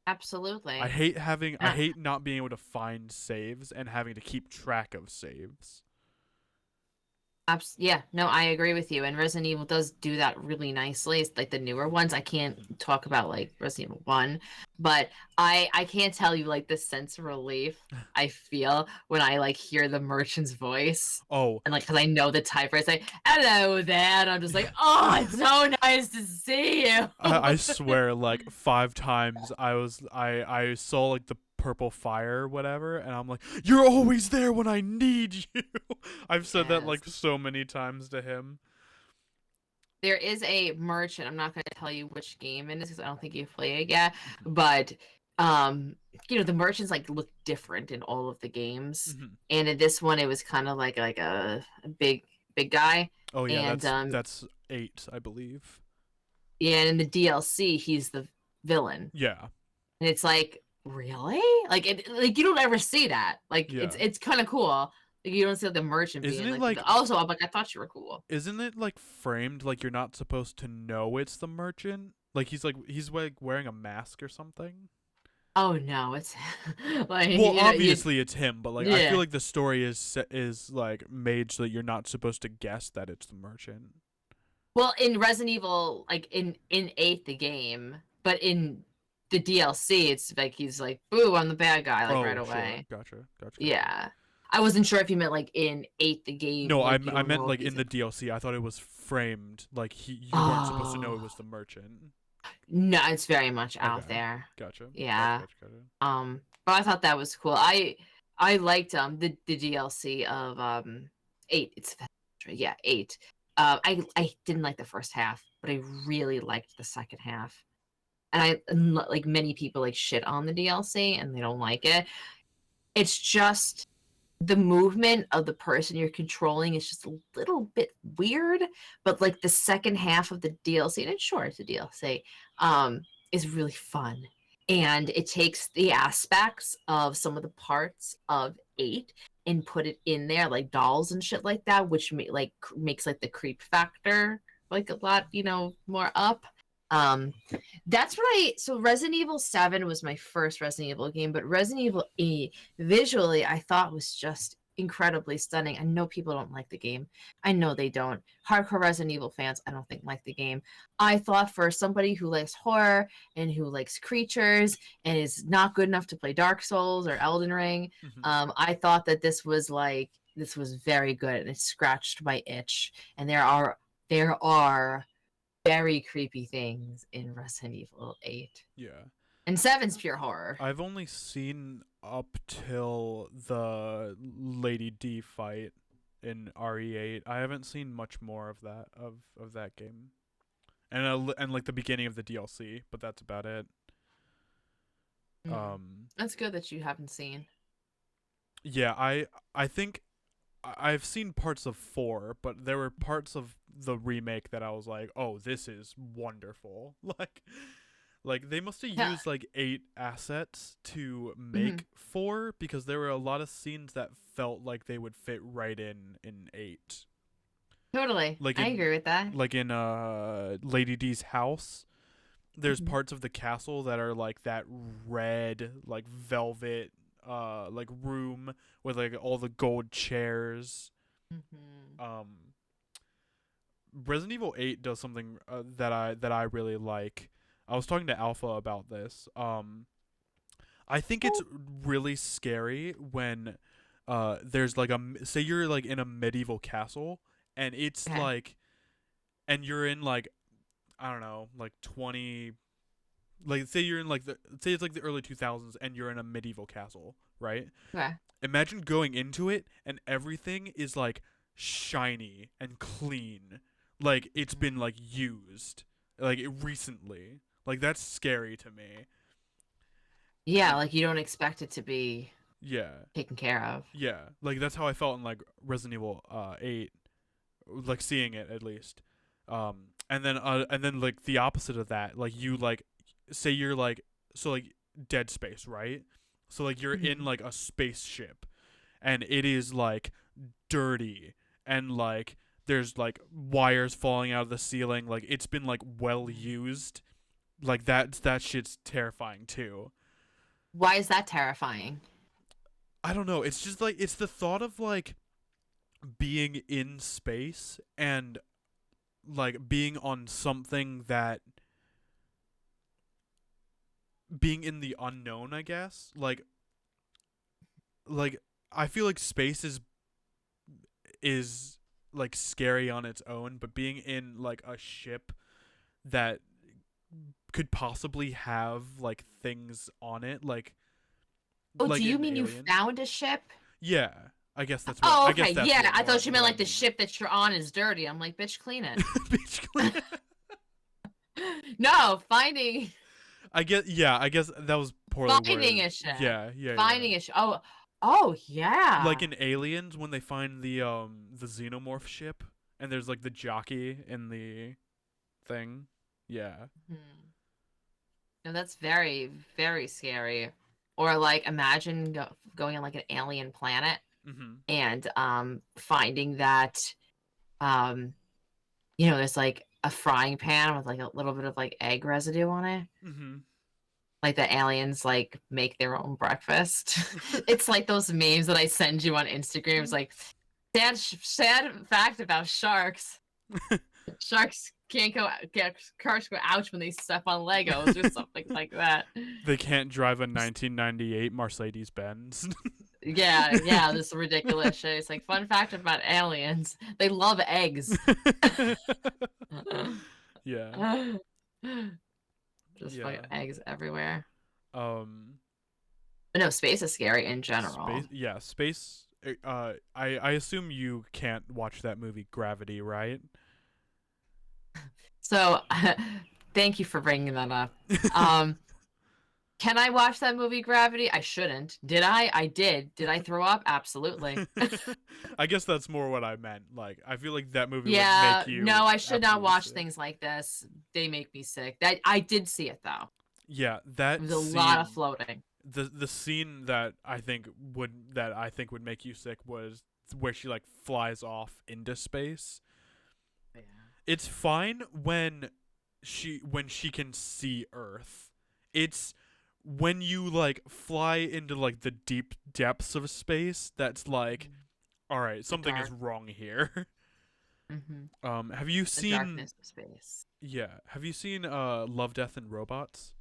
Absolutely. I Uh, hate not being able to find saves and having to keep track of saves. yeah, no, I agree with you. And Resident Evil does do that really nicely. It's like the newer ones. I can't talk about like Resident Evil 1, but I can't tell you like the sense of relief I feel when I like hear the merchant's voice. Oh, And like, because I know the typewriter, say, hello there. And I'm just like, oh, it's so nice to see you. I swear, like 5 times I saw like the purple fire or whatever, and I'm like, "You're always there when I need you." I've said that Yes. like so many times to him. There is a merchant. I'm not going to tell you which game it is because I don't think you've played it yet. But um, the merchants like look different in all of the games, Mm-hmm. and in this one, it was kind of like a big guy, Oh yeah, and that's 8, I believe. yeah, and in the DLC, he's the villain, Yeah, and it's like really like you don't ever see that. Like yeah. it's kind of cool. Like, you don't see like, the merchant Isn't being it like like also I'm like I thought you were cool. isn't it like framed like you're not supposed to know it's the merchant? Like he's like wearing a mask or something. Oh no, it's like Well, you obviously it's him, but like I feel yeah. like the story is like made so that you're not supposed to guess that it's the merchant. Well, in Resident Evil, like in 8 the game, but in the DLC, it's like he's like, "Boo, I'm the bad guy," like right Oh, sure. away. Gotcha. Yeah, I wasn't sure if you meant like in 8 the game, No, like you I don't meant know if like he's in the like, DLC. I thought it was framed like you weren't supposed to know it oh was the merchant. no, it's very much out Okay. there. Gotcha. Yeah. Gotcha. But I thought that was cool. I liked the DLC of 8. It's yeah 8. I didn't like the first half, but I really liked the second half. And like many people like shit on the DLC and they don't like it. It's just the movement of the person you're controlling is just a little bit weird, but like the second half of the DLC, and it's short, it's a DLC, is really fun. And it takes the aspects of some of the parts of 8 and put it in there, like dolls and shit like that, which makes like the creep factor like a lot, more up. Um, that's what so Resident Evil 7 was my first Resident Evil game, but Resident Evil 8 visually I thought was just incredibly stunning. I know people don't like the game. I know they don't. Hardcore Resident Evil fans, I don't think like the game. I thought for somebody who likes horror and who likes creatures and is not good enough to play Dark Souls or Elden Ring, Mm-hmm. I thought that this was very good and it scratched my itch. And there are very creepy things in Resident Evil 8. Yeah. And 7's pure horror. I've only seen up till the Lady D fight in RE8. I haven't seen much more of that game, and like the beginning of the DLC, but that's about it. That's good that you haven't seen. Yeah, I think I've seen parts of 4, but there were parts of the remake that I was like, "Oh, this is wonderful." Like they must have Yeah. used like 8 assets to Mm-hmm. make 4 because there were a lot of scenes that felt like they would fit right in 8. Totally. Like I in agree with that. Lady D's house, there's Mhm. parts of the castle that are like that red like velvet like room with like all the gold chairs. Mm-hmm. um Resident Evil 8 does something that I really like. I was talking to Alpha about this. I think it's really scary when there's like say you're like in a medieval castle and it's Okay. like and you're in like I don't know, like 20, like say you're in like say it's like the early 2000s and you're in a medieval castle, right? Okay. Imagine going into it and everything is like shiny and clean, like it's been like used like recently. Like that's scary to me. Yeah, And like you don't expect it to be yeah, taken care of. yeah, like that's how I felt in like Resident Evil 8, like seeing it at least. And then like the opposite of that, like you like say you're like so like Dead Space, right? So like you're in Mm-hmm. like a spaceship and it is like dirty and like there's like wires falling out of the ceiling, like it's been like well used. Like that shit's terrifying too. Why is that terrifying? I don't know, it's just like it's the thought of like being in space and like being on something that being in the unknown, I guess. Like I feel like space is like scary on its own, but being in like a ship that could possibly have like things on it Oh, do like you in mean you Aliens. found a ship? Yeah, Oh, I okay. guess that's Yeah, what I more thought you meant what I like the mean. ship that you're on is dirty. I'm like, bitch, clean it. Bitch, clean. No, finding I guess that was poorly finding worded. a ship. Yeah. Finding a ship. Oh yeah. Like in Aliens when they find the xenomorph ship and there's like the jockey in the thing. Yeah. Hmm. No, that's very, very scary. Or like imagine going on like an alien planet Mhm. and finding that um there's like a frying pan with like a little bit of like egg residue on it. Mhm. Like the aliens like make their own breakfast. It's like those memes that I send you on Instagram. It's like sad fact about sharks. Sharks can't go sharks go ouch when they step on Legos or something like that. They can't drive a 1998 Mercedes Benz. Yeah, this ridiculous shit. It's like fun fact about aliens. They love eggs. Yeah. Just fucking Yeah. eggs everywhere. Um But no, space is scary in general. Space I assume you can't watch that movie Gravity, right? So, thank you for bringing that up. Um, can I watch that movie Gravity? I shouldn't. Did I? I did. Did I throw up? Absolutely. I guess that's more what I meant. Like I feel like that movie would Yeah, make you no, I should not absolutely watch sick. things like this. They make me sick. That I did see it though. Yeah, It that was a lot of scene floating. the scene that I think would make you sick was where she like flies off into space. Yeah. It's fine when she can see Earth. It's when you like fly into like the deep depths of space that's like, all right, The something is dark. wrong here. Have you The seen darkness of space. Have you seen Love, Death and Robots?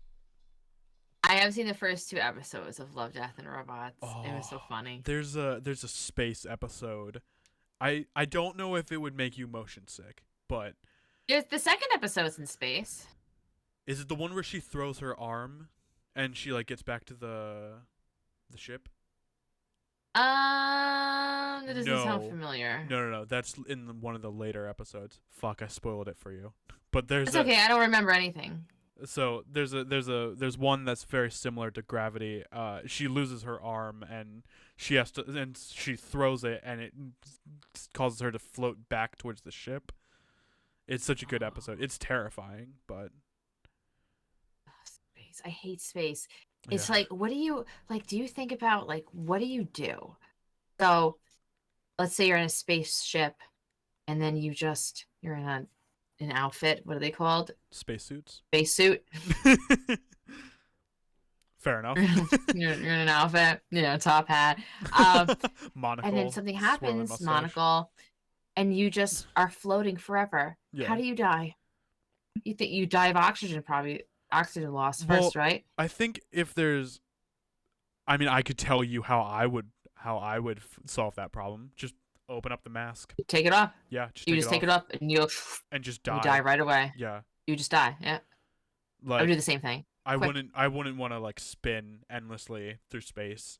I have seen the first 2 episodes of Love, Death, and Robots. It was Oh, so funny. there's a space episode. I don't know if it would make you motion sick, but There's the second episode's in space. is it the one where she throws her arm? And she like gets back to the ship. That doesn't sound No. familiar. No. That's in one of the later episodes. Fuck, I spoiled it for you. But there's It's okay. I don't remember anything. so there's one that's very similar to Gravity. She loses her arm and she throws it and it causes her to float back towards the ship. It's such a good episode. It's terrifying, but Space. I hate space. It's yeah. like, what do you like? Do you think about like what do you do? So, let's say you're in a spaceship, and then you're in an outfit. What are they called? Spacesuits. Spacesuit. Fair enough. You're in an outfit, top hat. Um, Monocle. and then something Swirling happens, mustache. monocle, and you just are floating forever. Yeah. How do you die? You think you die of oxygen, probably oxygen loss first, right? I think if there's, I mean, I could tell you how I would solve that problem. Just open up the mask. You take it off. Yeah, You just take it off, and you just die. you die right away. Yeah. You just die. Yeah. I Like would do the same thing. I Quick. wouldn't want to like spin endlessly through space.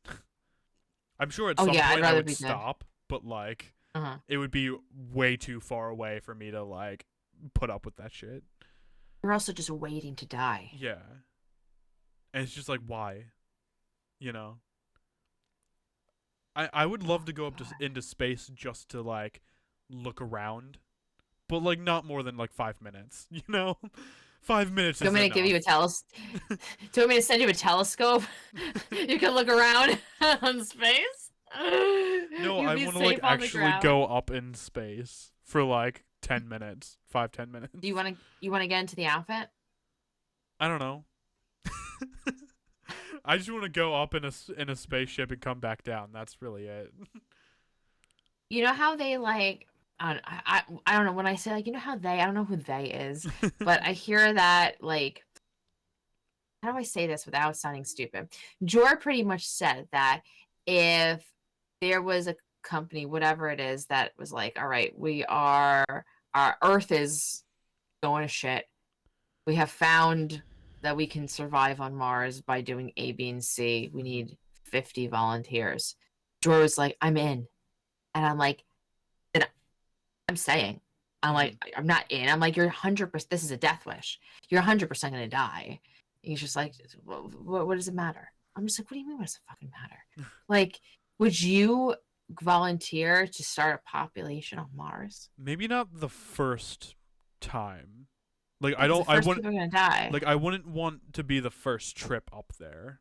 I'm sure at Oh some yeah, I'd point I rather would be dead. stop, but like Uh-huh. it would be way too far away for me to like put up with that shit. You're also just waiting to die. Yeah. And it's just like why? You know. I would love to go up to into space just to like look around, but like not more than like 5 minutes. You know, 5 minutes. Do you want me to give you a telescope? Do you want me to send you a telescope? You can look around on space. No, I want to like actually go up in space for like 10 minutes, 5-10 minutes. Do you want to get into the outfit? I don't know. I just want to go up in a spaceship and come back down. That's really it. You know how they like I don't know when I say like you know how I don't know who they is, but I hear that like how do I say this without sounding stupid? Jor pretty much said that if there was a company, whatever it is, that was like, all right, our Earth is going to shit. We have found that we can survive on Mars by doing A, B, and C. We need 50 volunteers. Jor was like, I'm in. And I'm like, and I'm saying, I'm like, I'm not in. I'm like, you're 100%, this is a death wish. You're 100% going to die. He's just like, what does it matter? I'm just like, what do you mean, what does it fucking matter? Like, would you volunteer to start a population on Mars? Maybe not the first time. Like I wouldn't. People are gonna die. Like I wouldn't want to be the first trip up there.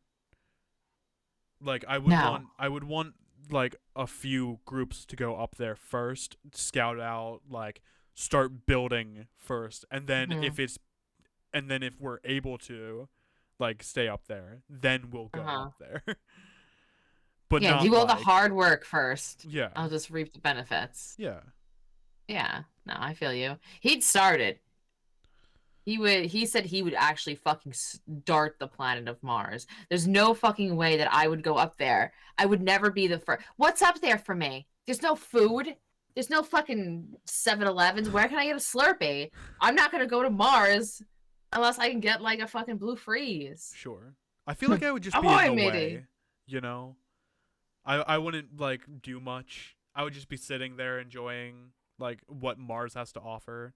Like I would want like a few groups to go up there first, scout out, like start building first, and then if we're able to like stay up there, then we'll go up there. But yeah, not do all like, the hard work first. Yeah. I'll just reap the benefits. Yeah. Yeah. No, I feel you. He'd started. He said he would actually fucking start the planet of Mars. There's no fucking way that I would go up there. I would never be the first. What's up there for me? There's no food. There's no fucking 7-Elevens. Where can I get a Slurpee? I'm not gonna go to Mars unless I can get like a fucking Blue Freeze. Sure. I feel like I would just be in the way. You know? I wouldn't like do much. I would just be sitting there enjoying like what Mars has to offer.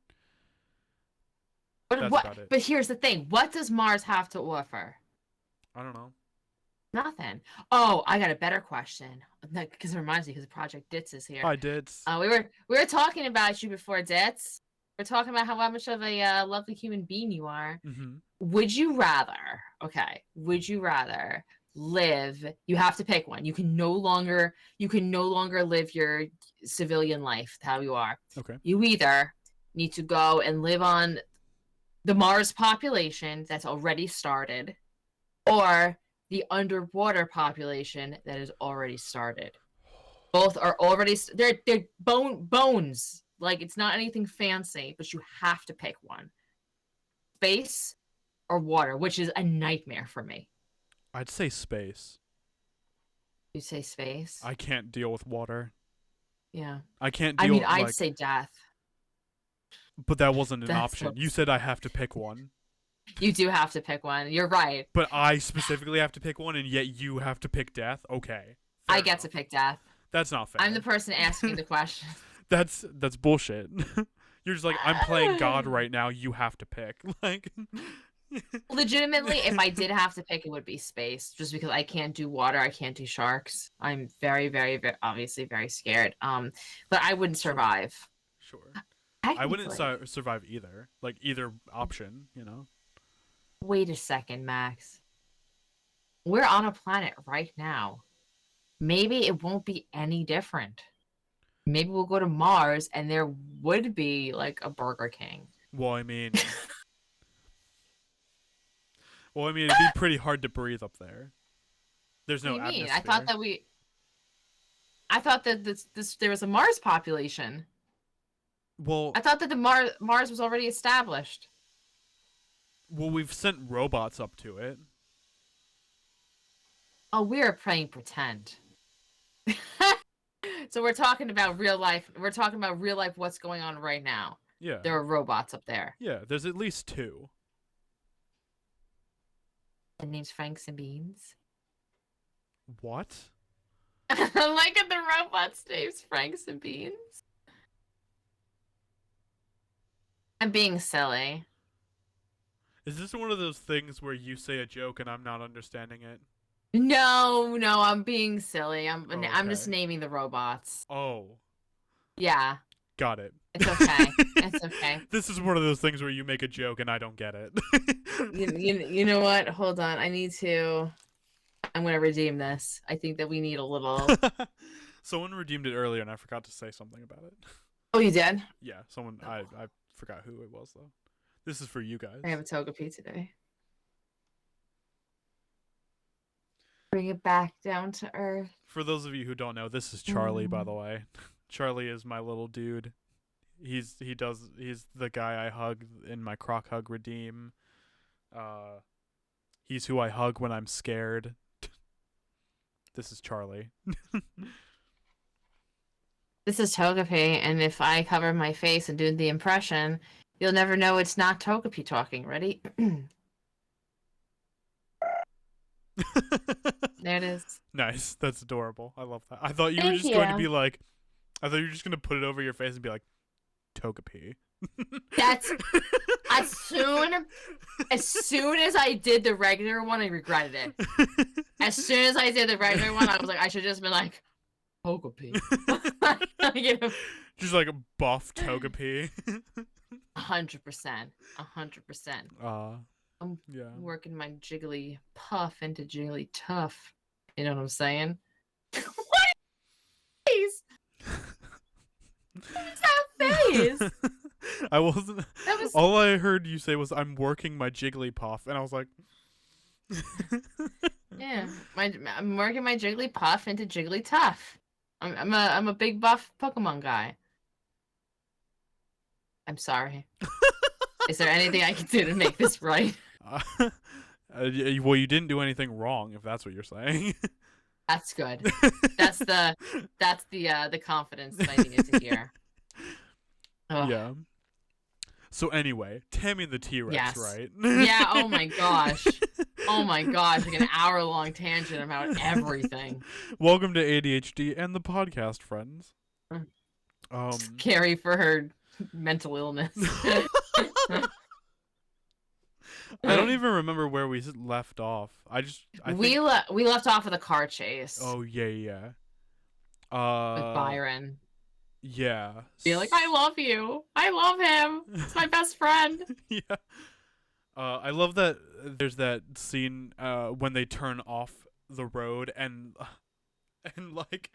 But That's what? about it. But here's the thing: what does Mars have to offer? I don't know. Nothing. Oh, I got a better question because it reminds me because Project Ditz is here. Hi, Ditz. We were talking about you before, Ditz. We're talking about how much of a lovely human being you are. Mm-hmm. Would you rather? Okay. Would you rather live? You have to pick one. You can no longer live your civilian life how you are. Okay. You either need to go and live on the Mars population that's already started, or the underwater population that is already started. Both are already they're bones. Like it's not anything fancy, but you have to pick one. Space or water, which is a nightmare for me. I'd say space. You say space? I can't deal with water. Yeah. I can't deal. I mean, I'd say death. But that wasn't an That's option. You said I have to pick one. You do have to pick one. You're right. But I specifically have to pick one, and yet you have to pick death? Okay. I get to pick death. That's not fair. I'm the person asking the question. That's bullshit. You're just like, I'm playing God right now, you have to pick. Like Legitimately, if I did have to pick, it would be space. Just because I can't do water, I can't do sharks. I'm very, very, very obviously very scared. But I wouldn't survive. Sure. I wouldn't survive either. Like either option, you know. Wait a second, Max. We're on a planet right now. Maybe it won't be any different. Maybe we'll go to Mars and there would be like a Burger King. Well, I mean, it'd be pretty hard to breathe up there. There's no atmosphere. Mean? I thought that there was a Mars population. Well, I thought that the Mars was already established. Well, we've sent robots up to it. Oh, we're playing pretend. So we're talking about real life. We're talking about real life. What's going on right now? Yeah. There are robots up there. Yeah, there's at least 2. The name's Franks and Beans. What? Like at the robots' names, Franks and Beans. I'm being silly. Is this one of those things where you say a joke and I'm not understanding it? No, I'm being silly. I'm okay. just naming the robots. Oh. Yeah. Got it. It's okay. It's okay. This is one of those things where you make a joke and I don't get it. you know what? Hold on. I'm going to redeem this. I think that we need a little... Someone redeemed it earlier and I forgot to say something about it. Oh, you did? Yeah, someone... I forgot who it was, though. This is for you guys. I have a Togepi today. Bring it back down to earth. For those of you who don't know, this is Charlie, by the way. Charlie is my little dude. He's the guy I hug in my Croc Hug Redeem. He's who I hug when I'm scared. This is Charlie. This is Togepi, and if I cover my face and do the impression, you'll never know it's not Togepi talking. Ready? There it is. Nice. That's adorable. I love that. I thought you were just going to be like, I thought you were just going to put it over your face and be like, Togepi. That's as soon as I did the regular one, I regretted it. As soon as I did the regular one, I was like, I should just been like, Togepi. You know? Just like a buff Togepi. 100%. I'm working my jiggly puff into jiggly tough. You know what I'm saying? What face? What is that face? I wasn't. All I heard you say was, "I'm working my Jigglypuff," and I was like, "Yeah, I'm working my Jigglypuff into Jigglytuff. I'm a big buff Pokemon guy. I'm sorry. Is there anything I can do to make this right?" Well, you didn't do anything wrong, if that's what you're saying. That's good. That's the confidence that I needed to hear. Ugh. Yeah. So anyway, Tammy the T-Rex, yes. right? Yeah. Oh my gosh. Like an hour-long tangent about everything. Welcome to ADHD and the podcast, friends. Carrie for her mental illness. I don't even remember where we left off. We left off with a car chase. Oh yeah. With Byron. Yeah. Be like, I love you. I love him. It's my best friend. Yeah. I love that there's that scene when they turn off the road and like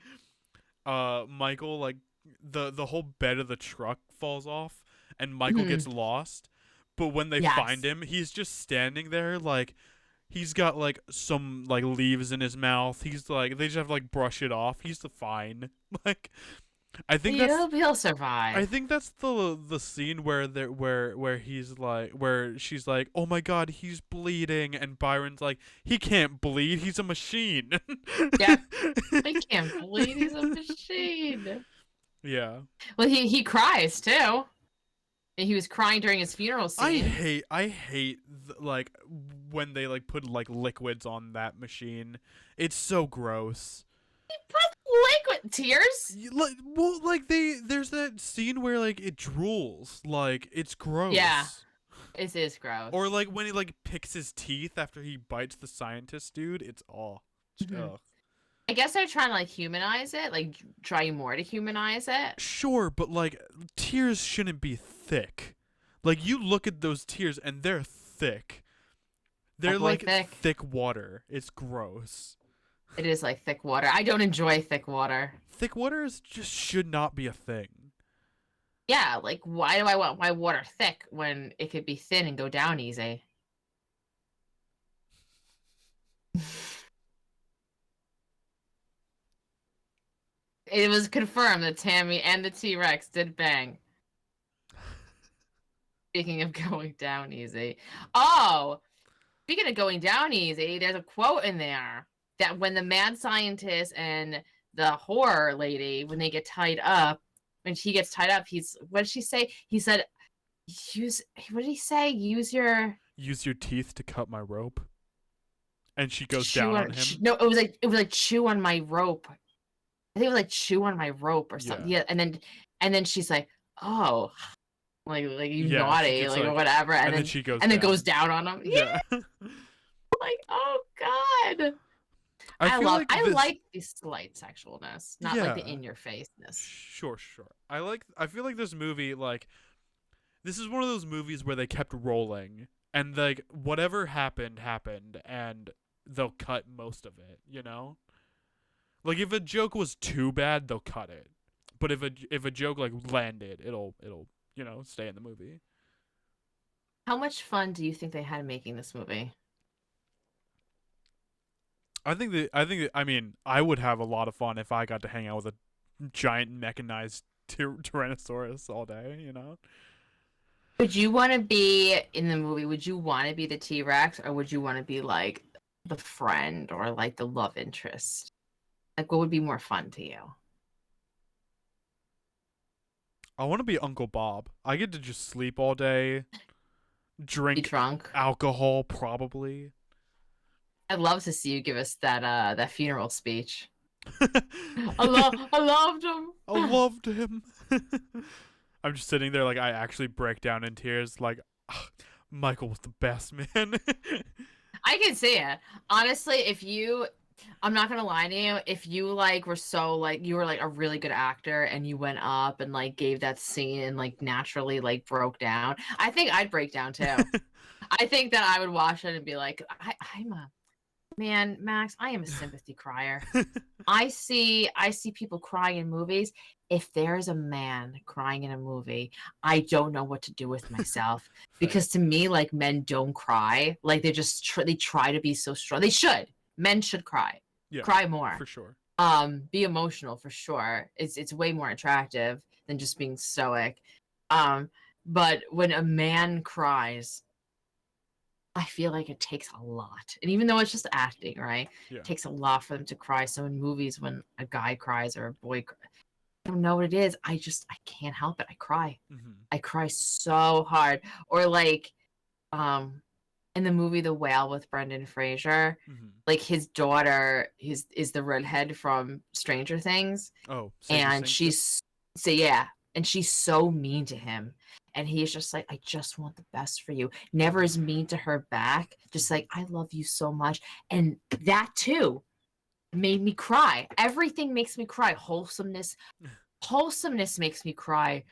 Michael, like the whole bed of the truck falls off and Michael gets lost. But when they find him, he's just standing there like he's got like some like leaves in his mouth. He's like they just have to like brush it off. He's fine. Like I think he'll survive. I think that's the scene where he's like where she's like, "Oh my god, he's bleeding," and Byron's like, "He can't bleed. He's a machine." Yeah, he can't bleed. He's a machine. Yeah. Well, he cries too. And he was crying during his funeral scene. I hate like when they like put like liquids on that machine. It's so gross. He put liquid tears. There's that scene where like it drools. Like it's gross. Yeah, it is gross. Or like when he like picks his teeth after he bites the scientist dude. It's all. Mhm. I guess they're trying to like humanize it, like try more to humanize it. Sure, but like tears shouldn't be thick. Like you look at those tears and they're thick. They're like thick water. It's gross. It is like thick water. I don't enjoy thick water. Thick water just should not be a thing. Yeah, like why do I want my water thick when it could be thin and go down easy? It was confirmed that Tammy and the T-Rex did bang. Speaking of going down easy. Oh, speaking of going down easy, there's a quote in there that when the mad scientist and the horror lady, when they get tied up, when she gets tied up, what did she say? He said, what did he say? Use your teeth to cut my rope. And she goes down on him. No, it was like chew on my rope. I think it was like chew on my rope or something. Yeah, and then she's like, oh, like you naughty, like or whatever, and then she goes and then goes down on him. Yeah. Like, oh god. I like the slight sexualness, not like the in your faceness. Sure. I feel like this movie, like, this is one of those movies where they kept rolling and like whatever happened, and they'll cut most of it, you know? Like if a joke was too bad, they'll cut it. But if a joke like landed, it'll stay in the movie. How much fun do you think they had making this movie? I mean, I would have a lot of fun if I got to hang out with a giant mechanized Tyrannosaurus all day, you know? Would you want to be in the movie? Would you want to be the T-Rex, or would you want to be like the friend or like the love interest? Like, what would be more fun to you? I want to be Uncle Bob. I get to just sleep all day, drink alcohol, probably. I'd love to see you give us that funeral speech. I loved him. I loved him. I'm just sitting there like I actually break down in tears. Like, Michael was the best, man. I can see it. Honestly, I'm not gonna lie to you, if you like were so like you were like a really good actor and you went up and like gave that scene and like naturally like broke down, I think I'd break down too. I think that I would watch it and be like, I'm a man, Max, I am a sympathy crier. I see people crying in movies. If there's a man crying in a movie, I don't know what to do with myself. Because to me, like, men don't cry. Like, they just they try to be so strong. They should. Men should cry. Yeah, cry more. For sure. Be emotional for sure. It's way more attractive than just being stoic. But when a man cries, I feel like it takes a lot. And even though it's just acting, right? Yeah. It takes a lot for them to cry. So in movies, when a guy cries or a boy cries, I don't know what it is. I can't help it. I cry. Mm-hmm. I cry so hard. Or like, in the movie The Whale with Brendan Fraser, mm-hmm. like his daughter is the redhead from Stranger Things. Oh, and she's so mean to him. And he's just like, I just want the best for you. Never is mean to her back. Just like, I love you so much. And that too made me cry. Everything makes me cry. Wholesomeness makes me cry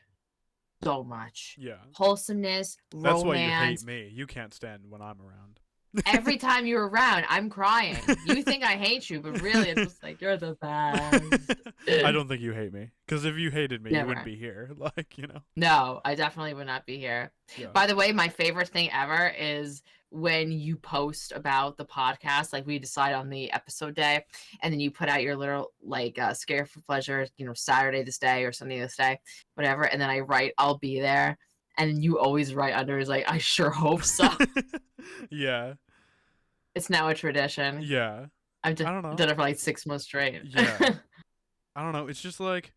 so much. Yeah. Wholesomeness, romance. That's why you hate me. You can't stand when I'm around. Every time you're around, I'm crying. You think I hate you, but really it's just like, you're the best. I don't think you hate me. Because if you hated me, you wouldn't be here. Like, you know. No, I definitely would not be here. Yeah. By the way, my favorite thing ever is when you post about the podcast, like we decide on the episode day, and then you put out your little like scare for pleasure, Saturday this day or Sunday this day, whatever. And then I write, I'll be there. And you always write under is like, I sure hope so. Yeah. It's now a tradition. Yeah. I've done it for like 6 months straight. Yeah. I don't know. It's just like,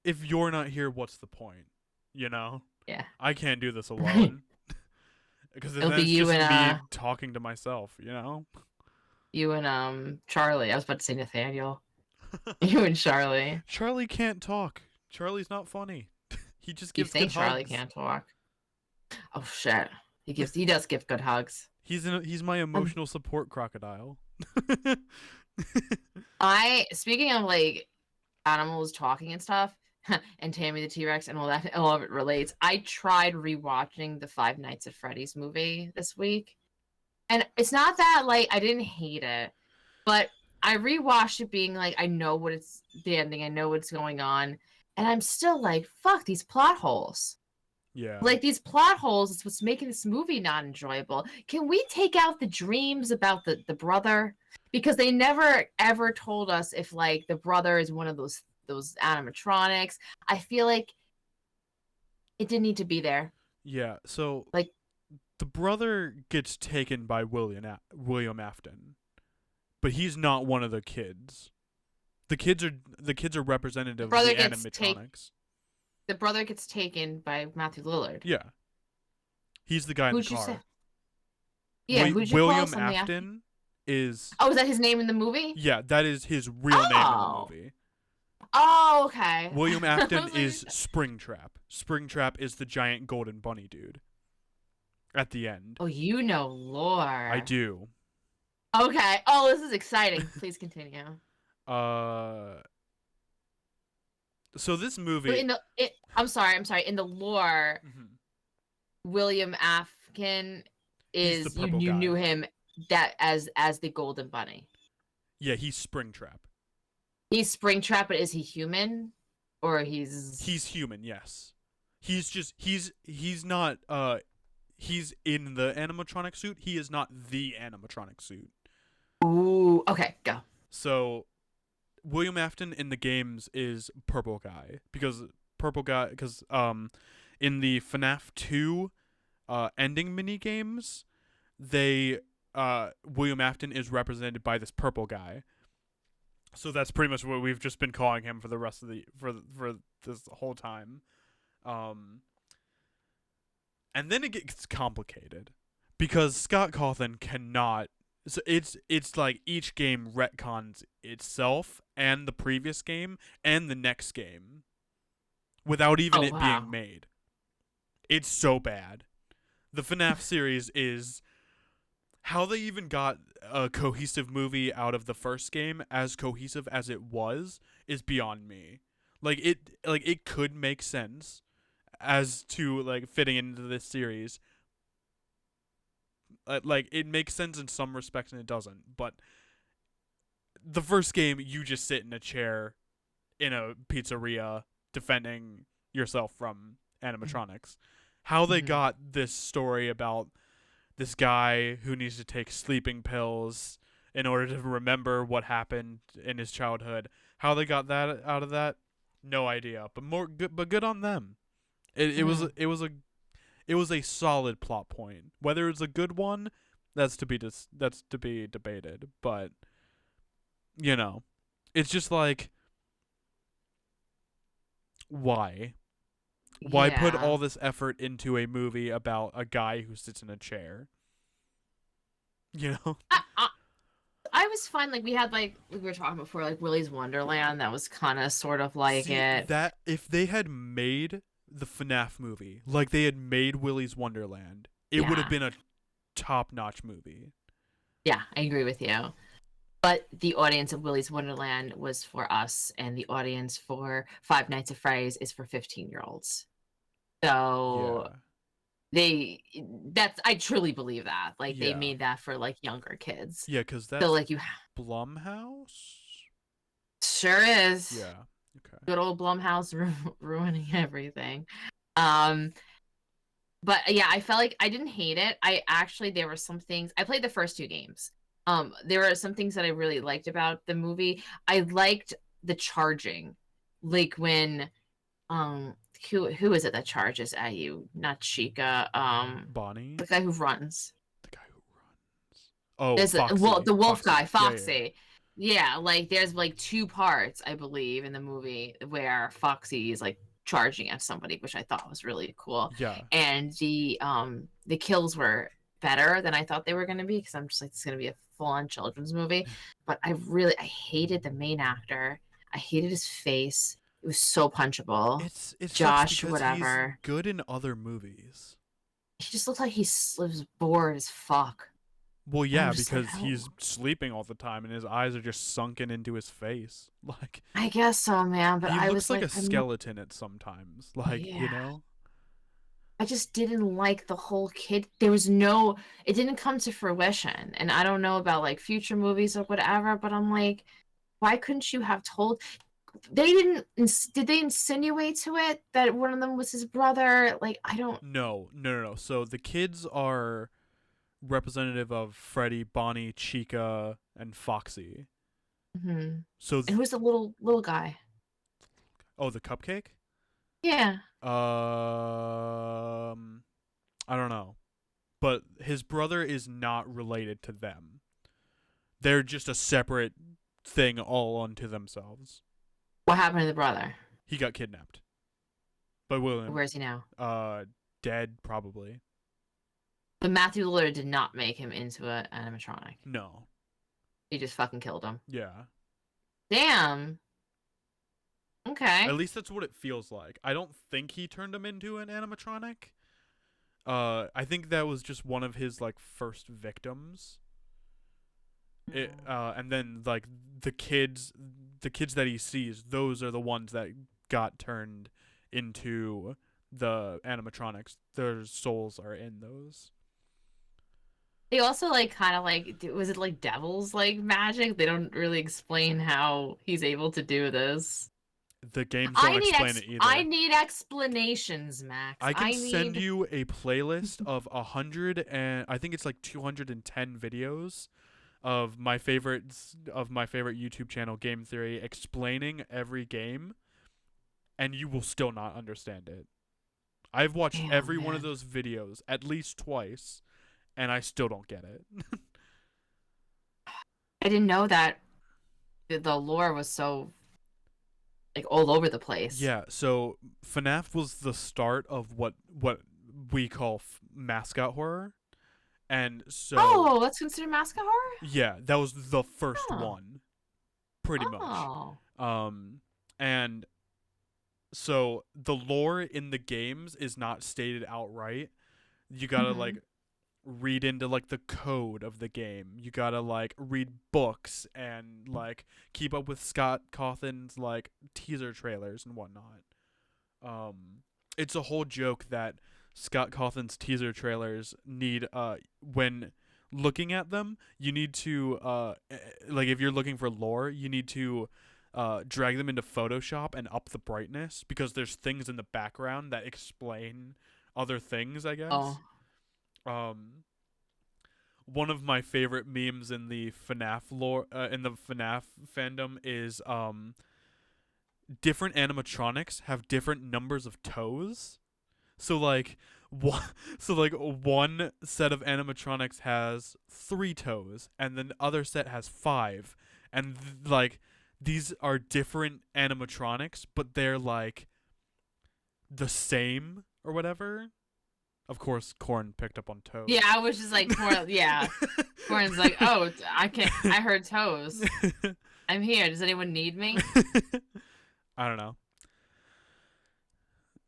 if you're not here, what's the point? You know? Yeah. I can't do this alone. Because then It'll be it's you just me and talking to myself, Charlie. I was about to say Nathaniel. You and Charlie. Charlie can't talk. Charlie's not funny. He just You gives good think Charlie hugs. can't talk? Oh shit. He does give good hugs. He's my Um, emotional support crocodile. Speaking of like animals talking and stuff, and Tammy the T-Rex and all that, all of it relates. I tried rewatching the Five Nights at Freddy's movie this week, and it's not that like I didn't hate it, but I rewatched it being like I know what it's the ending, I know what's going on, and I'm still like, fuck these plot holes. Yeah. Like these plot holes is what's making this movie not enjoyable. Can we take out the dreams about the brother? Because they never ever told us if like the brother is one of those animatronics. I feel like it didn't need to be there. Yeah. So Like, the brother gets taken by William Afton, but he's not one of the kids. The kids are representative of the animatronics. the brother gets taken by Matthew Lillard. Yeah. He's the guy in the car. You say? Yeah, who'd you William call Afton is. Oh, is that his name in the movie? Yeah, that is his real name in the movie. Oh, okay. William Afton is Springtrap. Springtrap is the giant golden bunny dude. At the end. Oh, you know lore. I do. Okay. Oh, this is exciting. Please continue. So this movie. I'm sorry. In the lore, William Afton is you knew him as the Golden Bunny. Yeah, he's Springtrap. He's Springtrap, but is he human, or he's human? Yes. He's not. He's in the animatronic suit. He is not the animatronic suit. Ooh. Okay. Go. So, William Afton in the games is Purple Guy because in the FNAF 2 ending mini games, William Afton is represented by this purple guy. So that's pretty much what we've just been calling him for the rest of for this whole time. And then it gets complicated because Scott Cawthon cannot. So it's like each game retcons itself and the previous game and the next game without even being made. It's so bad. The FNAF series is how they even got a cohesive movie out of the first game as cohesive as it was is beyond me. It could make sense as to like fitting into this series. It makes sense in some respects and it doesn't. But the first game, you just sit in a chair in a pizzeria defending yourself from animatronics. How they got this story about this guy who needs to take sleeping pills in order to remember what happened in his childhood. How they got that out of that, no idea. But good on them. It was a solid plot point. Whether it's a good one, that's to be debated. But it's just like, why? Why put all this effort into a movie about a guy who sits in a chair? I was fine. Like we had we were talking before, like Willy's Wonderland. That was kind of sort of like it. That if they had made the FNAF movie like they had made Willy's Wonderland, it would have been a top-notch movie. Yeah, I agree with you. But the audience of Willy's Wonderland was for us, and the audience for Five Nights at Freddy's is for 15-year-olds. So I truly believe that. They made that for younger kids. Yeah, because that's Blumhouse. Sure is. Yeah. Okay. Good old Blumhouse ruining everything. But yeah, I felt like I didn't hate it. There were some things. I played the first two games. There were some things that I really liked about the movie. I liked the charging, like when, who is it that charges at you? Not Chica. Bonnie. The guy who runs. The guy who runs. Oh, Foxy. The wolf guy, Foxy. Yeah. Yeah, there's two parts, I believe, in the movie where Foxy is charging at somebody, which I thought was really cool. Yeah. And the kills were better than I thought they were going to be, because I'm just like, it's going to be a full-on children's movie. But I hated the main actor. I hated his face. It was so punchable. It Josh, sucks because whatever. he's good in other movies. He just looked like he was bored as fuck. Well, yeah, because like, he's sleeping all the time and his eyes are just sunken into his face. Like, I guess so, man. But he I looks was like a I'm skeleton at sometimes. Like, yeah. you know? I just didn't like the whole kid. It didn't come to fruition. And I don't know about like future movies or whatever, but I'm like, why couldn't you have told? Did they insinuate to it that one of them was his brother? Like, I don't. No. So the kids are representative of Freddy, Bonnie, Chica, and Foxy. Mm-hmm. So And who's the little guy? oh, the cupcake? Yeah. I don't know. But his brother is not related to them. They're just a separate thing all unto themselves. What happened to the brother? He got kidnapped. By William. Where is he now? Dead, probably. But Matthew Lillard did not make him into an animatronic. No. He just fucking killed him. Yeah. Damn. Okay. At least that's what it feels like. I don't think he turned him into an animatronic. I think that was just one of his like first victims. And then like the kids that he sees, those are the ones that got turned into the animatronics. Their souls are in those. They also like kind of like, was it like devil's like magic? They don't really explain how he's able to do this. The games don't explain it either. I need explanations, Max. I can send you a playlist of 100 and I think it's like 210 videos of my favorite YouTube channel, Game Theory, explaining every game, and you will still not understand it. I've watched every one of those videos at least twice, and I still don't get it. I didn't know that the lore was so like all over the place. Yeah, so FNAF was the start of what we call mascot horror. And so that's considered mascot horror? Yeah, that was the first one. Pretty much. And so the lore in the games is not stated outright. You got to like read into like the code of the game. You got to like read books and like keep up with Scott Cawthon's like teaser trailers and whatnot. It's a whole joke that Scott Cawthon's teaser trailers need when looking at them, you need to like if you're looking for lore, you need to drag them into Photoshop and up the brightness because there's things in the background that explain other things, I guess. One of my favorite memes in the FNAF lore in the FNAF fandom is different animatronics have different numbers of toes. So like one set of animatronics has 3 toes and then the other set has 5, and like these are different animatronics but they're like the same or whatever. Of course, Corn picked up on toes. Yeah, I was just like, Corn, yeah. Corn's like, oh, I heard toes. I'm here. Does anyone need me? I don't know.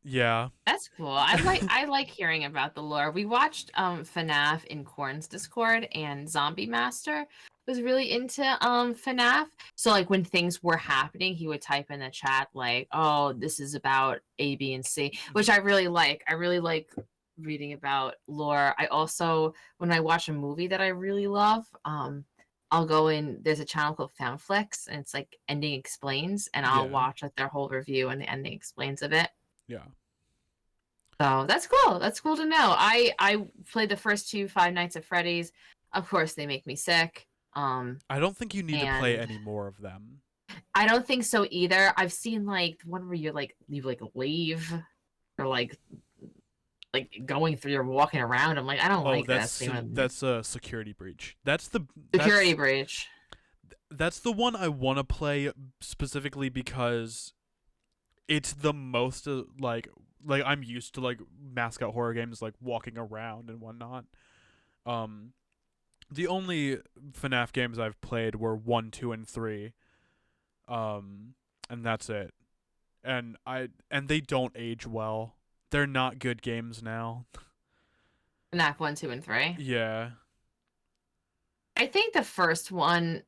Yeah. That's cool. I like hearing about the lore. We watched FNAF in Corn's Discord, and Zombie Master was really into FNAF. So like when things were happening, he would type in the chat like, "Oh, this is about A, B, and C," which I really like. I really like reading about lore. I also, when I watch a movie that I really love, I'll go in. There's a channel called Fanflix, and it's like Ending Explains, and I'll watch like their whole review and the ending explains of it. Yeah. So that's cool. That's cool to know. I played the first 2 Five Nights at Freddy's. Of course, they make me sick. I don't think you need to play any more of them. I don't think so either. I've seen like one where you leave or like going through or walking around. I'm like, I don't like that's a security breach. Security breach. That's the one I want to play specifically because it's the most like I'm used to like mascot horror games, like walking around and whatnot. Um, the only FNAF games I've played were 1, 2, and 3. And that's it. And they don't age well. They're not good games now. FNAF 1, 2, and 3. Yeah. I think the first one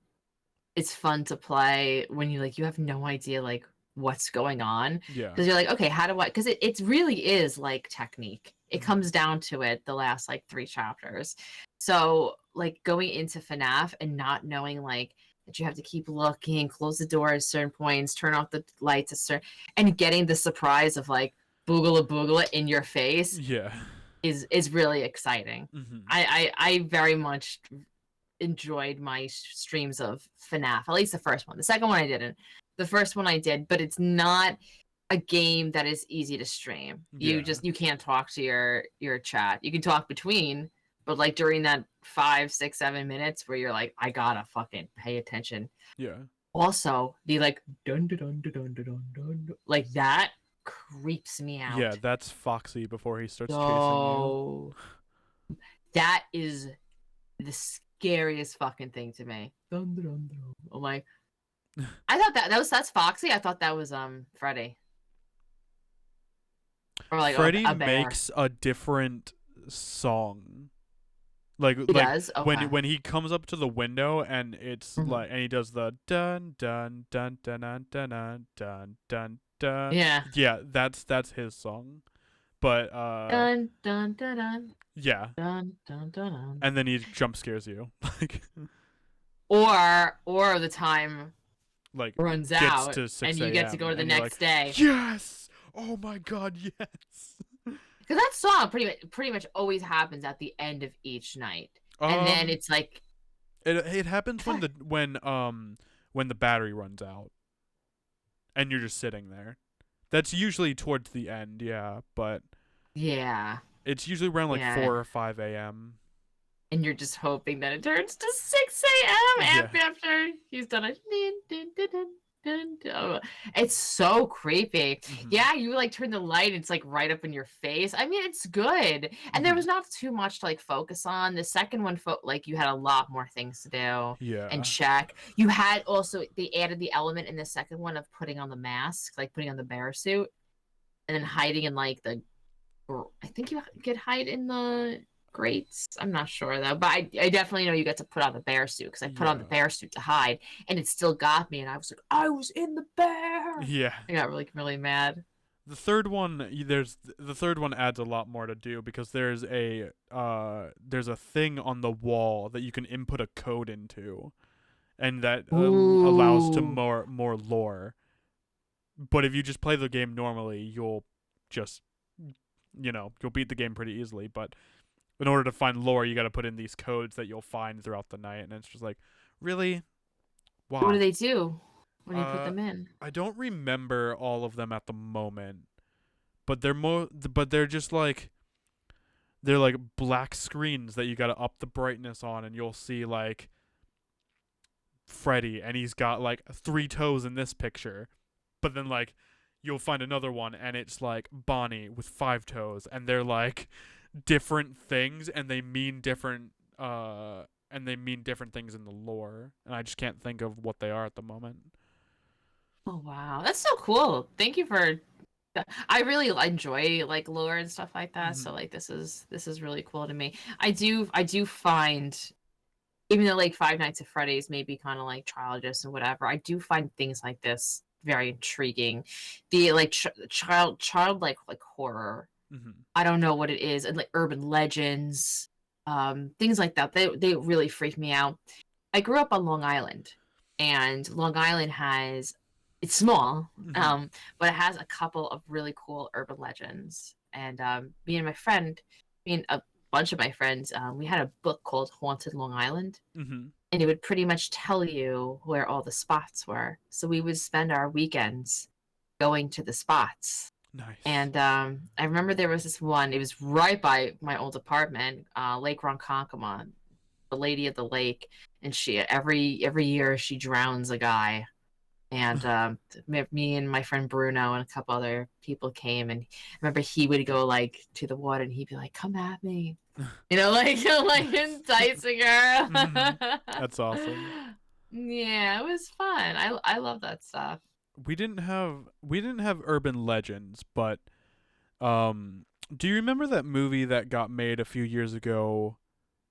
is fun to play when you have no idea like what's going on, Yeah. because you're like, okay, how do I? Because it really is like technique. It Mhm. comes down to it. The last like 3 chapters. So like going into FNAF and not knowing like that you have to keep looking, close the door at certain points, turn off the lights at certain, and getting the surprise of like boogala boogala in your face Yeah. is really exciting. Mhm. I very much enjoyed my streams of FNAF, at least the first one. The second one I didn't. The first one I did, but it's not a game that is easy to stream. Yeah. You can't talk to your chat. You can talk between, but like during that 5, 6, 7 minutes where you're like, I gotta fucking pay attention. Yeah. Also, the like dun dun dun dun dun dun dun, like that creeps me out. Yeah, that's Foxy before he starts chasing you. So that is the scariest fucking thing to me. Dun, dun, dun, dun. I'm like, I thought that's Foxy. I thought that was Freddy. Or like Freddy a bear. makes a different song. Like He does? Okay. when he comes up to the window and it's Mhm. like, and he does the dun dun dun dun dun dun dun dun dun dun. Yeah. Yeah, that's his song. But Dun dun dun dun yeah. dun dun dun dun. And then he jump scares you. Or the time like runs gets out to 6 and you get to go to the and you're next like, day. Yes! Oh my god, yes. Because that song pretty much always happens at the end of each night. And then it's like it happens when the battery runs out. And you're just sitting there. That's usually towards the end, yeah, but yeah. it's usually around like 4 or 5 a.m. And you're just hoping that it turns to 6 a.m. Yeah. after he's done it. Oh, it's so creepy. Mhm. Yeah, you like turn the light, and it's like right up in your face. I mean, it's good. And there was not too much to like focus on. The second one, like you had a lot more things to do Yeah. and check. You had also, they added the element in the second one of putting on the mask, like putting on the bear suit, and then hiding in like I think you could hide in the grates. I'm not sure though, but I definitely know you get to put on the bear suit, because I put on the bear suit to hide, and it still got me, and I was like, I was in the bear. Yeah. I got really mad. The third one adds a lot more to do, because there's a thing on the wall that you can input a code into, and that allows to more lore. But if you just play the game normally, you'll just you'll beat the game pretty easily, but in order to find lore, you got to put in these codes that you'll find throughout the night, and it's just like, really? Why? What do they do when you put them in? I don't remember all of them at the moment, but they're just like, they're like black screens that you got to up the brightness on, and you'll see like Freddy, and he's got like 3 toes in this picture, but then like you'll find another one, and it's like Bonnie with 5 toes, and they're like different things, and they mean different things in the lore, and I just can't think of what they are at the moment. Oh wow, that's so cool. Thank you for. I really enjoy like lore and stuff like that. So like this is really cool to me. I do find, even though like Five Nights at Freddy's may be kind of like childish and whatever, I do find things like this very intriguing. The like childlike like horror. I don't know what it is, and like urban legends, things like that. They really freak me out. I grew up on Long Island, and Long Island it's small, but it has a couple of really cool urban legends. And me and a bunch of my friends, we had a book called Haunted Long Island, and it would pretty much tell you where all the spots were. So we would spend our weekends going to the spots. Nice. And I remember there was this one. It was right by my old apartment, Lake Ronkonkoma, the Lady of the Lake, and she every year she drowns a guy And me and my friend Bruno and a couple other people came, and I remember he would go like to the water and he'd be like, "Come at me," like enticing Mhm. her. That's awesome. Yeah, it was fun. I love that stuff. We didn't have urban legends, but um do you remember that movie that got made a few years ago,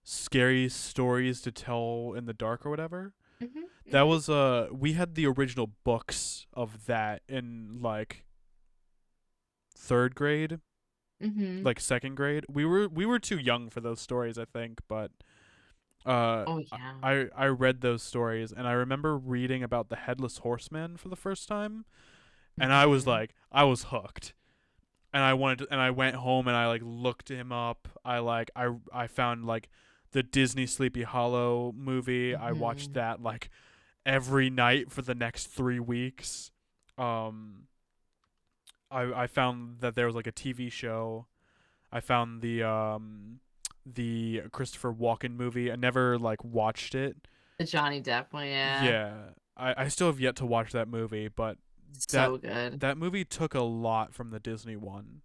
Scary Stories to Tell in the Dark or whatever? Hmm. That Hmm. was we had the original books of that in like 3rd grade, Hmm. like 2nd grade. We were too young for those stories, I think, but uh Oh yeah. I read those stories and I remember reading about the headless horseman for the first time, and Hmm. I was hooked. And I went home and I like looked him up. I found like the Disney Sleepy Hollow movie. I watched Hmm. that like every night for the next 3 weeks. Um I found that there was like a TV show. I found the Christopher Walken movie. I never like watched it. The Johnny Depp one, yeah. Yeah. I still have yet to watch that movie, but that So good. that movie took a lot from the Disney one.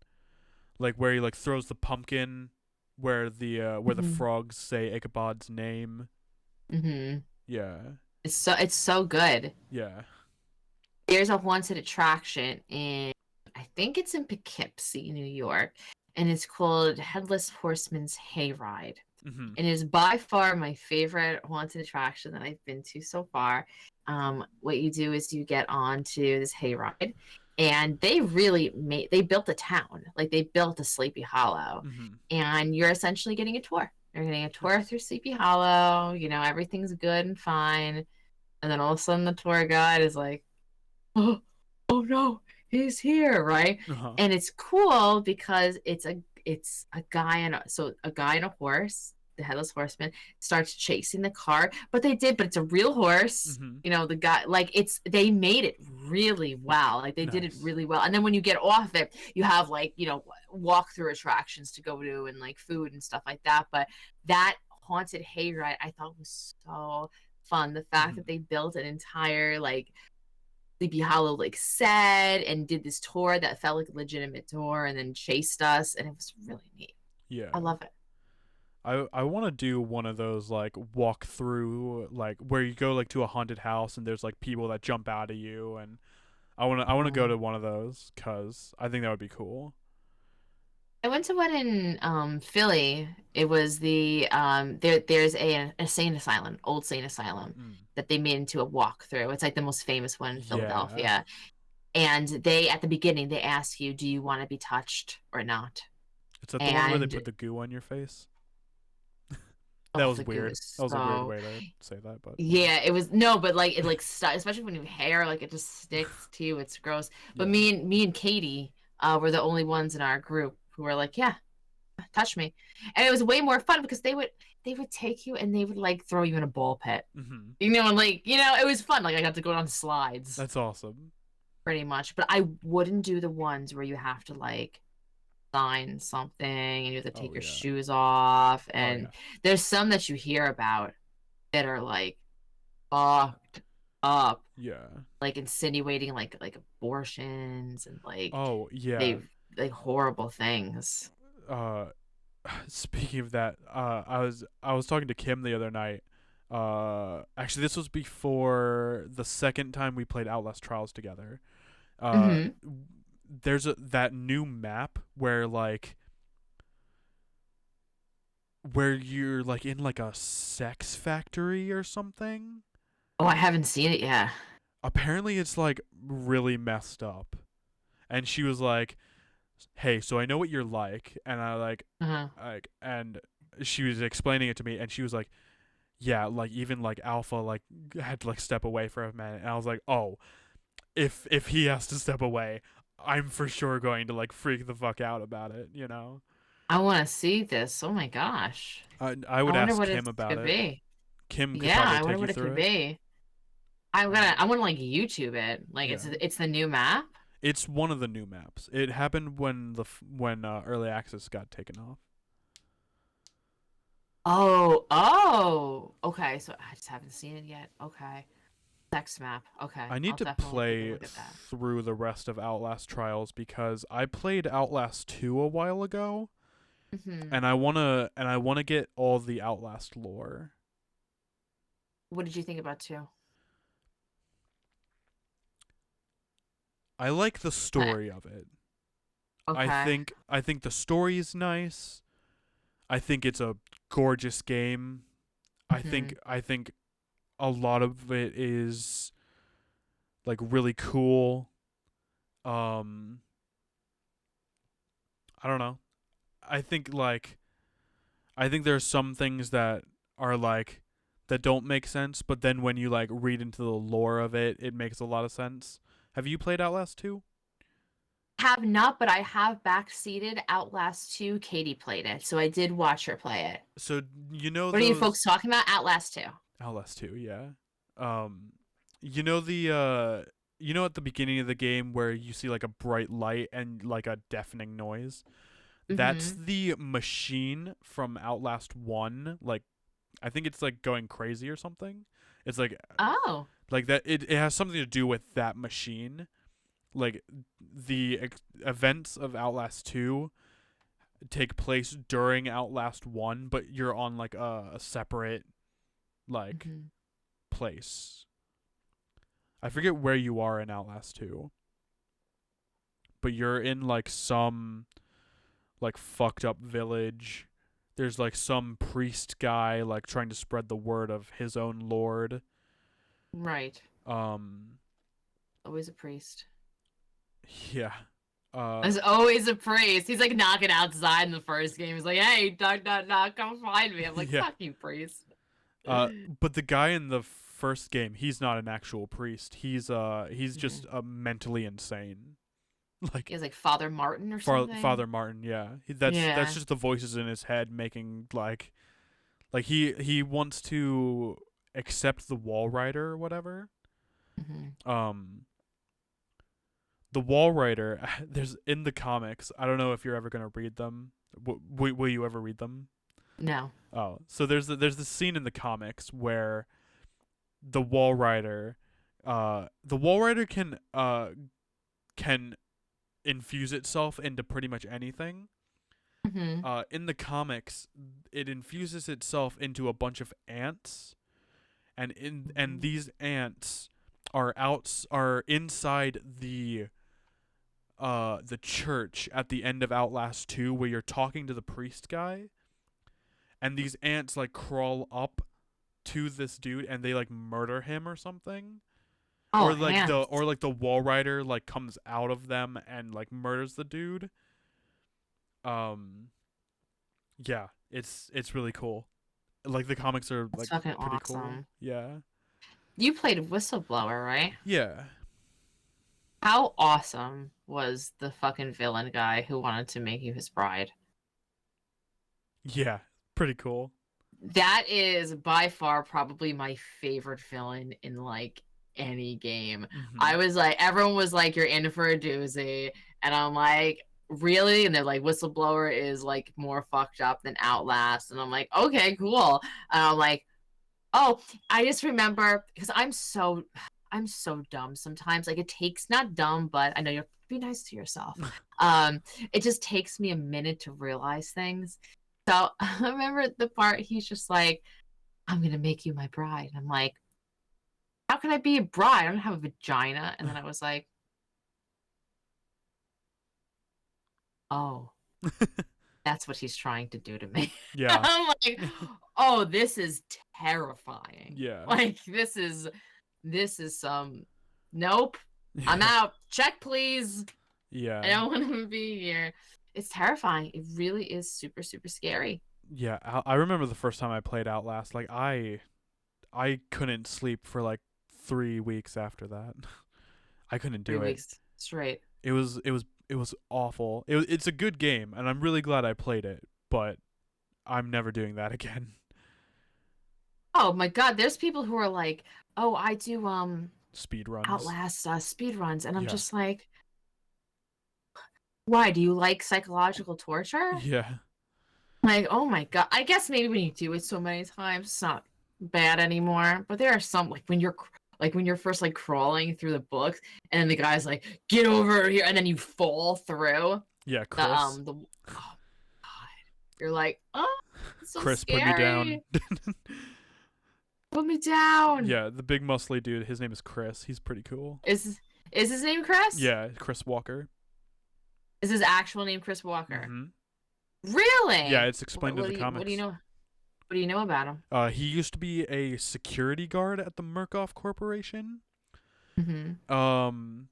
Like where he like throws the pumpkin, where the Hmm. frogs say Ichabod's name. Hmm. Yeah. It's so good. Yeah. There's a haunted attraction in, I think it's in Poughkeepsie, New York, and it's called Headless Horseman's Hayride. Mhm. It is by far my favorite haunted attraction that I've been to so far. What you do is you get onto this hayride, and they built a town, like they built a Sleepy Hollow, Mhm. and you're essentially getting a tour. You're getting a tour Nice. through Sleepy Hollow. Everything's good and fine, and then all of a sudden the tour guide is like, "Oh, oh no, he's here!" Right? Uh-huh. And it's cool because it's a guy and a guy and a horse. The headless horseman starts chasing the car, but it's a real horse. Mhm. The guy, like, they made it really well. Like, they did it Nice. really well. And then when you get off it, you have, like, walk through attractions to go to, and like food and stuff like that. But that haunted hayride I thought was so fun. The fact that Mhm. they built an entire, like, Sleepy Hollow, like, set and did this tour that felt like a legitimate tour, and then chased us, and it was really neat. I Yeah. love it. I want to do one of those like walk through, like where you go like to a haunted house and there's like people that jump out at you, and I want to go to one of those cuz I think that would be cool. I went to one in Philly. It was there's a insane asylum, old sane asylum, Mm. that they made into a walkthrough. It's like the most famous one in Yeah. Philadelphia. And they, at the beginning, they ask you, do you want to be touched or not? Is that the one where they And put the goo on your face? That oh, was the goo weird. is That was a weird so, way to say that, but yeah. yeah, it was, no, but like it like stuck, especially when you have hair, like it just sticks to you. It's gross. But Yeah. me and Katie were the only ones in our group who were like, yeah, touch me. And it was way more fun because they would take you and they would like throw you in a ball pit. Mhm. And like, it was fun. Like, I got to go on slides That's awesome. pretty much. But I wouldn't do the ones where you have to like sign something and you have to take Oh your yeah. shoes off. Oh And yeah. there's some that you hear about that are like fucked up, Yeah. like insinuating like abortions, and like Oh yeah. they like horrible things. Uh speaking of that, I was talking to Kim the other night. Actually this was before the second time we played Outlast Trials together. Uh Hmm. there's that new map where you're like in like a sex factory or something. Oh, I haven't seen it yet. Apparently it's like really messed up. And she was like, "Hey, so I know what you're like." And I Uh-huh. and she was explaining it to me, and she was like, "Yeah, like even like Alpha like had to like step away for a minute." And I was like, "Oh, if he has to step away, I'm for sure going to like freak the fuck out about it." I want to see this. Oh my gosh. I I would wonder ask what it Kim about could it. be. Kim could Yeah, probably I wonder take you what it through could it. be. Uh, I want to like YouTube it. Like, yeah. it's the new map. It's one of the new maps. It happened when early access got taken off. Oh, oh. Okay, so I just haven't seen it yet. Okay. Sex map. Okay. I need I'll to definitely take a play look at that. through the rest of Outlast Trials because I played Outlast 2 a while ago, Hmm. and I wanna get all the Outlast lore. What did you think about 2? I like the story of it. Okay. I think the story is nice. I think it's a gorgeous game. Hmm. I think a lot of it is like really cool. Um I don't know. I think like I think there are some things that are like that don't make sense, but then when you like read into the lore of it, it makes a lot of sense. Have you played Outlast 2? Have not, but I have backseated Outlast 2. Katie played it, so I did watch her play it. So you know What are you those folks talking about? Outlast 2. Outlast 2, yeah. Um you know at the beginning of the game where you see like a bright light and like a deafening noise? That's Mm-hmm. the machine from Outlast 1. Like I think it's like going crazy or something. It's Oh. like that it has something to do with that machine. Like the events of Outlast 2 take place during Outlast 1, but you're on like a separate like Hmm. place. I forget where you are in Outlast 2, but you're in like some like fucked up village. There's like some priest guy like trying to spread the word of his own lord. Right. Um Always a priest. yeah. There's always a priest. He's like knocking outside in the first game. He's like, "Hey, knock, knock, knock, come find me." I'm like, Yeah. "Fuck you, priest." But the guy in the first game, he's not an actual priest. He's just Mhm. mentally insane. He Like has like Father Martin or something. Father Martin, yeah. That's Yeah. just the voices in his head making like he wants to accept the Wall Rider or whatever. Hmm. Um the Wall Rider there's in the comics. I don't know if you're ever going to read them. Will you ever read them? No. Oh, so there's this scene in the comics where the Wall Rider can infuse itself into pretty much anything. Hmm. In the comics, it infuses itself into a bunch of ants, and these ants are inside the church at the end of Outlast 2 where you're talking to the priest guy, and these ants like crawl up to this dude and they like murder him or something. Oh, Or ants. like the wall rider like comes out of them and like murders the dude. Um yeah, it's really cool. Like the comics are That's like fucking pretty cool. awesome. Yeah. You played Whistleblower, right? Yeah. How awesome was the fucking villain guy who wanted to make you his bride? Yeah. Pretty cool. That is by far probably my favorite villain in like any game. I Mhm. was like, everyone was like, "You're in for a doozy," and I'm like, "Really?" And they're like, "Whistleblower is like more fucked up than Outlast," and I'm like, "Okay, cool." And I'm like, "Oh, I just remember because I'm so dumb sometimes. Like it takes not dumb, but I know you're be nice to yourself. Um, it just takes me a minute to realize things. So I remember the part he's just like, "I'm gonna make you my bride." And I'm like, "How can I be a bride? I don't have a vagina." And then I was like, "Oh, that's what he's trying to do to me." Yeah. I'm like, "Oh, this is terrifying. Yeah. Like this is some nope. I'm Yeah. out. Check please. I Yeah. don't want to be here." It's terrifying. It really is super, super scary. Yeah. I remember the first time I played Outlast. Like I couldn't sleep for like 3 weeks after that. I couldn't Three do it. weeks straight. It was awful. It's a good game, and I'm really glad I played it. But I'm never doing that again. Oh my god, there's people who are like, "Oh, I do Speed runs. Outlast speed runs," and I'm Yeah. just like, "Why? Do you like psychological torture?" Yeah. Like, oh my god. I guess maybe when you do it so many times, it's not bad anymore. But there are some like when you're Like when you're first like crawling through the books, and then the guy's like, "Get over here," and then you fall through Yeah, the Chris. the. Oh God, you're like, oh, it's so Chris, put me down. scary. Put me down. Yeah, the big muscly dude. His name is Chris. He's pretty cool. Is his name Chris? Yeah, Chris Walker. Is his actual name Chris Walker? Mm-hmm. Really? Yeah, it's explained in the comics. What do you know? What do you know about him? He used to be a security guard at the Murkoff Corporation. Mm-hmm.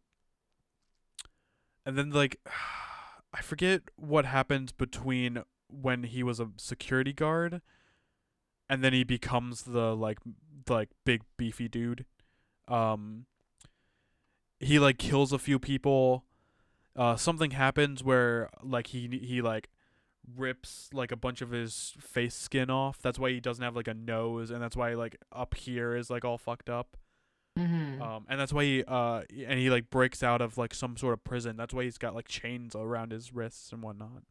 And then like, I forget what happened between when he was a security guard, and then he becomes the like big beefy dude. He like kills a few people. Something happens where like he like rips like a bunch of his face skin off. That's why he doesn't have like a nose, and that's why like up here is like all fucked up. Mm-hmm. And that's why he like breaks out of like some sort of prison. That's why he's got like chains around his wrists and whatnot.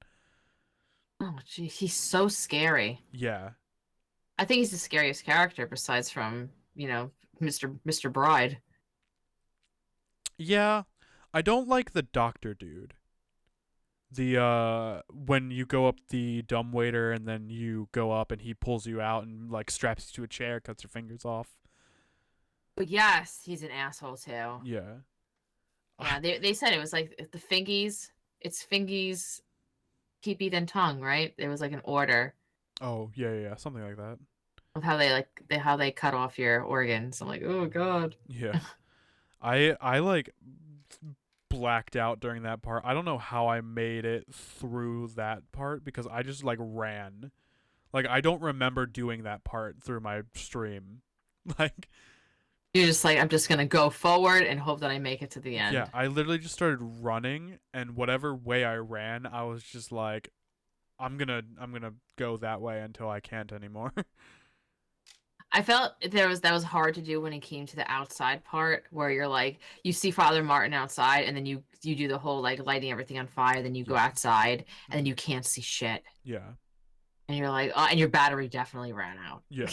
Oh, gee, he's so scary. Yeah. I think he's the scariest character besides from, Mr. Bride. Yeah. I don't like the doctor dude. The when you go up the dumbwaiter and then you go up and he pulls you out and like straps you to a chair, cuts your fingers off. But yes, he's an asshole too. Yeah. Yeah, they said it was like the fingies. It's fingies, keepy then tongue, right? It was like an order Oh, yeah, something like that. of how they cut off your organs. I'm like, oh God. Yeah. I like blacked out during that part. I don't know how I made it through that part because I just like ran. Like I don't remember doing that part through my stream. Like You're just like, I'm just gonna go forward and hope that I make it to the end. yeah, I literally just started running and whatever way I ran, I was just like I'm going to go that way until I can't anymore. I felt that was hard to do when it came to the outside part where you're like you see Father Martin outside and then you do the whole like lighting everything on fire, then you go outside and then you can't see shit. Yeah. And you're like, oh, and your battery definitely ran out. Yeah.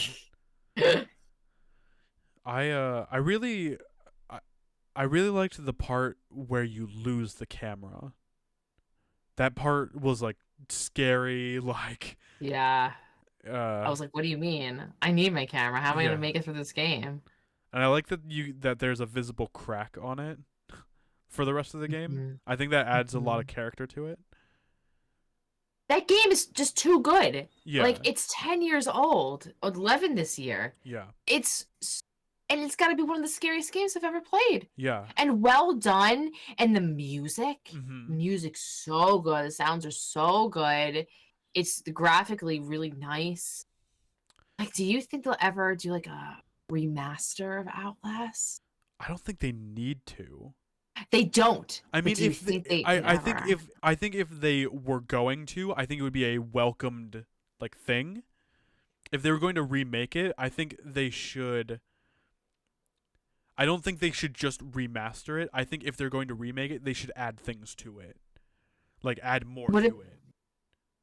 I really I really liked the part where you lose the camera. That part was like scary, like Yeah. I was like, what do you mean? I need my camera. How am I yeah. gonna make it through this game? And I like that there's a visible crack on it for the rest of the game. I think that adds a lot of character to it. That game is just too good. Yeah. Like it's 10 years old, 11 this year. Yeah. And it's got to be one of the scariest games I've ever played. Yeah. And well done. And the music's so good. The sounds are so good. It's graphically really nice. Like, do you think they'll ever do like a remaster of Outlast? I don't think they need to. They don't. I mean, if I think if they were going to, I think it would be a welcomed like thing. If they were going to remake it, I think they should. I don't think they should just remaster it. I think if they're going to remake it, they should add things to it. Like add more to it.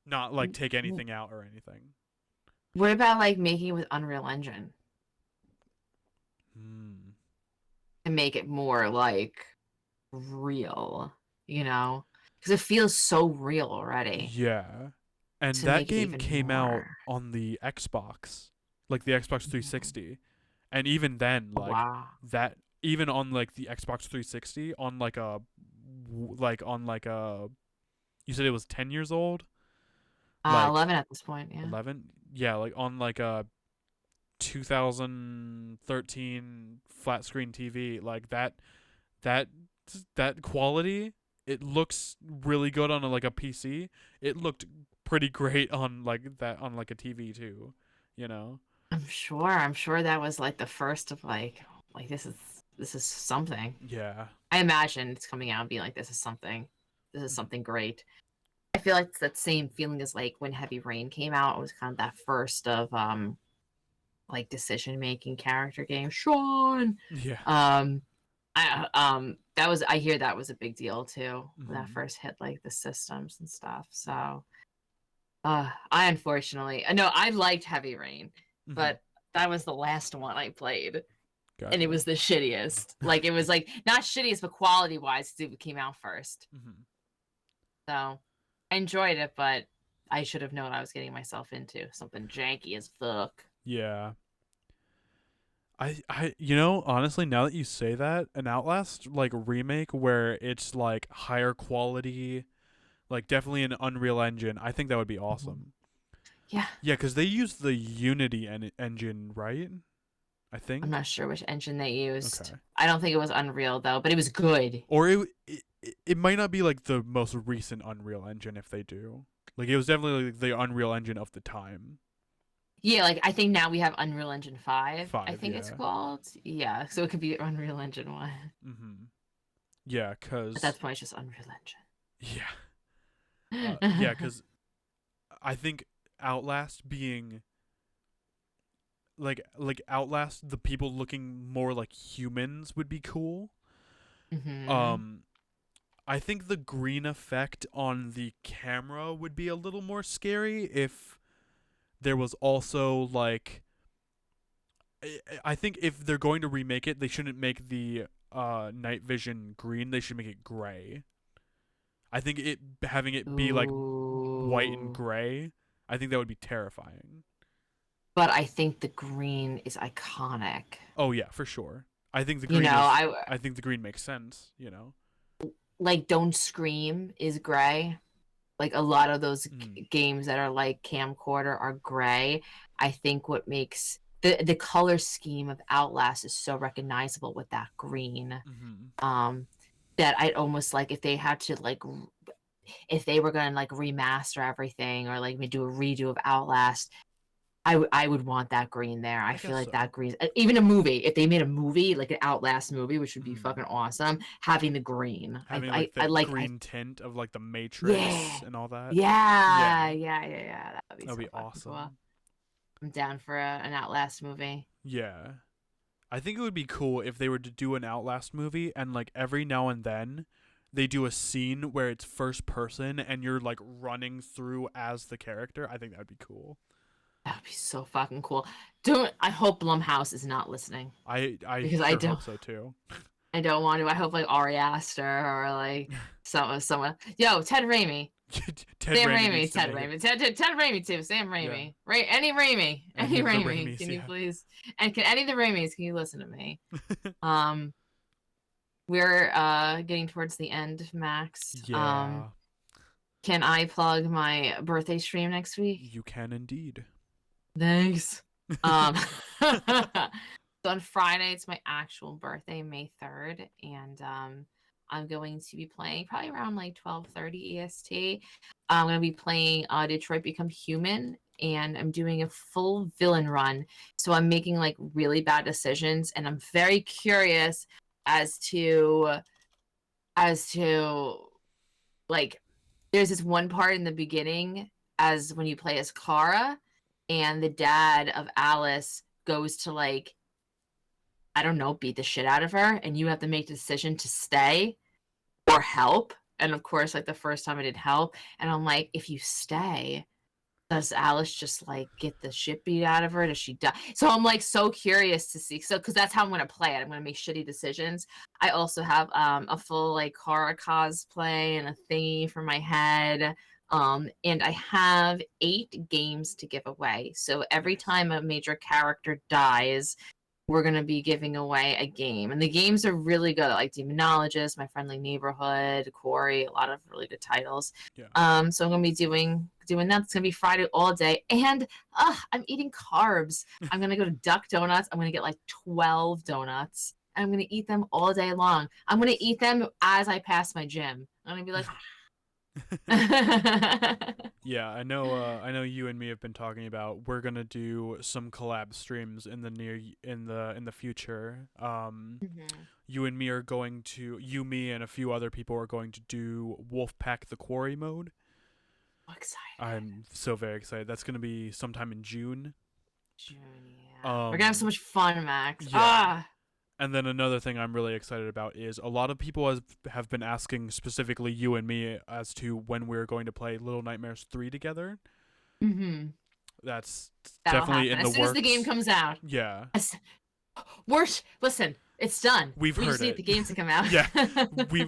Not like take anything out or anything. What about like making it with Unreal Engine? And make it more like real, because it feels so real already. Yeah. And that game came out on the Xbox, like the Xbox 360. And even then, like that, even on like the Xbox 360, on like a, you said it was 10 years old. 11 at this point. Yeah. 11. Yeah, like on like a 2013 flat screen TV, like that quality. It looks really good on like a PC. It looked pretty great on like that on like a TV too. I'm sure that was like the first of like this is something. Yeah. I imagine it's coming out and being like this is something great. I feel like it's that same feeling as like when Heavy Rain came out. It was kind of that first of like decision making character game. Sean. Yeah. I hear that was a big deal too when that first hit like the systems and stuff. So I unfortunately I liked Heavy Rain. But that was the last one I played. and it Gotcha. was the shittiest. Like it was like not shittiest, but quality wise, because it came out first. Mm-hmm. So I enjoyed it, but I should have known I was getting myself into something janky as fuck. Yeah. You know, honestly, now that you say that, an Outlast like remake where it's like higher quality, like definitely an Unreal Engine, I think that would be awesome. Yeah. Yeah, because they use the Unity engine, right? I I'm think. not sure which engine they used. Okay. I don't think it was Unreal though, but it was good. Or it might not be like the most recent Unreal Engine if they do. Like it was definitely like the Unreal Engine of the time. Yeah, like I think now we have Unreal Engine 5, I 5, think it's yeah. called. Yeah, so it could be Unreal Engine 1. Mm-hmm. Yeah, At that cause point, it's just Unreal yeah, Engine. cause I think Outlast being like Outlast, the people looking more like humans would be cool. hmm Um, I think the green effect on the camera would be a little more scary if there was also like I think if they're going to remake it, they shouldn't make the night vision green. They should make it gray. I think it having it be like white and Ooh. gray. I think that would be terrifying. But I think the green is iconic. Oh yeah, for sure. I think the You green know, is. I I think the green makes sense. You know. like Don't Scream is gray. Like a lot of those Mm. games that are like camcorder are gray. I think what makes the color scheme of Outlast is so recognizable with that green. Mm-hmm. Um, that I'd almost like if they had to like if they were gonna like remaster everything or like do a redo of Outlast, I would want that green there. I I feel guess like so. that green, even a movie, if they made a movie like an Outlast movie, which would be Mm. fucking awesome, having the green. Having like I that like I green tint of like the yeah. Matrix and all that. Yeah, Yeah, yeah, yeah, yeah. That would be that'd so be fucking cool. awesome. I'm down for an Outlast movie. Yeah. I think it would be cool if they were to do an Outlast movie and like every now and then they do a scene where it's first person and you're like running through as the character. I think that would be cool. That would be so fucking cool. Don't I hope Blumhouse is not listening I because sure hope so too. I don't want to. I hope like Ari Aster or like someone. Yo, Ted Raimi. Ted Sam Raimi Raimi, needs to Ted make it. Raimi, Ted Raimi too. Sam Yeah. Raimi, Any Raimi, Any any of the Raimi. Raimis, Can you yeah. please? And can any of the Raimis? Can you listen to me? Um, we're getting towards the end, Max. Yeah. Can I plug my birthday stream next week? You can indeed. Thanks. Um, so on Friday it's my actual birthday, May 3rd, and I'm going to be playing probably around like 12:30 EST. I'm going to be playing Detroit Become Human, and I'm doing a full villain run. So I'm making like really bad decisions, and I'm very curious as to as to like there's this one part in the beginning as when you play as Clara and the dad of Alice goes to like I don't know, beat the shit out of her, and you have to make the decision to stay or help. And of course, like the first time I did help, and I'm like, if you stay, does Alice just like get the shit beat out of her? Does she die? So I'm like so curious to see. So because that's how I'm gonna play it. I'm gonna make shitty decisions. I also have a full like horror cosplay and a thingy for my head. And I have 8 games to give away. So every Nice. time a major character dies, we're going to be giving away a game. And the games are really good, like Demonologist, My Friendly Neighborhood, Quarry, a lot of really good titles. Yeah. So I'm going to be doing that. It's going to be Friday all day. And I'm eating carbs. I'm going to go to Duck Donuts. I'm going to get like 12 donuts. And I'm going to eat them all day long. I'm going to eat them as I pass my gym. I'm going to be like... Yeah, I know you and me have been talking about we're going to do some collab streams in the in the future. You and me are going to me and a few other people are going to do Wolfpack the Quarry mode. I'm excited. I'm so very excited. That's going to be sometime in June. June, yeah. We're going to have so much fun, Max. Yeah. And then another thing I'm really excited about is a lot of people have been asking specifically you and me as to when we're going to play Little Nightmares 3 together. Mm-hmm. That's That'll definitely happen in the as soon works. as the game comes out. Yeah. Listen, it's done. We've We heard just need it. the game to come out. Yeah,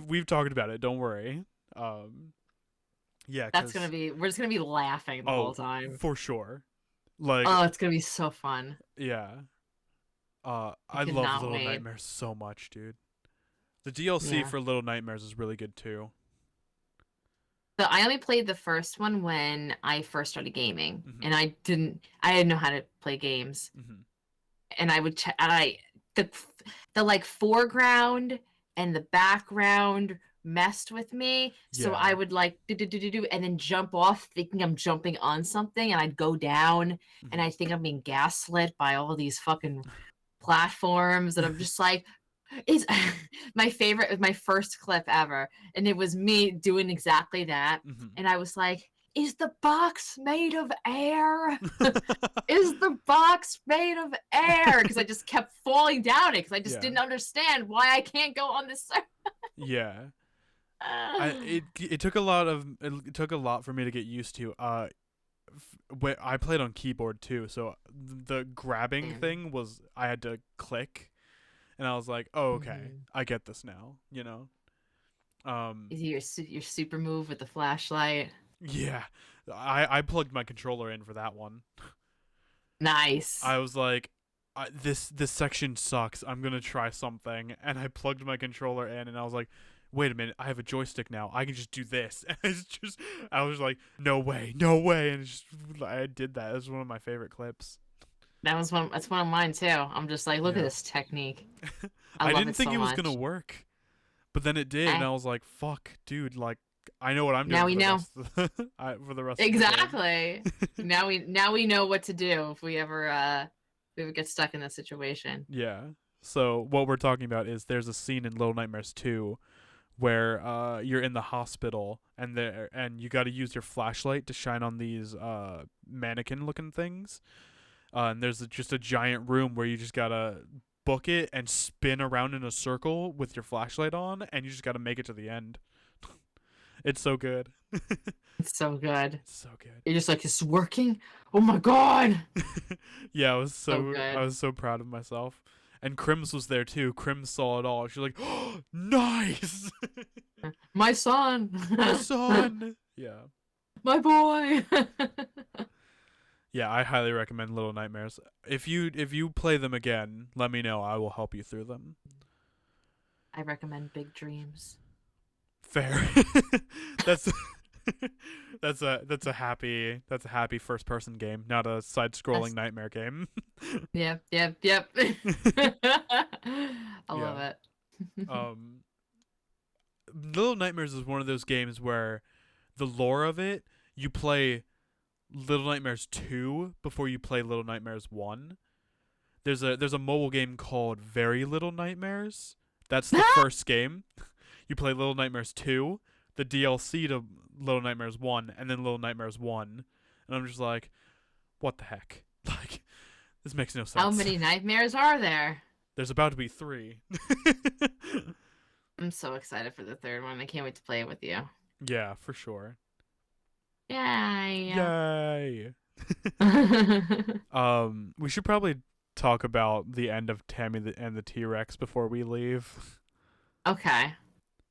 we've talked about it. Don't worry. Yeah, That's gonna because be. We're just gonna be laughing the whole time. for sure. Like, Oh, it's gonna be so fun. yeah. I I love cannot Little wait. Nightmares so much, dude. The DLC Yeah. for Little Nightmares is really good too. So I only played the first one when I first started gaming, Hmm. and I didn't know how to play games, Hmm. and I would the the like foreground and the background messed with me, so Yeah. I would like do and then jump off thinking I'm jumping on something, and I'd go down, and I Hmm. think I'm being gaslit by all these fucking platforms, and I'm just like, it's my favorite was my first clip ever, and it was me doing exactly that, Hmm. and I was like, is the box made of air? Is the box made of air? Because I just kept falling down it because I just Yeah. didn't understand why I can't go on this server. Yeah. It took a lot of it took a lot for me to get used to. I played on keyboard too, so the grabbing Man. thing was I had to click, and I was like, oh, okay, Mhm. I get this now. You know. Is your super move with the flashlight? Yeah, I plugged my controller in for that one. Nice. I was like, this section sucks. I'm gonna try something, and I plugged my controller in, and I was like, wait a minute, I have a joystick now. I can just do this. And I was like, no way, no way, and I did that. It was one of my favorite clips. That's one of mine too. I'm just like, look at Yeah, this technique. I I love didn't it think so it was gonna much. work, but then it did, and Eh, I was like, fuck, dude, like I know what I'm now doing we for the know. rest of the for the rest of the game. Exactly. Now we know what to do if we ever get stuck in that situation. Yeah. So what we're talking about is there's a scene in Little Nightmares 2 where you're in the hospital and you got to use your flashlight to shine on these mannequin looking things. And there's just a giant room where you just got to book it and spin around in a circle with your flashlight on, and you just got to make it to the end. It's so good. It's so good. It's so good. You're just like, it's working. Oh my god. Yeah, So I good. was so proud of myself. And Crims was there too. Crims saw it all. She's like, oh, nice, My son. my son. Yeah, My boy. yeah. I highly recommend Little Nightmares. If you play them again, let me know. I will help you through them. I recommend Big Dreams. Fair. that's that's a happy first person game, not a side scrolling That's, nightmare game. yep, yep, yep. I Yeah. love it. Um, Little Nightmares is one of those games where the lore of it, you play Little Nightmares 2 before you play Little Nightmares 1. There's a mobile game called Very Little Nightmares. That's the first game. You play Little Nightmares 2, the DLC to Little Nightmares 1, and then Little Nightmares 1. And I'm just like, what the heck? Like, this makes no How sense. many nightmares are there? There's about to be 3. I'm so excited for the third one. I can't wait to play it with you. Yeah, for sure. Yay. Yay. We should probably talk about the end of Tammy and the T-Rex before we leave. Okay.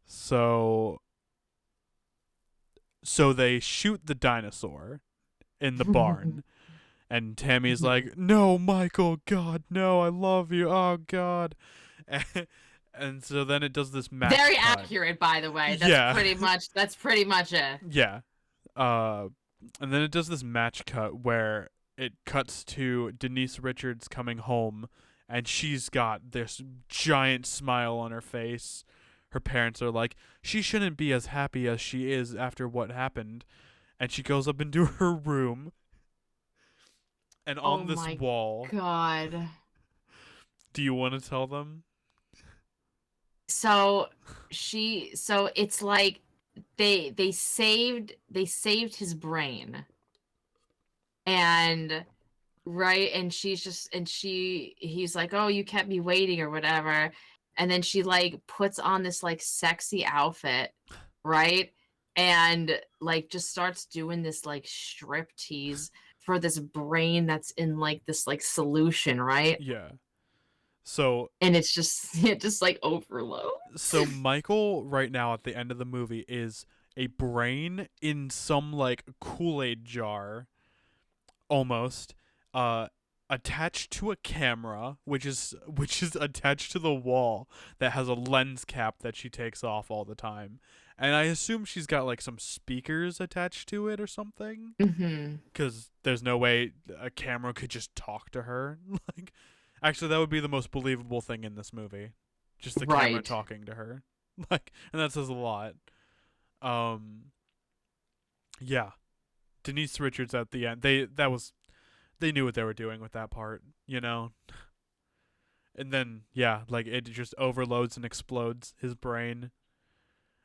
So they shoot the dinosaur in the barn, and Tammy's like, "No, Michael, God, no, I love you. Oh God." And so then it does this match Very cut. accurate, by the way. Yeah. That's pretty much it. Yeah. And then it does this match cut where it cuts to Denise Richards coming home, and she's got this giant smile on her face. Her parents are like, she shouldn't be as happy as she is after what happened. And she goes up into her room, and Oh on this my wall, god. do you want to tell them? So so it's like they saved his brain. And right, and he's like, "Oh, you kept me waiting," or whatever. And then she like puts on this like sexy outfit, right? And like just starts doing this like strip tease for this brain that's in like this like solution, right? Yeah. So And it's just it just like overloads. so Michael right now at the end of the movie is a brain in some like Kool-Aid jar almost attached to a camera which is attached to the wall that has a lens cap that she takes off all the time. And I assume she's got like some speakers attached to it or something, Mm-hmm. cuz there's no way a camera could just talk to her. Like actually that would be the most believable thing in this movie. Just the camera Right. talking to her. Like and that says a lot. Um yeah. Denise Richards at the end. They knew what they were doing with that part, you know? And then, yeah, like it just overloads and explodes his brain.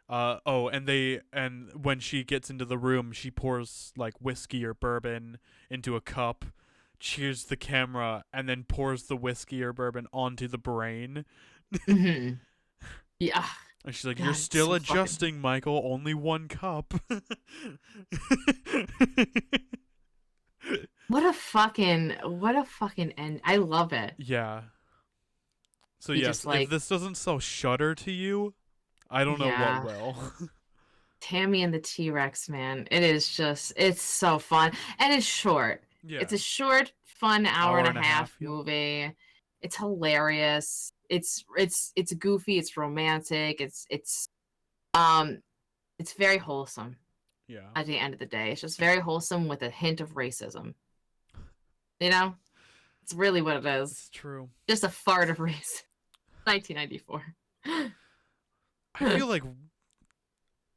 And when she gets into the room, she pours like whiskey or bourbon into a cup, cheers the camera, and then pours the whiskey or bourbon onto the brain. Mm-hmm. Yeah. And she's like, "You're God, it's still so fucking. adjusting, Michael. Only one cup." What a fucking end. I love it. Yeah. So He yes, just if like, this doesn't sell Shudder to you, I don't know what yeah. will. Tammy and the T-Rex, man. It is just, it's so fun. And it's short. Yeah. It's a short, fun hour Hour and a and a half half. Yep. movie. It's hilarious. It's goofy, it's romantic, um it's very wholesome Yeah. at the end of the day. It's just very wholesome with a hint of racism. You know? It's really what it is. It's true. Just a fart of race. 1994. I feel like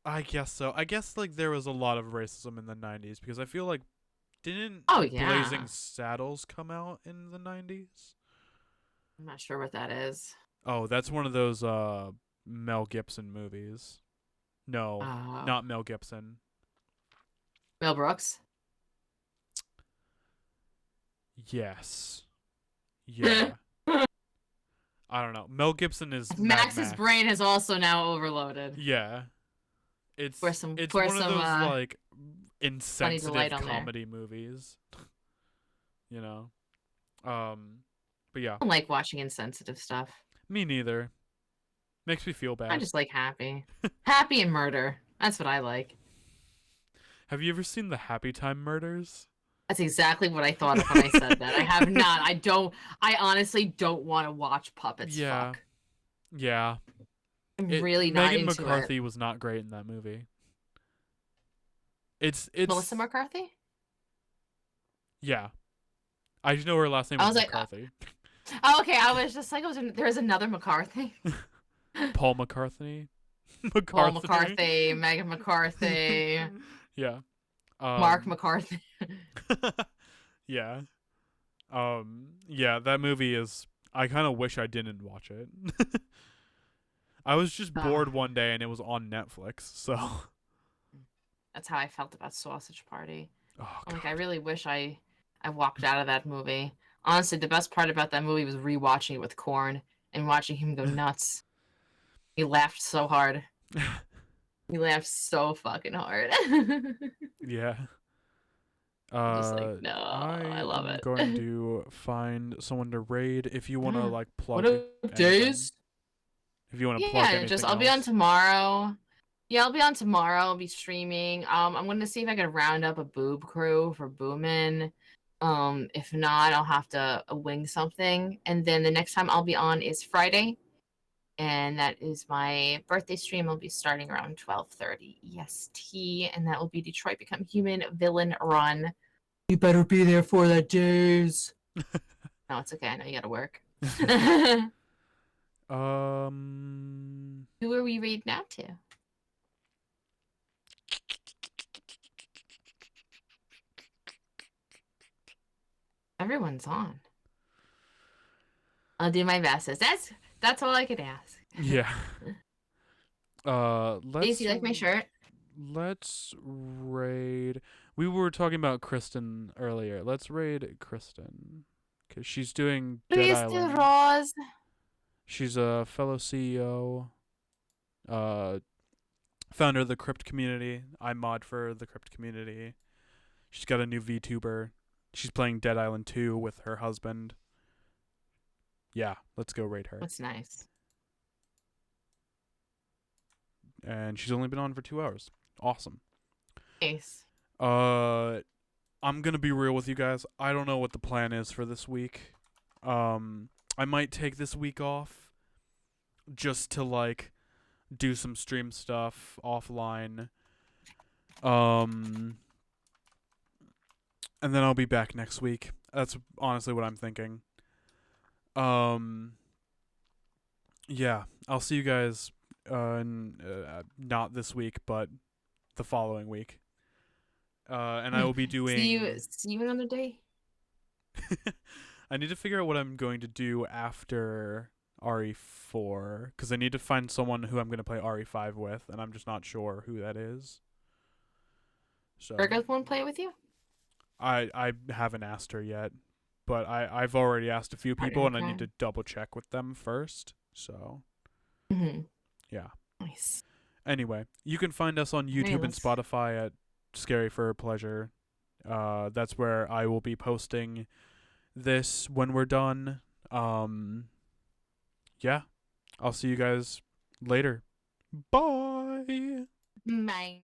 I guess so. I guess like there was a lot of racism in the 90s because I feel like didn't Oh yeah. Blazing Saddles come out in the 90s? I'm not sure what that is. Oh, that's one of those Mel Gibson movies. No, Uh, not Mel Gibson. Mel Brooks. Yes. Yeah. I don't know. Mel Gibson is Mad Max's Max. brain has also now overloaded. Yeah. It's Pour some it's pour one of some those like Sunny Delight insensitive on there. comedy movies. You know. But yeah, I don't like watching insensitive stuff. me neither. Makes me feel I bad. just like happy. Happy and murder. That's what I like. Have you ever seen the Happy Time Murders? That's exactly what I thought of when I said that. I have not. I honestly don't want to watch puppets Yeah. fuck. Yeah. I'm really not Megan into McCarthy it. was not great in that movie. It's Melissa McCarthy? yeah. I just know her last name I was was like, McCarthy. oh, okay. I was just like, there's another McCarthy. Paul McCartney. Paul McCarthy. McCarthy, Megan McCarthy, Yeah. Mark McCarthy. Yeah. Yeah, that movie is I kind of wish I didn't watch it. I was just bored one day and it was on Netflix, so That's how I felt about Sausage Party. oh I'm god. like, I really wish I walked out of that movie. Honestly, the best part about that movie was rewatching it with Korn and watching him go nuts. He laughed so hard. He laughed so fucking hard. Yeah. Just like, no, I love I'm it. going to find someone to raid if you want to like plug What up, days? If you want to plug Yeah, anything I'll be on else. tomorrow. Yeah, I'll be on tomorrow. I'll be streaming. I'm gonna see if I can round up a boob crew for Boomin. If not, I'll have to wing something. And then the next time I'll be on is Friday, and that is my birthday stream. I'll be starting around 12:30 EST, and that will be Detroit Become Human Villain Run. You better be there for that, days. No, it's okay. I know you gotta work. Who are we reading out to? Everyone's on. I'll do my best. That's all I could ask. Yeah. Daisy, you like my shirt? Let's raid. We were talking about Kristen earlier. Let's raid Kristen because she's doing Dead Please do, Island. Rose. She's a fellow CEO, founder of the Crypt community. I mod for the Crypt community. She's got a new VTuber. She's playing Dead Island 2 with her husband. Yeah, let's go raid her. That's nice. And she's only been on for 2 hours. Awesome. Nice. I'm gonna be real with you guys. I don't know what the plan is for this week. I might take this week off just to like do some stream stuff offline. And then I'll be back next week. That's honestly what I'm thinking. Yeah, I'll see you guys not this week, but the following week. And I will be doing. See you another day. I need to figure out what I'm going to do after RE4 because I need to find someone who I'm going to play RE5 with, and I'm just not sure who that is. So Virgo's won't play with you? I haven't asked her yet, but I've already asked a few people, and I need to double check with them first. So yeah. Nice. Anyway, you can find us on YouTube and Spotify at Scary for Pleasure. That's where I will be posting this when we're done. Yeah. I'll see you guys later. Bye. Bye.